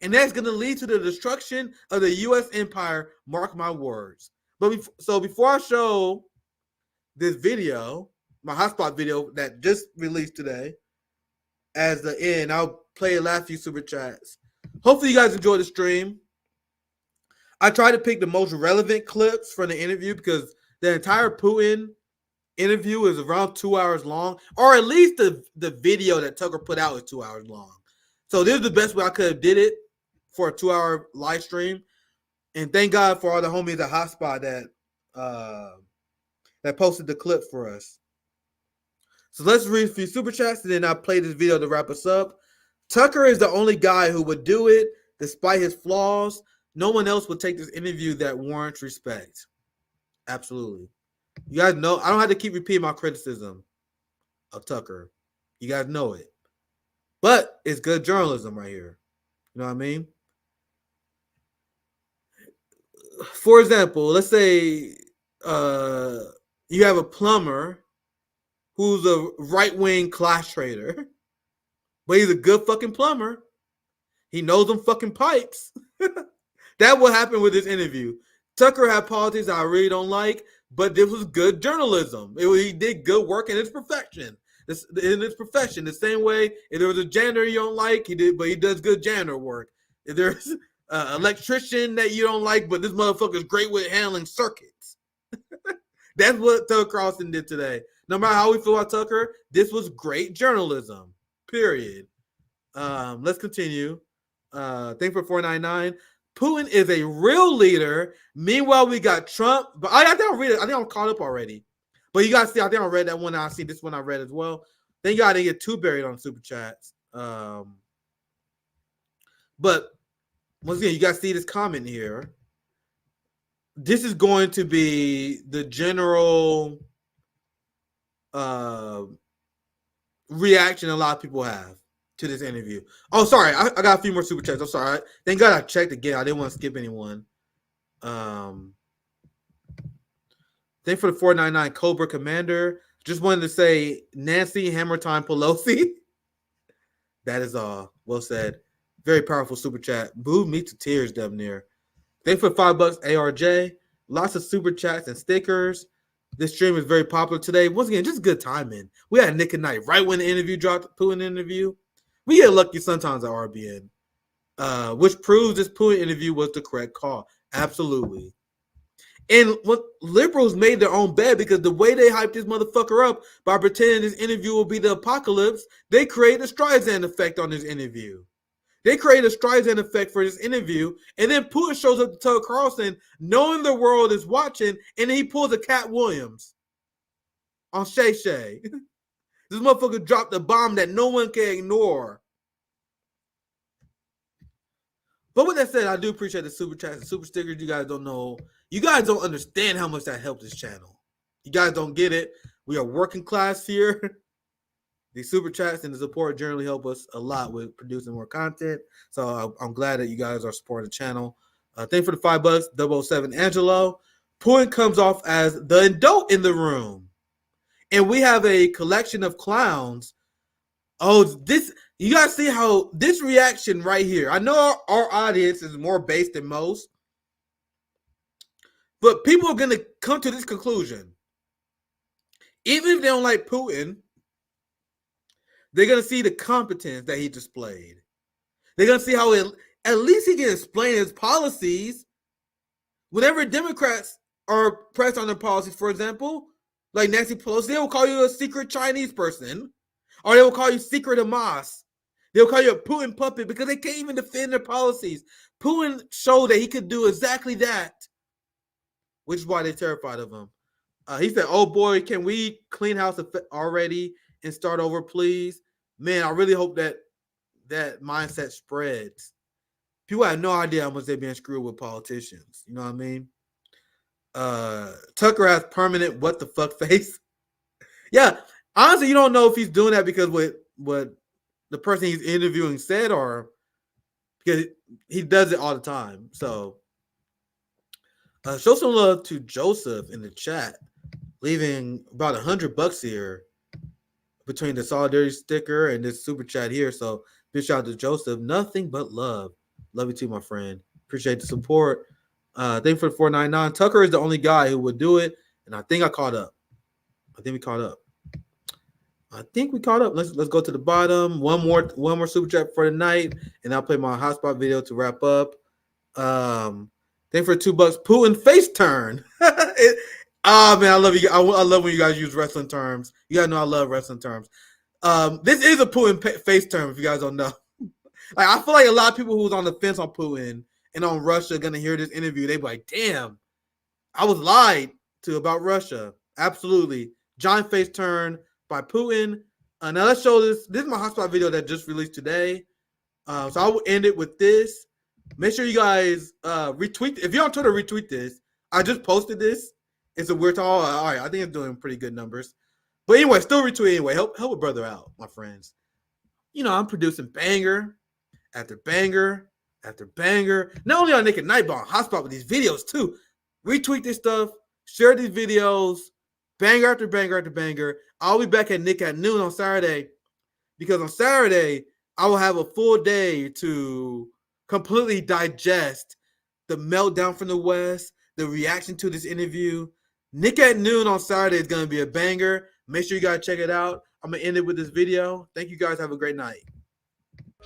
And that's going to lead to the destruction of the U.S. empire. Mark my words. So before I show this video, my hotspot video that just released today, as the end, I'll play the last few super chats. Hopefully you guys enjoyed the stream. I tried to pick the most relevant clips from the interview because the entire Putin interview is around 2 hours long, or at least the video that Tucker put out is 2 hours long. So this is the best way I could have did it for a 2-hour live stream. And thank God for all the homies at Hotspot that posted the clip for us. So let's read a few super chats and then I'll play this video to wrap us up. Tucker is the only guy who would do it despite his flaws. No one else would take this interview that warrants respect. Absolutely. You guys know, I don't have to keep repeating my criticism of Tucker. You guys know it. But it's good journalism right here. You know what I mean? For example, let's say you have a plumber who's a right-wing class trader, but he's a good fucking plumber. He knows them fucking pipes. That will happen with this interview. Tucker had politics I really don't like, but this was good journalism. He did good work in his profession. The same way, if there was a janitor you don't like, but he does good janitor work. If there's an electrician that you don't like, but this motherfucker's great with handling circuits. That's what Tucker Carlson did today. No matter how we feel about Tucker, this was great journalism. Period. Let's continue. Thanks for 499. Putin is a real leader. Meanwhile, we got Trump. But I think I'll read it. I think I'm caught up already. But you guys see, I think I read that one. I see this one I read as well. Thank God I didn't get too buried on super chats. But once again, you guys see this comment here. This is going to be the general reaction a lot of people have to this interview. Oh, sorry. I got a few more super chats. I'm sorry. Thank God I checked again. I didn't want to skip anyone. Thank for the 499 Cobra Commander. Just wanted to say Nancy Hammer Time Pelosi. That is all. Well said. Very powerful super chat. Booed me to tears, damn near. Thank for $5 ARJ. Lots of super chats and stickers. This stream is very popular today. Once again, just good timing. We had Nick and Knight right when the interview dropped, the Putin interview. We get lucky sometimes at RBN, which proves this Putin interview was the correct call. Absolutely. And what liberals made their own bed because the way they hyped this motherfucker up by pretending this interview will be the apocalypse, they created a Streisand effect on this interview. They created a Streisand effect for this interview, and then Putin shows up to Tucker Carlson knowing the world is watching, and then he pulls a Cat Williams on Shay Shay. This motherfucker dropped a bomb that no one can ignore. But with that said, I do appreciate the super chats and super stickers. You guys don't know. You guys don't understand how much that helped this channel. You guys don't get it. We are working class here. The super chats and the support generally help us a lot with producing more content. So I'm glad that you guys are supporting the channel. Thanks for the $5, 007 Angelo. Putin comes off as the adult in the room. And we have a collection of clowns. Oh, this, you guys see how this reaction right here. I know our audience is more based than most. But people are going to come to this conclusion. even if they don't like Putin, they're going to see the competence that he displayed. They're going to see how at least he can explain his policies. Whenever Democrats are pressed on their policies, for example, like Nancy Pelosi, they will call you a secret Chinese person, or they will call you secret Hamas. They'll call you a Putin puppet because they can't even defend their policies. Putin showed that he could do exactly that, which is why they're terrified of him. He said, "Oh boy, can we clean house already and start over, please?" Man, I really hope that mindset spreads. People have no idea how much they're being screwed with politicians. You know what I mean? Tucker has permanent what the fuck face. Yeah, honestly, you don't know if he's doing that because what the person he's interviewing said, or because he does it all the time. So show some love to Joseph in the chat, leaving about $100 here between the solidarity sticker and this super chat here. So big shout out to Joseph. Nothing but love. Love you too, my friend. Appreciate the support. Thank you for the 499. Tucker is the only guy who would do it, and I think I caught up. I think we caught up. Let's go to the bottom. One more super chat for the night, and I'll play my hotspot video to wrap up. Thank you for $2. Putin face turn. Man, I love you. I love when you guys use wrestling terms. You guys know I love wrestling terms. This is a Putin face turn, if you guys don't know. Like, I feel like a lot of people who's on the fence on Putin and on Russia are gonna hear this interview. They be like, "Damn, I was lied to about Russia." Absolutely, giant face turn by Putin. Now let's show this. This is my hotspot video that just released today. So I will end it with this. Make sure you guys retweet. If you're on Twitter, retweet this. I just posted this. It's a weird talk. All right, I think it's doing pretty good numbers. But anyway, still retweet anyway. Help a brother out, my friends. You know, I'm producing banger after banger after banger. Not only on Naked Night, but on Hotspot with these videos too. Retweet this stuff. Share these videos. Banger after banger after banger. I'll be back at Nick at noon on Saturday, because on Saturday I will have a full day to completely digest the meltdown from the West, the reaction to this interview. Nick at noon on Saturday is going to be a banger. Make sure you guys check it out. I'm going to end it with this video. Thank you guys. Have a great night.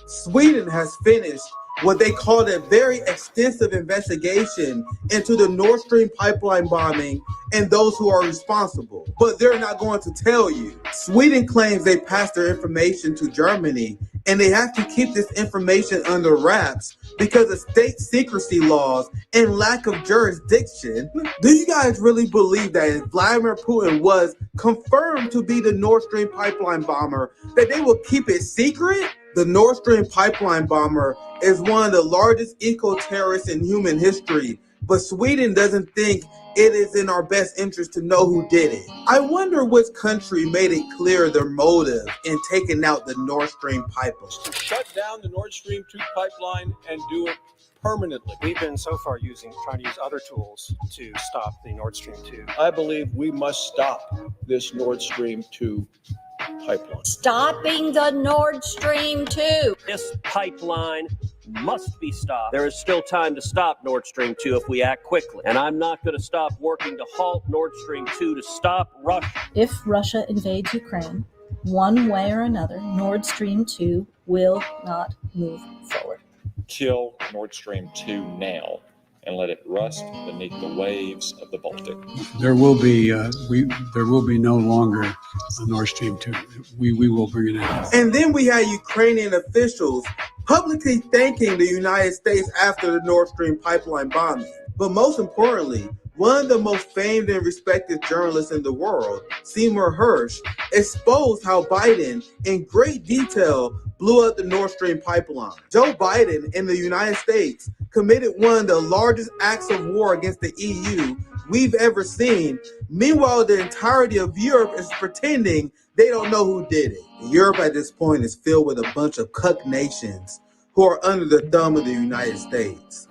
Sweden has finished what they called a very extensive investigation into the Nord Stream pipeline bombing and those who are responsible. But they're not going to tell you. Sweden claims they passed their information to Germany, and they have to keep this information under wraps because of state secrecy laws and lack of jurisdiction. Do you guys really believe that if Vladimir Putin was confirmed to be the Nord Stream pipeline bomber, that they will keep it secret? The Nord Stream pipeline bomber is one of the largest eco-terrorists in human history, but Sweden doesn't think it is in our best interest to know who did it. I wonder which country made it clear their motive in taking out the Nord Stream pipeline. Shut down the Nord Stream 2 pipeline and do it permanently. We've been so far trying to use other tools to stop the Nord Stream 2. I believe we must stop this Nord Stream 2 pipeline. Stopping the Nord Stream 2. This pipeline must be stopped. There is still time to stop Nord Stream 2 if we act quickly. And I'm not going to stop working to halt Nord Stream 2 to stop Russia. If Russia invades Ukraine, one way or another, Nord Stream 2 will not move forward. Kill Nord Stream 2 now and let it rust beneath the waves of the Baltic. There will be no longer a Nord Stream 2. We will bring it in. And then we had Ukrainian officials publicly thanking the United States after the Nord Stream pipeline bombing. But most importantly, one of the most famed and respected journalists in the world, Seymour Hersh, exposed how Biden, in great detail, blew up the Nord Stream pipeline. Joe Biden in the United States committed one of the largest acts of war against the EU we've ever seen. Meanwhile, the entirety of Europe is pretending they don't know who did it. Europe at this point is filled with a bunch of cuck nations who are under the thumb of the United States.